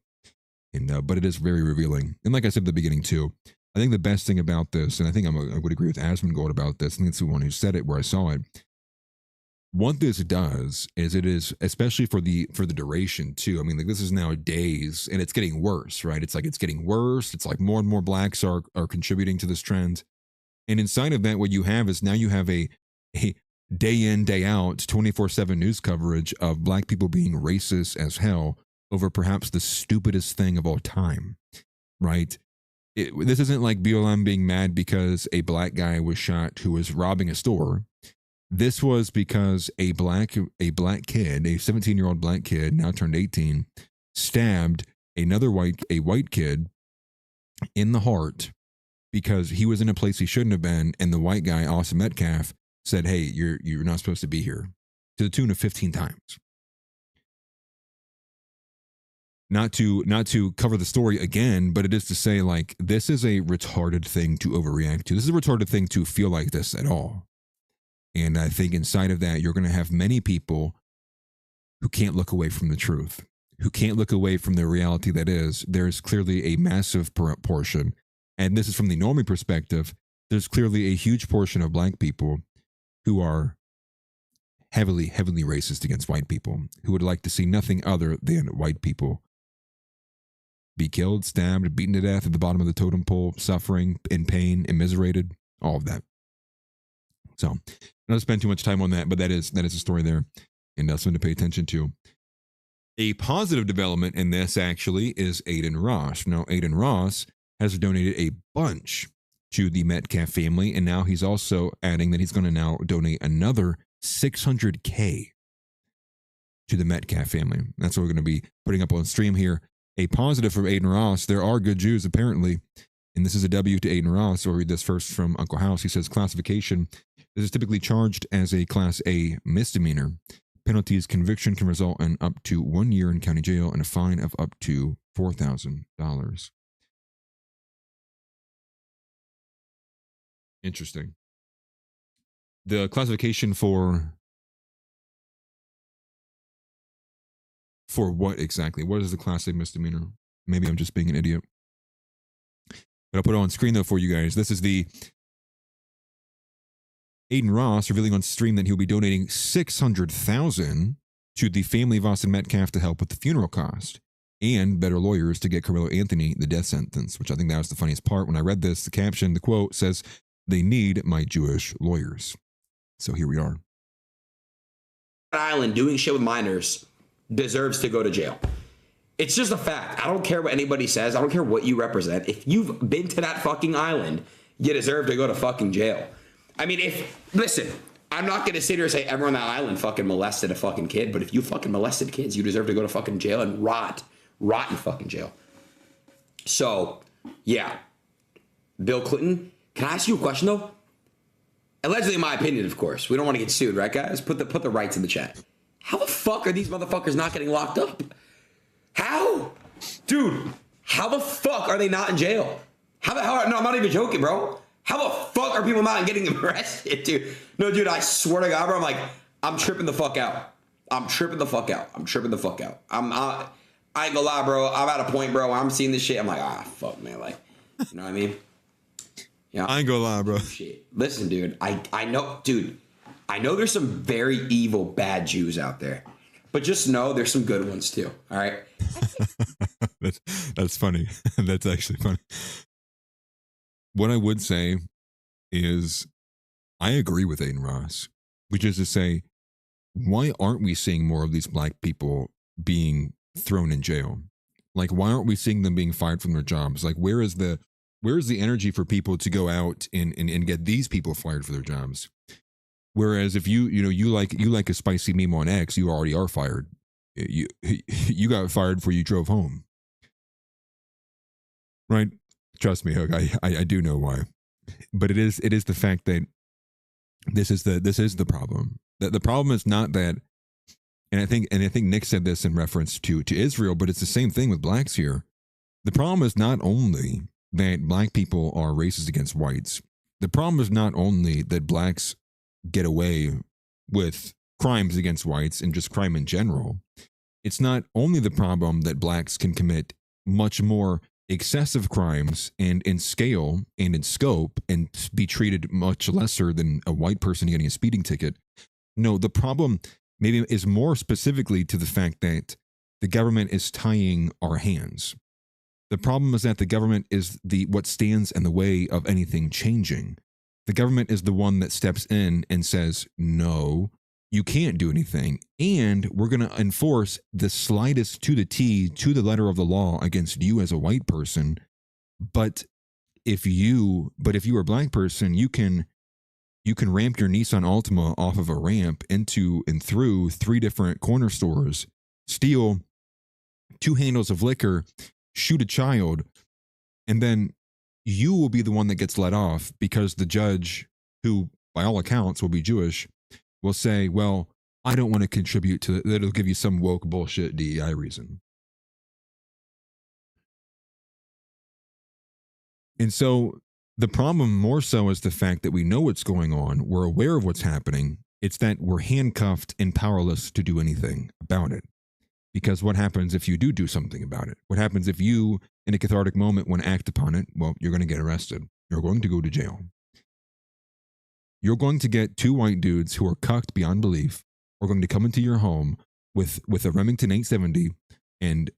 And but it is very revealing. And like I said at the beginning too, I think the best thing about this, and I think I would agree with Asmongold about this. I think it's the one who said it where I saw it. What this does is it is, especially for the duration too. I mean, like this is now days and it's getting worse, right? It's like it's getting worse. It's like more and more blacks are contributing to this trend. And inside of that, what you have is now you have a day in, day out, 24/7 news coverage of black people being racist as hell over perhaps the stupidest thing of all time, right? This isn't like BLM being mad because a black guy was shot who was robbing a store. This was because a black kid, a 17-year-old black kid, now turned 18, stabbed another white kid in the heart because he was in a place he shouldn't have been, and the white guy, Austin Metcalf, said, "Hey, you're not supposed to be here," to the tune of 15 times. Not to cover the story again, but it is to say, like, this is a retarded thing to overreact to. This is a retarded thing to feel like this at all. And I think inside of that, you're going to have many people who can't look away from the truth, who can't look away from the reality that is. There's clearly a massive portion, and this is from the normie perspective, there's clearly a huge portion of black people who are heavily racist against white people, who would like to see nothing other than white people be killed, stabbed, beaten to death at the bottom of the totem pole, suffering, in pain, immiserated, all of that. So, I don't spend too much time on that, but that is a story there, and something to pay attention to. A positive development in this actually is Aiden Ross. Now, Aiden Ross has donated a bunch to the Metcalf family, and now he's also adding that he's going to now donate another $600K to the Metcalf family. That's what we're going to be putting up on stream here. A positive from Aiden Ross. There are good Jews, apparently, and this is a W to Aiden Ross. So I'll read this first from Uncle House. He says, classification. This is typically charged as a Class A misdemeanor. Penalties: conviction can result in up to 1 year in county jail and a fine of up to $4,000. Interesting. The classification for what exactly? What is the Class A misdemeanor? Maybe I'm just being an idiot. But I'll put it on screen though for you guys. This is the Aiden Ross revealing on stream that he'll be donating $600,000 to the family of Austin Metcalf to help with the funeral cost and better lawyers to get Carmelo Anthony the death sentence, which I think that was the funniest part. When I read this, the caption, the quote says, "They need my Jewish lawyers." So here we are. Island doing shit with minors deserves to go to jail. It's just a fact. I don't care what anybody says. I don't care what you represent. If you've been to that fucking island, you deserve to go to fucking jail. I mean, listen, I'm not going to sit here and say everyone on that island fucking molested a fucking kid, but if you fucking molested kids, you deserve to go to fucking jail and rot in fucking jail. So, yeah. Bill Clinton, can I ask you a question though? Allegedly, in my opinion, of course. We don't want to get sued, right, guys? Put the rights in the chat. How the fuck are these motherfuckers not getting locked up? How? Dude, how the fuck are they not in jail? No, I'm not even joking, bro. How the fuck are people not getting arrested, dude? No, dude, I swear to God, bro, I'm tripping the fuck out. I ain't gonna lie, bro. I'm at a point, bro, where I'm seeing this shit. I'm like, fuck, man. Like, you know what I mean? Yeah. I ain't gonna lie, bro. Shit. Listen, dude, I know there's some very evil, bad Jews out there. But just know there's some good ones too. All right. That's funny. That's actually funny. What I would say is I agree with Aiden Ross, which is to say, why aren't we seeing more of these black people being thrown in jail? Like, why aren't we seeing them being fired from their jobs? Like, where is the energy for people to go out and get these people fired for their jobs? Whereas if you like a spicy meme on X, you already are fired. You got fired before you drove home. Right? Trust me, Hook. I do know why. But it is the fact that this is the problem. The problem is not that, and I think Nick said this in reference to Israel, but it's the same thing with blacks here. The problem is not only that black people are racist against whites. The problem is not only that blacks get away with crimes against whites and just crime in general. It's not only the problem that blacks can commit much more excessive crimes and in scale and in scope and be treated much lesser than a white person getting a speeding ticket. No, the problem maybe is more specifically to the fact that the government is tying our hands. The problem is that the government is what stands in the way of anything changing. The government is the one that steps in and says, no, you can't do anything. And we're going to enforce the slightest to the T, to the letter of the law against you as a white person. But if you are a black person, you can ramp your Nissan Altima off of a ramp into and through 3 different corner stores, steal 2 handles of liquor, shoot a child, and then you will be the one that gets let off because the judge, who by all accounts will be Jewish, will say, well, I don't want to contribute to that. It'll give you some woke bullshit DEI reason. And so the problem more so is the fact that we know what's going on. We're aware of what's happening. It's that we're handcuffed and powerless to do anything about it. Because what happens if you do something about it? What happens if you, in a cathartic moment, want to act upon it? Well, you're going to get arrested. You're going to go to jail. You're going to get 2 white dudes who are cucked beyond belief are going to come into your home with a Remington 870 and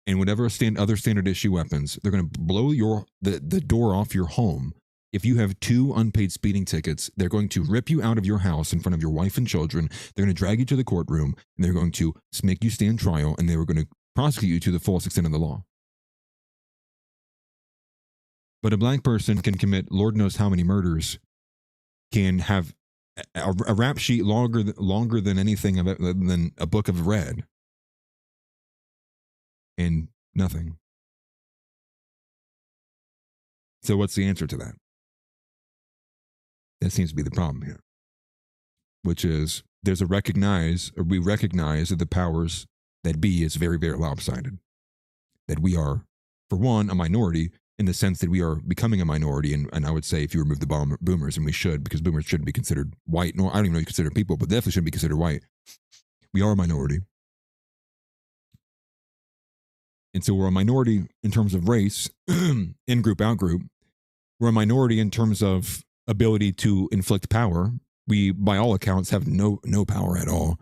whatever other standard issue weapons. They're going to blow the door off your home If you have 2 unpaid speeding tickets, they're going to rip you out of your house in front of your wife and children. They're going to drag you to the courtroom, and they're going to make you stand trial, and they were going to prosecute you to the fullest extent of the law. But a black person can commit Lord knows how many murders, can have a rap sheet longer than anything than a book of red, and nothing. So what's the answer to that? That seems to be the problem here, which is we recognize that the powers that be is very, very lopsided. That we are, for one, a minority in the sense that we are becoming a minority. And I would say if you remove the boomers, and we should, because boomers shouldn't be considered white, nor I don't even know if you consider people, but definitely shouldn't be considered white. We are a minority. And so we're a minority in terms of race, in group, out group. We're a minority in terms of ability to inflict power. We, by all accounts, have no power at all.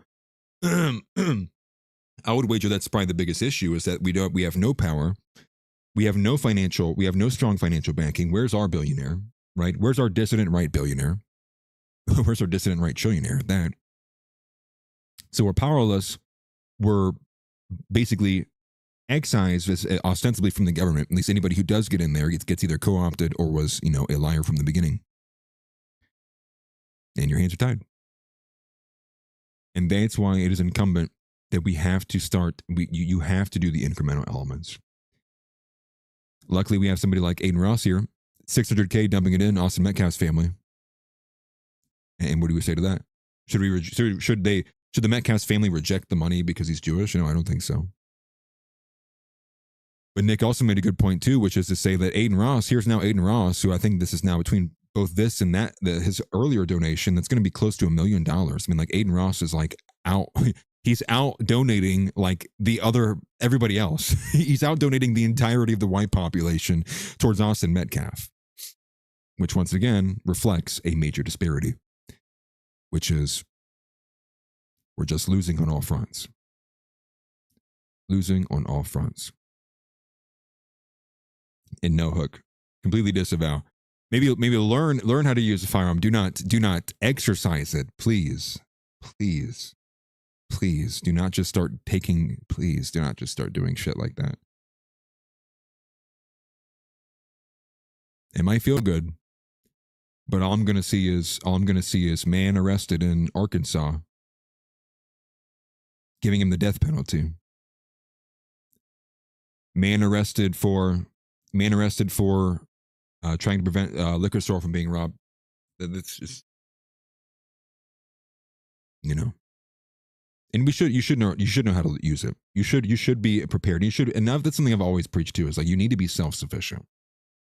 I would wager that's probably the biggest issue, is that we have no power. We have no strong financial backing. Where's our billionaire, right? Where's our dissident right billionaire? Where's our dissident right trillionaire? That. So we're powerless. We're basically excised ostensibly from the government. At least anybody who does get in there gets either co-opted or was, a liar from the beginning. And your hands are tied. And that's why it is incumbent that we have to start, you have to do the incremental elements. Luckily, we have somebody like Aiden Ross here, $600K dumping it in, Austin Metcalf's family. And what do we say to that? Should the Metcalf's family reject the money because he's Jewish? No, I don't think so. But Nick also made a good point too, which is to say that here's now Aiden Ross, who I think this is now between both this and that, his earlier donation, that's going to be close to $1 million. I mean, like Aiden Ross is like out. He's out donating like everybody else. He's out donating the entirety of the white population towards Austin Metcalf, which once again reflects a major disparity, which is we're just losing on all fronts. Losing on all fronts. And no hook. Completely disavow. Maybe learn how to use a firearm. Do not exercise it, please. Please. Please do not just start doing shit like that. It might feel good, but all I'm going to see is man arrested in Arkansas, giving him the death penalty. Man arrested for trying to prevent a liquor store from being robbed. That's just, And you should know how to use it. You should be prepared. And that's something I've always preached too, is like you need to be self-sufficient.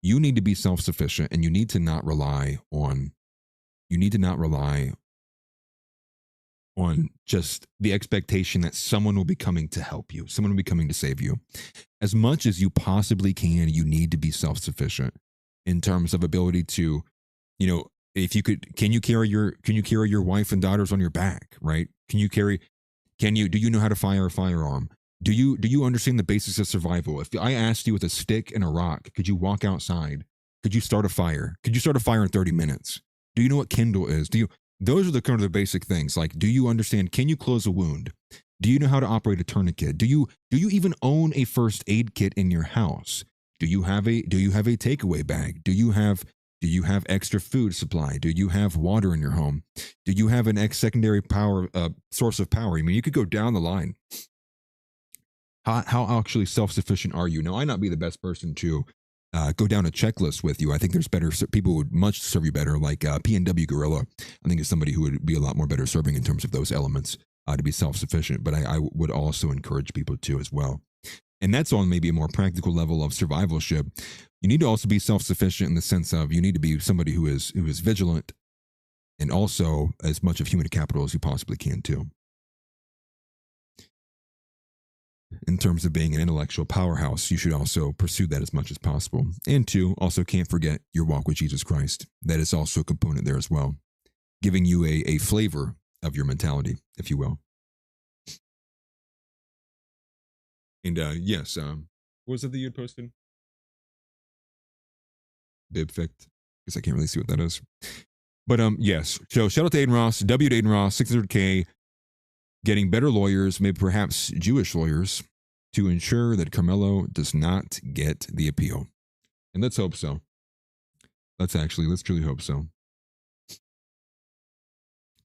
You need to be self-sufficient, and you need to not rely on just the expectation that someone will be coming to help you, someone will be coming to save you. As much as you possibly can, you need to be self-sufficient in terms of ability to, if you could, can you carry your wife and daughters on your back, right? Do you know how to fire a firearm? Do you understand the basics of survival? If I asked you with a stick and a rock, could you walk outside? Could you start a fire? Could you start a fire in 30 minutes? Do you know what Kindle is? Those are the kind of the basic things. Like, do you understand? Can you close a wound? Do you know how to operate a tourniquet? Do you even own a first aid kit in your house? Do you have a takeaway bag? Do you have extra food supply? Do you have water in your home? Do you have an secondary power source of power? I mean, you could go down the line. How actually self-sufficient are you? Now, I not be the best person to go down a checklist with you. I think there's better people who would much serve you better, like PNW Gorilla. I think is somebody who would be a lot more better serving in terms of those elements to be self-sufficient. But I would also encourage people to as well. And that's on maybe a more practical level of survivalship. You need to also be self-sufficient in the sense of you need to be somebody who is vigilant, and also as much of human capital as you possibly can too. In terms of being an intellectual powerhouse, you should also pursue that as much as possible. And two, also can't forget your walk with Jesus Christ. That is also a component there as well, giving you a flavor of your mentality, if you will. And yes, what was it that you had posted? Bibfict. Guess I can't really see what that is. But yes. So shout out to Aiden Ross, W to Aiden Ross, 600K, getting better lawyers, maybe perhaps Jewish lawyers, to ensure that Carmelo does not get the appeal. And let's hope so. Let's truly hope so.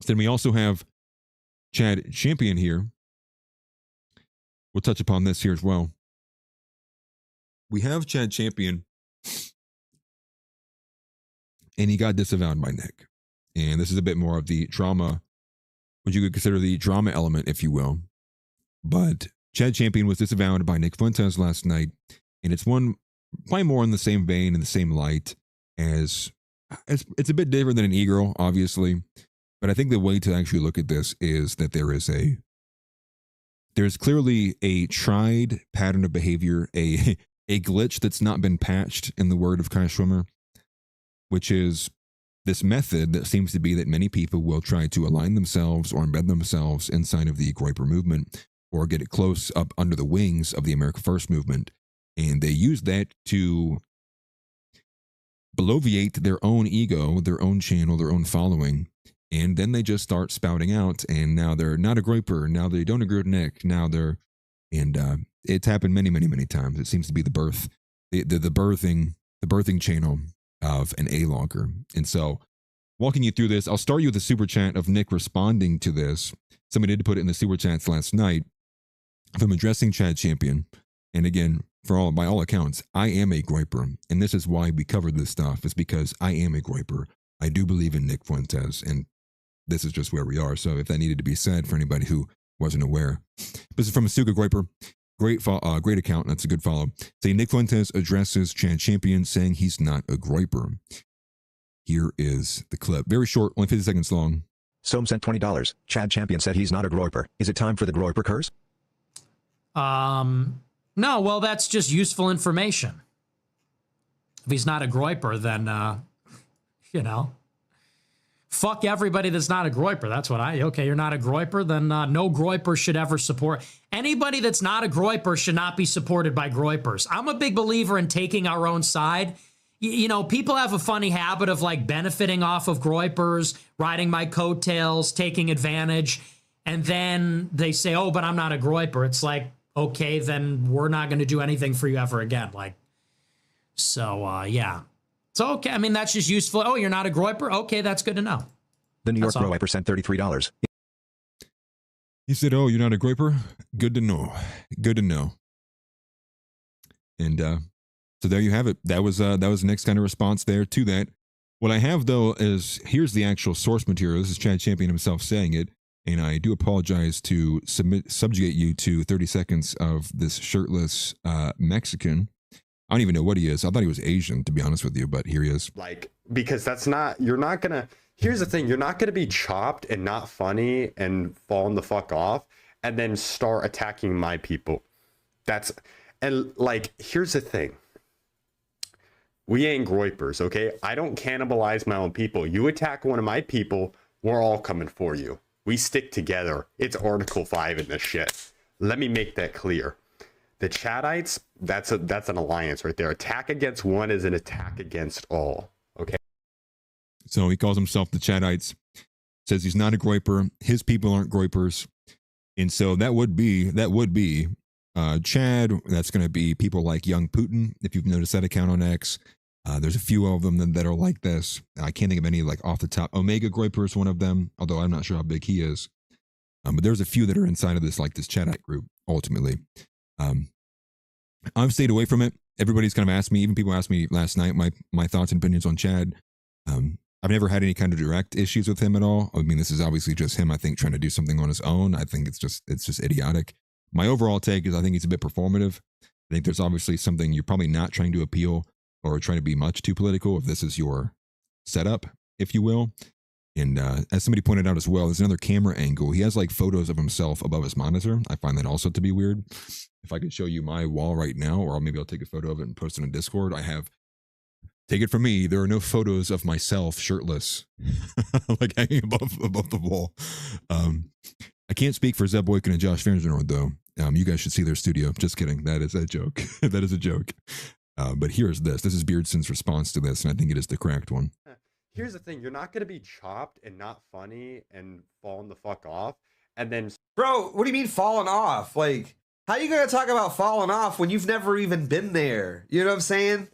Then we also have Chad Champion here. We'll touch upon this here as well. We have Chad Champion, and he got disavowed by Nick. And this is a bit more of the drama, what you could consider the drama element, if you will. But Chad Champion was disavowed by Nick Fuentes last night, and it's one probably more in the same vein, in the same light as it's a bit different than an e-girl, obviously. But I think the way to actually look at this is that there's clearly a tried pattern of behavior, a glitch that's not been patched, in the word of Kai Schwimmer, which is this method that seems to be that many people will try to align themselves or embed themselves inside of the Groyper movement or get it close up under the wings of the America First movement. And they use that to bloviate their own ego, their own channel, their own following. And then they just start spouting out, and now they're not a Groyper. Now they don't agree with Nick. Now they're, and it's happened many, many, many times. It seems to be the birthing channel of an A-logger. And so, walking you through this, I'll start you with a super chat of Nick responding to this. Somebody did put it in the super chats last night. If I'm addressing Chad Champion, and again, by all accounts, I am a Groyper, and this is why we covered this stuff. Is because I am a Groyper. I do believe in Nick Fuentes, and this is just where we are. So if that needed to be said for anybody who wasn't aware. This is from Asuka Groyper. Great account. That's a good follow. Saying Nick Fuentes addresses Chad Champion, saying he's not a Groyper. Here is the clip. Very short, only 50 seconds long. Soam sent $20. Chad Champion said he's not a Groyper. Is it time for the Groyper curse? No, well, that's just useful information. If he's not a Groyper, then, fuck everybody that's not a Groyper. That's what okay, you're not a Groyper, then no Groyper should ever support. Anybody that's not a Groyper should not be supported by Groypers. I'm a big believer in taking our own side. People have a funny habit of like benefiting off of Groypers, riding my coattails, taking advantage, and then they say, oh, but I'm not a Groyper. It's like, okay, then we're not going to do anything for you ever again. Yeah. So, okay, I mean, that's just useful. Oh, you're not a Groyper? Okay, that's good to know. The New York Groyper sent $33. He said, oh, you're not a Groyper? Good to know. Good to know. And so there you have it. That was Nick's kind of response there to that. What I have, though, is here's the actual source material. This is Chad Champion himself saying it. And I do apologize to subjugate you to 30 seconds of this shirtless Mexican. I don't even know what he is. I thought he was Asian, to be honest with you, but here he is. Because here's the thing, you're not gonna be chopped and not funny and falling the fuck off and then start attacking my people. Here's the thing. We ain't Groypers, okay? I don't cannibalize my own people. You attack one of my people, we're all coming for you. We stick together. It's Article 5 in this shit. Let me make that clear. The Chadites, that's an alliance right there. Attack against one is an attack against all. Okay. So he calls himself the Chadites. Says he's not a Groyper. His people aren't Groypers. And so that would be Chad. That's going to be people like Young Putin. If you've noticed that account on X, there's a few of them that are like this. I can't think of any off the top. Omega Groyper is one of them, although I'm not sure how big he is. But there's a few that are inside of this Chadite group. Ultimately, I've stayed away from it. Everybody's kind of asked me. Even people asked me last night my thoughts and opinions on Chad. I've never had any kind of direct issues with him at all. I mean, this is obviously just him, I think, trying to do something on his own. I think it's just idiotic. My overall take is I think he's a bit performative. I think there's obviously something you're probably not trying to appeal or trying to be much too political if this is your setup, if you will. And as somebody pointed out as well, there's another camera angle. He has photos of himself above his monitor. I find that also to be weird. If I could show you my wall right now, or maybe I'll take a photo of it and post it on Discord. Take it from me, there are no photos of myself shirtless, hanging above the wall. I can't speak for Zeb Boykin and Josh VanDerNoord, though. You guys should see their studio. Just kidding. That is a joke. That is a joke. But here's this. This is Beardson's response to this, and I think it is the correct one. Here's the thing. You're not going to be chopped and not funny and falling the fuck off. And then... Bro, what do you mean falling off? Like, how you going to talk about falling off when you've never even been there? You know what I'm saying?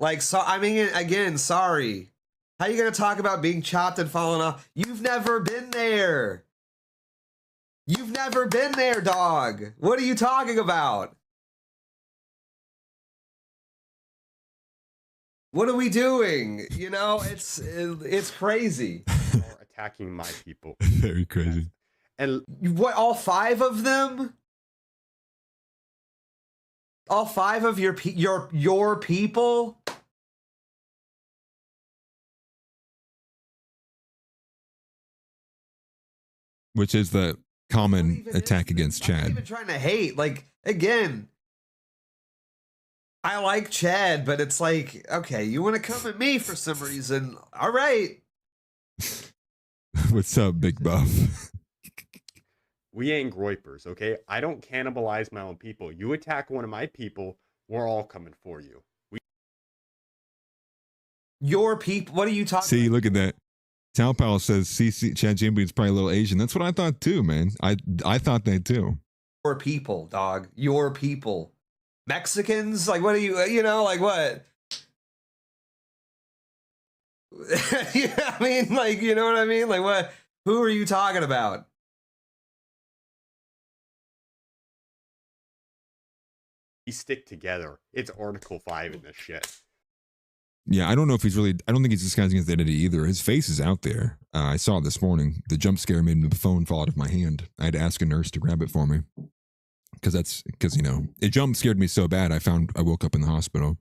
Like, so I mean, again, sorry. How you going to talk about being chopped and falling off? You've never been there. You've never been there, dog. What are you talking about? What are we doing? You know, it's crazy. Are attacking my people. Very crazy. And what, all 5 of them? All 5 of your people? Which is the common attack against Chad. I'm not even trying to hate. Like, again, I like Chad, but it's like, okay, you want to come at me for some reason. All right. What's up, Big Buff? we ain't groypers, okay? I don't cannibalize my own people. You attack one of my people, we're all coming for you. Your people? What are you talking See, look at that. Tao Powell says CC Chad Champion's probably a little Asian. That's what I thought too, man. I thought that too. Your people, dog. Your people. Mexicans? Like, what are you, you know, like what? Yeah, I mean, like, you know what I mean? Like, what? Who are you talking about? We stick together. It's Article 5 in this shit. Yeah, I don't know if he's really, I don't think he's disguising his identity either. His face is out there. I saw it this morning. The jump scare made the phone fall out of my hand. I had to ask a nurse to grab it for me. Because, you know, it jump scared me so bad, I woke up in the hospital.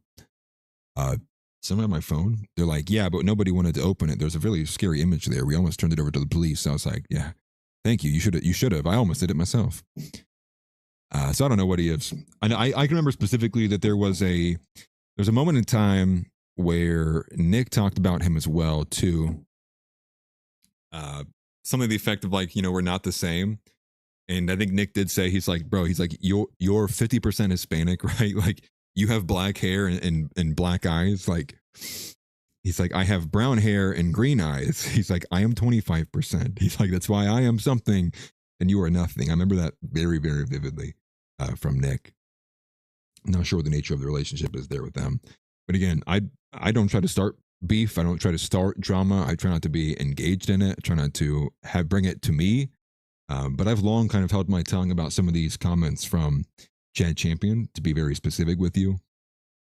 Someone on my phone, they're like, yeah, but nobody wanted to open it. There's a really scary image there. We almost turned it over to the police. I was like, yeah, thank you. You should have. I almost did it myself. So I don't know what he is. I can remember specifically that there's a moment in time where Nick talked about him as well too. Something to the effect of like, you know, we're not the same. And I think Nick did say, he's like, bro, he's like, you're 50% Hispanic, right? Like you have black hair and black eyes. Like, he's like, I have brown hair and green eyes. He's like, I am 25%. He's like, that's why I am something and you are nothing. I remember that very, very vividly from Nick. I'm not sure what the nature of the relationship is there with them. But again, I don't try to start beef. I don't try to start drama. I try not to be engaged in it. I try not to bring it to me. But I've long kind of held my tongue about some of these comments from Chad Champion, to be very specific with you,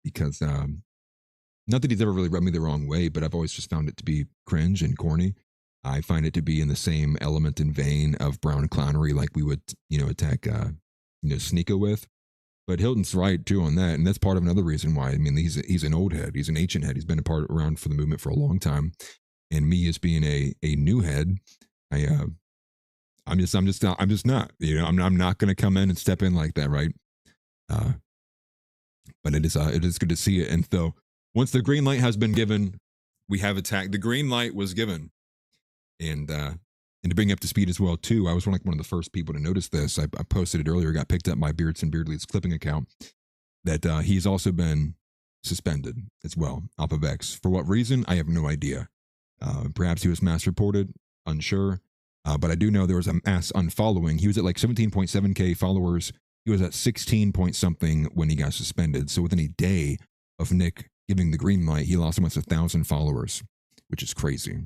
because not that he's ever really rubbed me the wrong way, but I've always just found it to be cringe and corny. I find it to be in the same element and vein of brown clownery, like we would, you know, attack, Sneeko with. But Hilton's right too on that, and that's part of another reason why. I mean, he's an old head, he's an ancient head, he's been around for the movement for a long time, and me as being a new head, I'm just not. You know, I'm not going to come in and step in like that, right? But it is good to see it. And so once the green light has been given, we have attacked. The green light was given, and to bring you up to speed as well too. I was one of the first people to notice this. I posted it earlier. Got picked up by Beardson Beardley's clipping account. That he's also been suspended as well off of X. For what reason? I have no idea. Perhaps he was mass reported. Unsure. But I do know there was a mass unfollowing. He was at like 17.7K followers. He was at 16 point something when he got suspended. So within a day of Nick giving the green light, he lost almost 1,000 followers, which is crazy.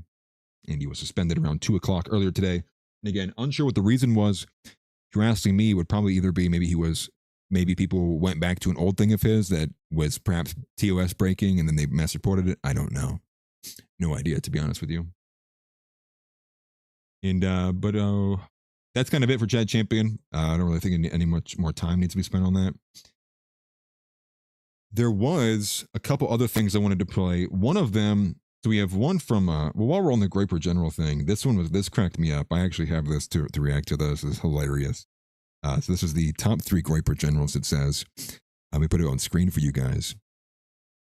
And he was suspended around 2 o'clock earlier today. And again, unsure what the reason was. If you're asking me, it would probably either be maybe people went back to an old thing of his that was perhaps TOS breaking and then they mass reported it. I don't know. No idea, to be honest with you. And but that's kind of it for Chad Champion. I don't really think any much more time needs to be spent on that. There was a couple other things I wanted to play. One of them, so we have one from while we're on the Graper General thing, this cracked me up. I actually have this to react to this. It's hilarious. So this is the top 3 Graper Generals, it says. Let me put it on screen for you guys.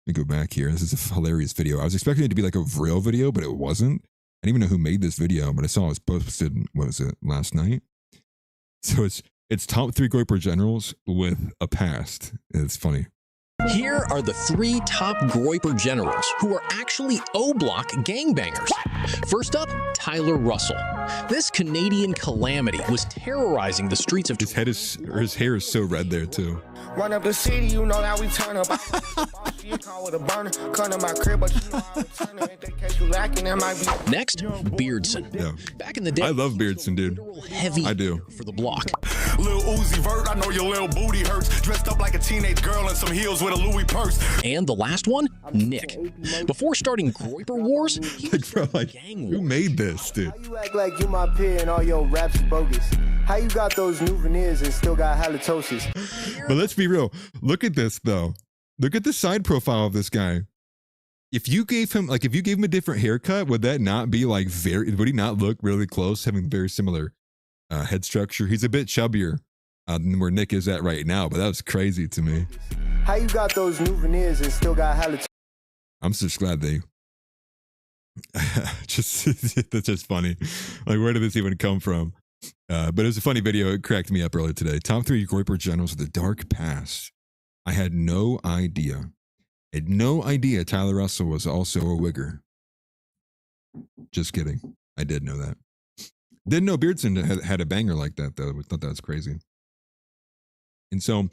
Let me go back here. This is a hilarious video. I was expecting it to be like a real video, but it wasn't. I didn't even know who made this video, but I saw it was posted, what was it, last night? So it's top 3 Graper Generals with a past. It's funny. Here are the 3 top Groyper generals who are actually O-Block gangbangers. First up, Tyler Russell. This Canadian calamity was terrorizing the streets of... His hair is so red there too. Run up the city, you know how we turn up. You call with a burner, come to my crib, but you know how we turn up. In case you lacking, that might be. Next, Beardson. Yeah. Back in the day, I love Beardson, dude. Heavy I do. For the block. Lil Uzi Vert, I know your little booty hurts. Dressed up like a teenage girl in some heels with a Louis purse. And the last one, Nick. Before starting Groyper Wars, he was bro, like, who made this, dude? How you act like you my peer and all your raps is bogus? How you got those new veneers and still got halitosis? But let's be real. Look at this though. Look at the side profile of this guy. If you gave him a different haircut, would that not be like would he not look really close, having very similar head structure? He's a bit chubbier than where Nick is at right now, but that was crazy to me. How you got those new veneers and still got halitosis? I'm just glad they that's just funny. Like, where did this even come from? But it was a funny video. It cracked me up earlier today. Top 3 Groyper generals with a dark past. I had no idea. Tyler Russell was also a wigger. Just kidding. I did know that. Didn't know Beardson had a banger like that, though. I thought that was crazy. And so,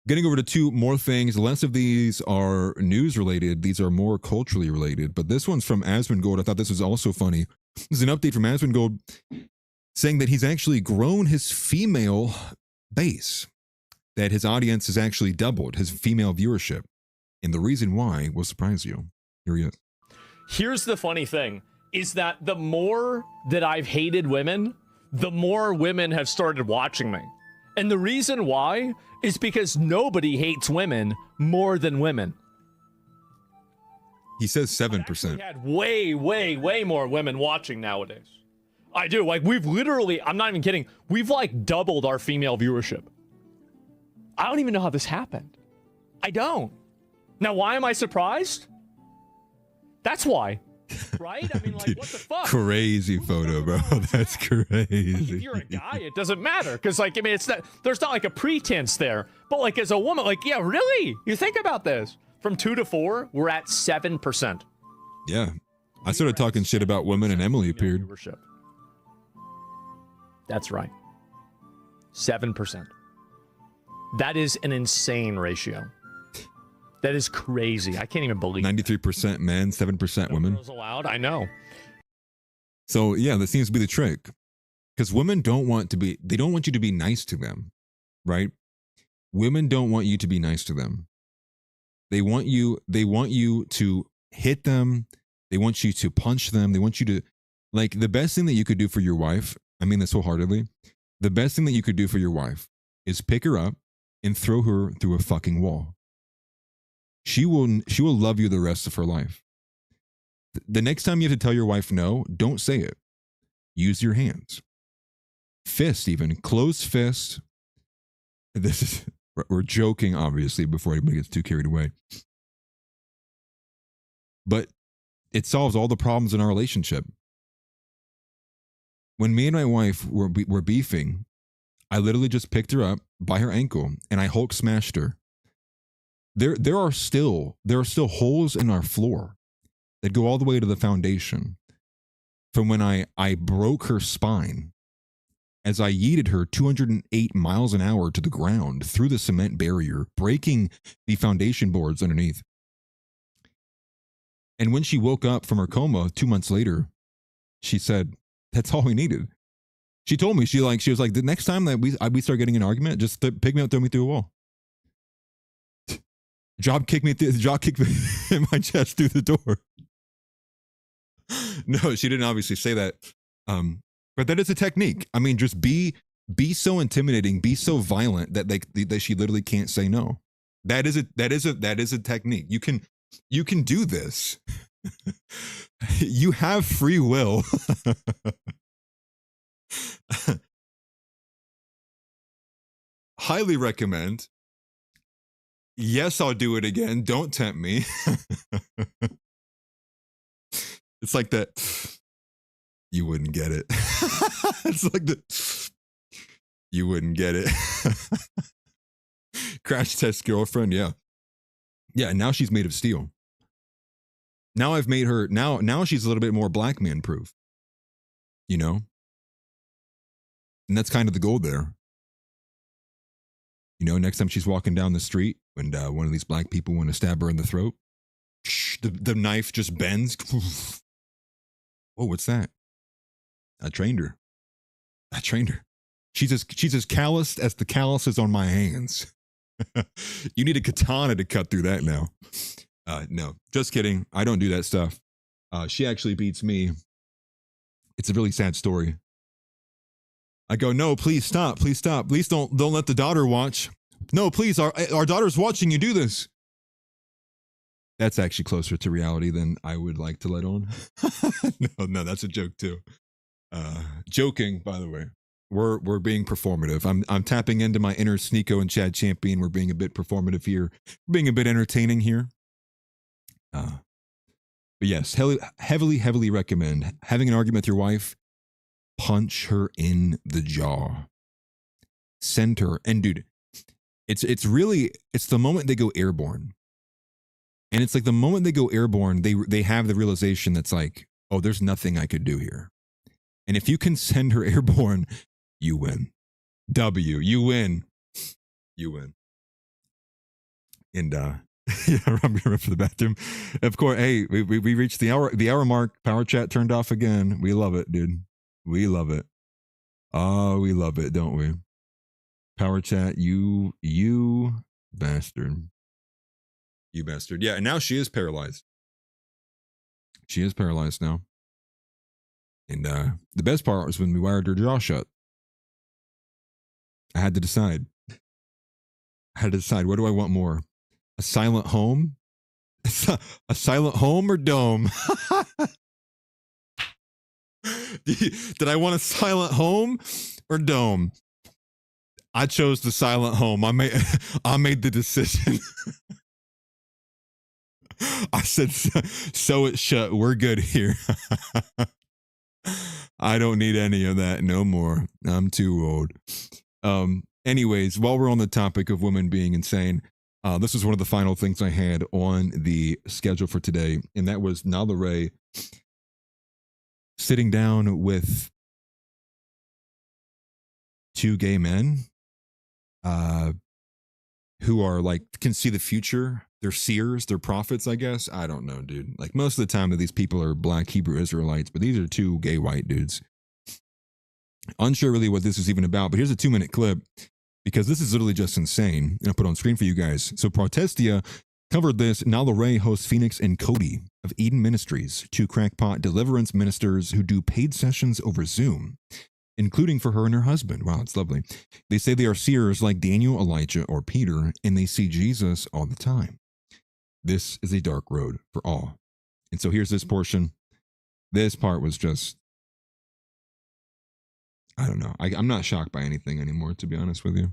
getting over to 2 more things. Less of these are news related. These are more culturally related. But this one's from Asmongold. I thought this was also funny. This is an update from Asmongold saying that he's actually grown his female base, that his audience has actually doubled his female viewership. And the reason why will surprise you. Here he is. Here's the funny thing, is that the more that I've hated women, the more women have started watching me. And the reason why is because nobody hates women more than women. He says 7%. We had way more women watching nowadays. I do. Like, we've literally, I'm not even kidding, we've like doubled our female viewership. I don't even know how this happened. I don't. Now, why am I surprised? That's why. Right? I mean, like, Dude, what the fuck? Crazy photo, bro. That's crazy. If you're a guy, it doesn't matter. Because, like, I mean, it's not, there's not like a pretense there. But, like, as a woman, like, yeah, really? You think about this. From 2 to 4, we're at 7%. Yeah. I started talking shit about women and Emily appeared. Viewership. That's right. 7%. That is an insane ratio. That is crazy. I can't even believe 93% men, 7% women. Girls allowed. I know. So yeah, that seems to be the trick. Because women don't want you to be nice to them, right? Women don't want you to be nice to them. They want you to hit them. They want you to punch them. They want you to, like, the best thing that you could do for your wife, I mean this wholeheartedly, the best thing that you could do for your wife is pick her up and throw her through a fucking wall. She will love you the rest of her life. The next time you have to tell your wife no, don't say it. Use your hands. Fist even. Closed fist. We're joking, obviously, before anybody gets too carried away. But it solves all the problems in our relationship. When me and my wife were beefing, I literally just picked her up by her ankle and I Hulk smashed her. There are still holes in our floor that go all the way to the foundation from when I broke her spine as I yeeted her 208 miles an hour to the ground through the cement barrier, breaking the foundation boards underneath. And when she woke up from her coma 2 months later, she said, that's all we needed. She told me, she was like, the next time that we start getting an argument, just pick me up, throw me through a wall. Drop kick me in my chest through the door. No, she didn't obviously say that. But that is a technique. I mean, just be so intimidating, be so violent that she literally can't say no. That is a technique. You can do this. You have free will. Highly recommend. Yes, I'll do it again. Don't tempt me. It's like that. You wouldn't get it. It's like you wouldn't get it. Crash test girlfriend. Yeah. Yeah, and now she's made of steel. Now I've made her, now she's a little bit more black man proof. You know? And that's kind of the goal there. You know, next time she's walking down the street and one of these black people want to stab her in the throat, the knife just bends. Oh, what's that? I trained her. She's as calloused as the calluses on my hands. You need a katana to cut through that now. No, just kidding. I don't do that stuff. She actually beats me. It's a really sad story. I go, no, please stop. Please don't let the daughter watch. No, please, our daughter's watching you do this. That's actually closer to reality than I would like to let on. No, that's a joke too. Joking, by the way. We're being performative. I'm tapping into my inner Sneeko and Chad Champion. We're being a bit performative here. We're being a bit entertaining here. But yes, heavily recommend having an argument with your wife. Punch her in the jaw. Send her. And dude, it's the moment they go airborne. And it's like the moment they go airborne, they have the realization that's like, oh, there's nothing I could do here. And if you can send her airborne, you win. You win. And yeah, I'm gonna run for the bathroom. Of course, hey, we reached the hour mark. Power chat turned off again. We love it, dude. We love it. Oh, we love it, don't we? Power chat, you bastard. You bastard. Yeah, and now she is paralyzed. She is paralyzed now. And the best part was when we wired her jaw shut. I had to decide. What do I want more? A silent home? A silent home or dome? Did I want a silent home or dome? I chose the silent home. I made the decision. I said, so it's shut. We're good here. I don't need any of that no more. I'm too old. Anyways, while we're on the topic of women being insane, this is one of the final things I had on the schedule for today, and that was Nala Ray sitting down with two gay men who are like, can see the future. They're seers, they're prophets, I guess. I don't know, dude. Like most of the time that these people are black Hebrew Israelites, but these are two gay white dudes. Unsure really what this is even about, but here's a 2-minute clip because this is literally just insane. I'll put it on screen for you guys. So Protestia covered this. Nala Ray hosts Phoenix and Cody of Eden Ministries, two crackpot deliverance ministers who do paid sessions over Zoom, including for her and her husband. Wow, it's lovely. They say they are seers like Daniel, Elijah, or Peter, and they see Jesus all the time. This is a dark road for all. And so here's this portion. This part was just, I don't know. I'm not shocked by anything anymore, to be honest with you.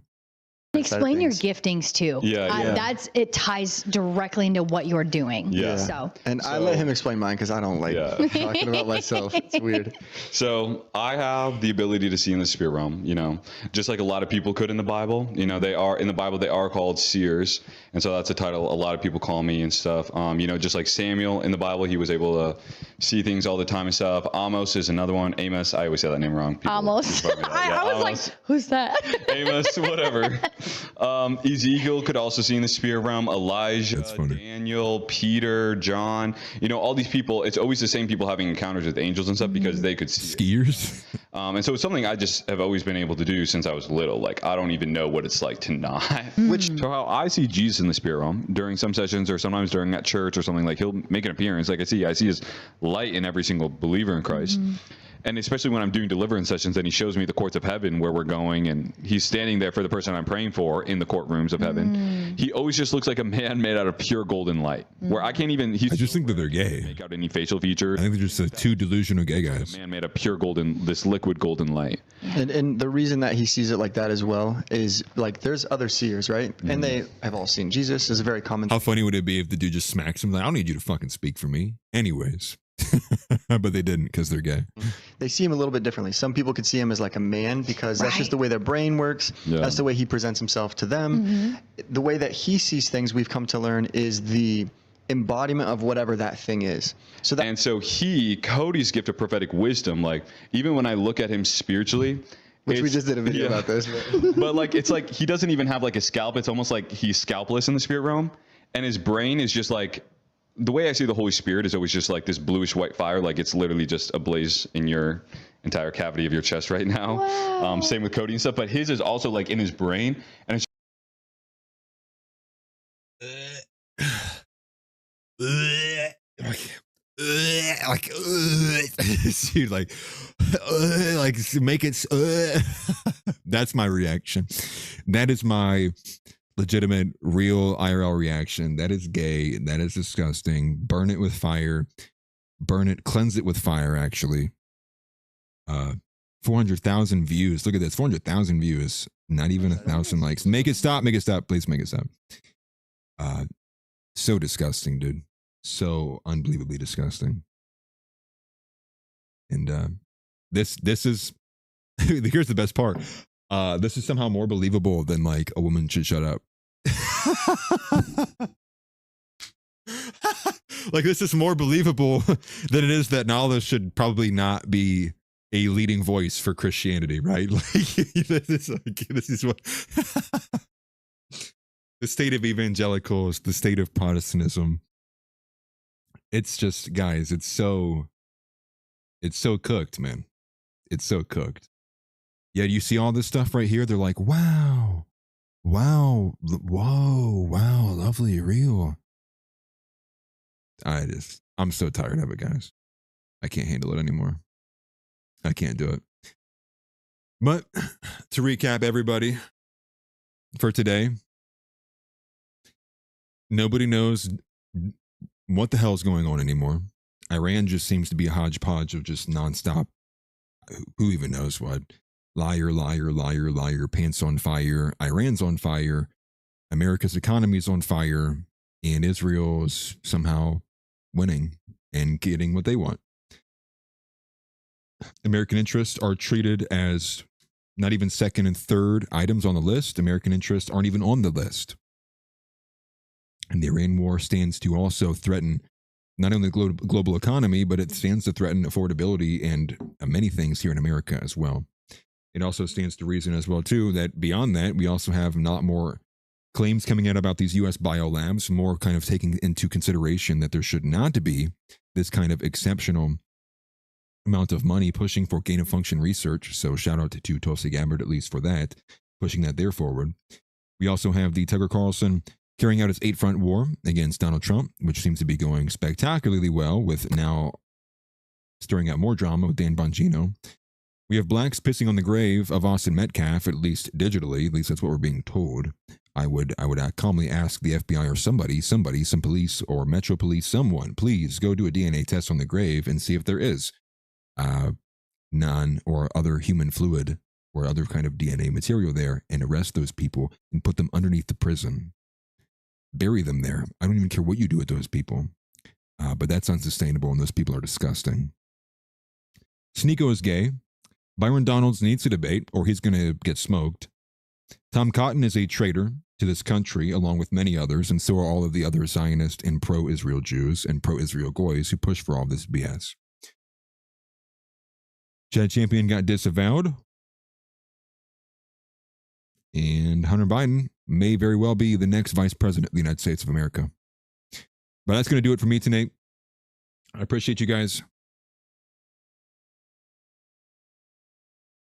Explain your giftings too. Yeah. It ties directly into what you're doing. Yeah. So I let him explain mine because I don't like talking about myself. It's weird. So I have the ability to see in the spirit realm, you know, just like a lot of people could in the Bible. You know, they are in the Bible, they are called seers. And so that's a title a lot of people call me and stuff. You know, just like Samuel in the Bible, he was able to see things all the time and stuff. Amos is another one. Amos, I always say that name wrong. Amos. I was like, who's that? Amos, whatever. Ezekiel could also see in the spirit realm. Elijah, Daniel, Peter, John. You know, all these people. It's always the same people having encounters with angels and stuff because they could see skiers. And so it's something I just have always been able to do since I was little. Like I don't even know what it's like to not. So how I see Jesus in the spirit realm during some sessions or sometimes during at church or something, like he'll make an appearance. Like I see his light in every single believer in Christ. And especially when I'm doing deliverance sessions, then he shows me the courts of heaven where we're going, and he's standing there for the person I'm praying for in the courtrooms of heaven. He always just looks like a man made out of pure golden light, where I can't even. I just think that they're gay. Make out any facial features. I think they're just two delusional gay guys. A man made of pure golden, this liquid golden light. And the reason that he sees it like that as well is like there's other seers, right? And they have all seen Jesus is a very common. How funny would it be if the dude just smacks him? Like, I don't need you to fucking speak for me. Anyways. But they didn't because they're gay. They see him a little bit differently. Some people could see him as like a man because that's just the way their brain works. Yeah. That's the way he presents himself to them. The way that he sees things, we've come to learn, is the embodiment of whatever that thing is. So that and so Cody's gift of prophetic wisdom, like even when I look at him spiritually, which we just did a video about this. But like it's like he doesn't even have like a scalp. It's almost like he's scalpless in the spirit realm, and his brain is just like, the way I see the Holy Spirit is always just like this bluish white fire, like it's literally just ablaze in your entire cavity of your chest right now. Wow. Same with Cody and stuff, but his is also like in his brain, and it's dude, like make it. That's my reaction. That is my legitimate, real IRL reaction. That is gay. That is disgusting. Burn it with fire. Burn it. Cleanse it with fire. Actually, 400,000 views. Look at this. 400,000 views. Not even 1,000 likes. Make it stop. Make it stop. Please make it stop. So disgusting, dude. So unbelievably disgusting. And this is here's the best part. This is somehow more believable than like a woman should shut up. Like this is more believable than it is that Nala should probably not be a leading voice for Christianity, right? Like this is what the state of evangelicals, the state of Protestantism. It's just, guys, it's so cooked, man. It's so cooked. Yeah, you see all this stuff right here. They're like, wow, whoa, lovely, real. I'm so tired of it, guys. I can't handle it anymore. I can't do it. But to recap, everybody, for today, nobody knows what the hell is going on anymore. Iran just seems to be a hodgepodge of just nonstop. Who even knows what? Liar, liar, liar, liar, pants on fire. Iran's on fire. America's economy is on fire. And Israel's somehow winning and getting what they want. American interests are treated as not even second and third items on the list. American interests aren't even on the list. And the Iran war stands to also threaten not only the global economy, but it stands to threaten affordability and many things here in America as well. It also stands to reason as well, too, that beyond that, we also have a lot more claims coming out about these U.S. biolabs, more kind of taking into consideration that there should not be this kind of exceptional amount of money pushing for gain of function research. So shout out to Tulsi Gabbard, at least for that, pushing that there forward. We also have the Tucker Carlson carrying out its 8-front war against Donald Trump, which seems to be going spectacularly well, with now stirring up more drama with Dan Bongino. We have blacks pissing on the grave of Austin Metcalf, at least digitally. At least that's what we're being told. I would calmly ask the FBI or somebody, some police or Metro Police, someone, please go do a DNA test on the grave and see if there is non or other human fluid or other kind of DNA material there, and arrest those people and put them underneath the prison. Bury them there. I don't even care what you do with those people. But that's unsustainable, and those people are disgusting. Sneeko is gay. Byron Donalds needs to debate, or he's going to get smoked. Tom Cotton is a traitor to this country, along with many others, and so are all of the other Zionist and pro-Israel Jews and pro-Israel goys who push for all this BS. Chad Champion got disavowed. And Hunter Biden may very well be the next vice president of the United States of America. But that's going to do it for me tonight. I appreciate you guys.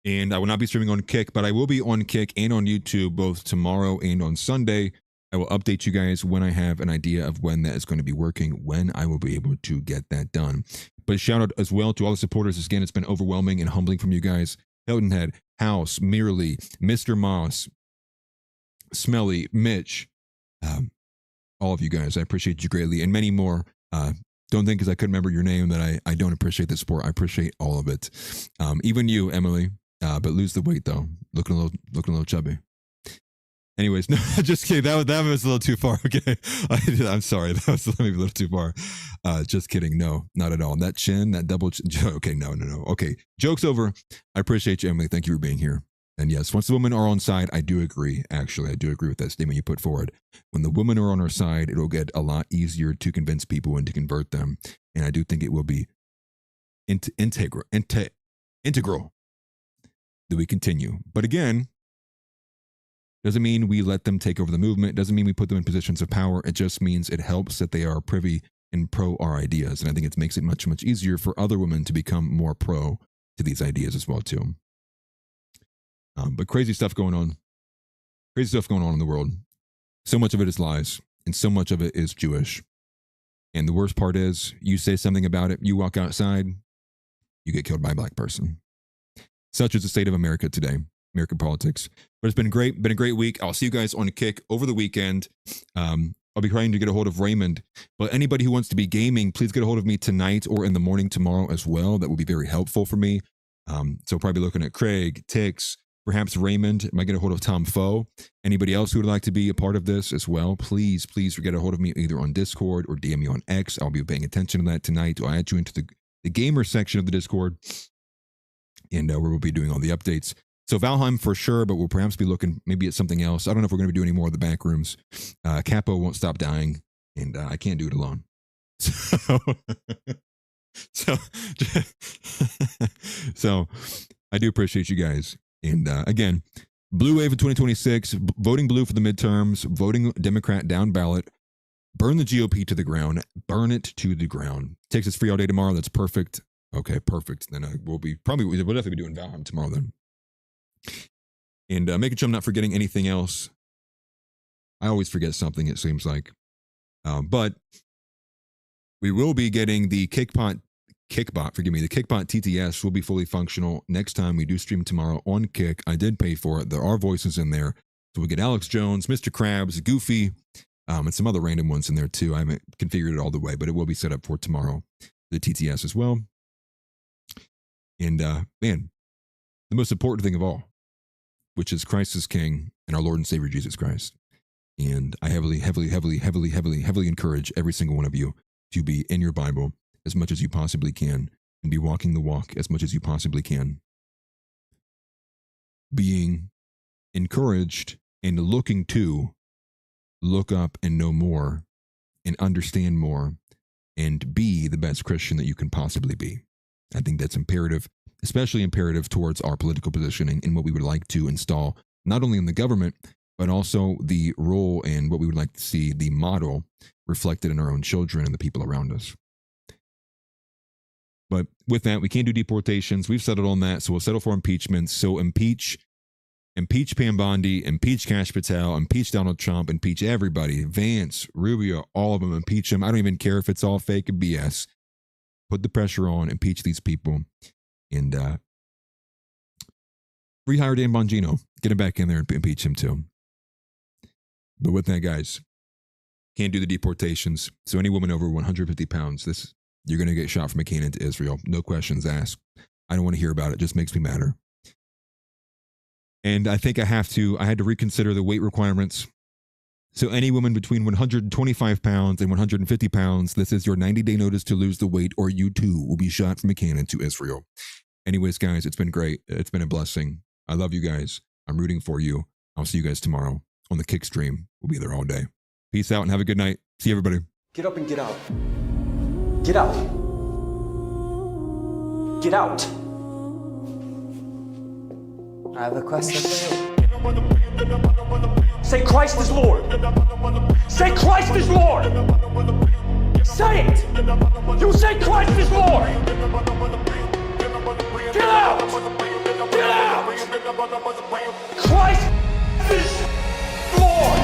And I will not be streaming on Kick, but I will be on Kick and on YouTube both tomorrow and on Sunday. I will update you guys when I have an idea of when that is going to be working, when I will be able to get that done. But shout out as well to all the supporters. Again, it's been overwhelming and humbling from you guys. Hilton Head, House, Merely, Mr. Moss, Smelly, Mitch, all of you guys. I appreciate you greatly, and many more. Don't think because I couldn't remember your name that I don't appreciate the support. I appreciate all of it. Even you, Emily. But lose the weight though. Looking a little chubby. Anyways, no, just kidding. That was a little too far. Okay, I'm sorry. That was maybe a little too far. Just kidding. No, not at all. That chin, that double chin. Okay, no. Okay, joke's over. I appreciate you, Emily. Thank you for being here. And yes, once the women are on side, I do agree. Actually, I do agree with that statement you put forward. When the women are on our side, it'll get a lot easier to convince people and to convert them. And I do think it will be integral that we continue. But again, doesn't mean we let them take over the movement. Doesn't mean we put them in positions of power. It just means it helps that they are privy and pro our ideas. And I think it makes it much, much easier for other women to become more pro to these ideas as well, too. But crazy stuff going on. Crazy stuff going on in the world. So much of it is lies, and so much of it is Jewish. And the worst part is, you say something about it, you walk outside, you get killed by a black person. Such is the state of America today, American politics. But it's been a great week. I'll see you guys on Kick over the weekend. I'll be trying to get a hold of Raymond. But anybody who wants to be gaming, please get a hold of me tonight or in the morning tomorrow as well. That will be very helpful for me. So probably looking at Craig, Tix, perhaps Raymond. Might get a hold of Tom Foe. Anybody else who would like to be a part of this as well, please get a hold of me either on Discord or DM me on X. I'll be paying attention to that tonight. I'll add you into the gamer section of the Discord, and where we'll be doing all the updates. So Valheim for sure, but we'll perhaps be looking maybe at something else. I don't know if we're going to be doing any more of the back rooms. Capo won't stop dying, and I can't do it alone. So I do appreciate you guys. And again, blue wave of 2026, voting blue for the midterms, voting Democrat down ballot, burn the GOP to the ground, burn it to the ground. Takes us free all day tomorrow. That's perfect. Okay, perfect. Then we'll definitely be doing Valheim tomorrow then. And making sure I'm not forgetting anything else. I always forget something, it seems like. But we will be getting the Kickbot TTS will be fully functional next time we do stream tomorrow on Kick. I did pay for it. There are voices in there. So we get Alex Jones, Mr. Krabs, Goofy, and some other random ones in there too. I haven't configured it all the way, but it will be set up for tomorrow, the TTS as well. And man, the most important thing of all, which is Christ is King and our Lord and Savior Jesus Christ. And I heavily encourage every single one of you to be in your Bible as much as you possibly can and be walking the walk as much as you possibly can. Being encouraged and looking to look up and know more and understand more and be the best Christian that you can possibly be. I think that's imperative, especially imperative towards our political positioning and what we would like to install, not only in the government, but also the role and what we would like to see the model reflected in our own children and the people around us. But with that, we can't do deportations. We've settled on that, so we'll settle for impeachments. So impeach Pam Bondi, impeach Kash Patel, impeach Donald Trump, impeach everybody. Vance, Rubio, all of them, impeach them. I don't even care if it's all fake and BS. Put the pressure on, impeach these people, and rehire Dan Bongino. Get him back in there and impeach him too. But with that, guys, can't do the deportations. So any woman over 150 pounds, you're going to get shot from a cannon to Israel. No questions asked. I don't want to hear about it. It just makes me madder. And I think I had to reconsider the weight requirements. So any woman between 125 pounds and 150 pounds, this is your 90-day notice to lose the weight, or you too will be shot from a cannon to Israel. Anyways, guys, it's been great. It's been a blessing. I love you guys. I'm rooting for you. I'll see you guys tomorrow on the Kick stream. We'll be there all day. Peace out and have a good night. See you, everybody. Get up and get out. Get out. Get out. I have a question for you. Say Christ is Lord. Say Christ is Lord. Say it. You say Christ is Lord. Get out. Get out. Christ is Lord.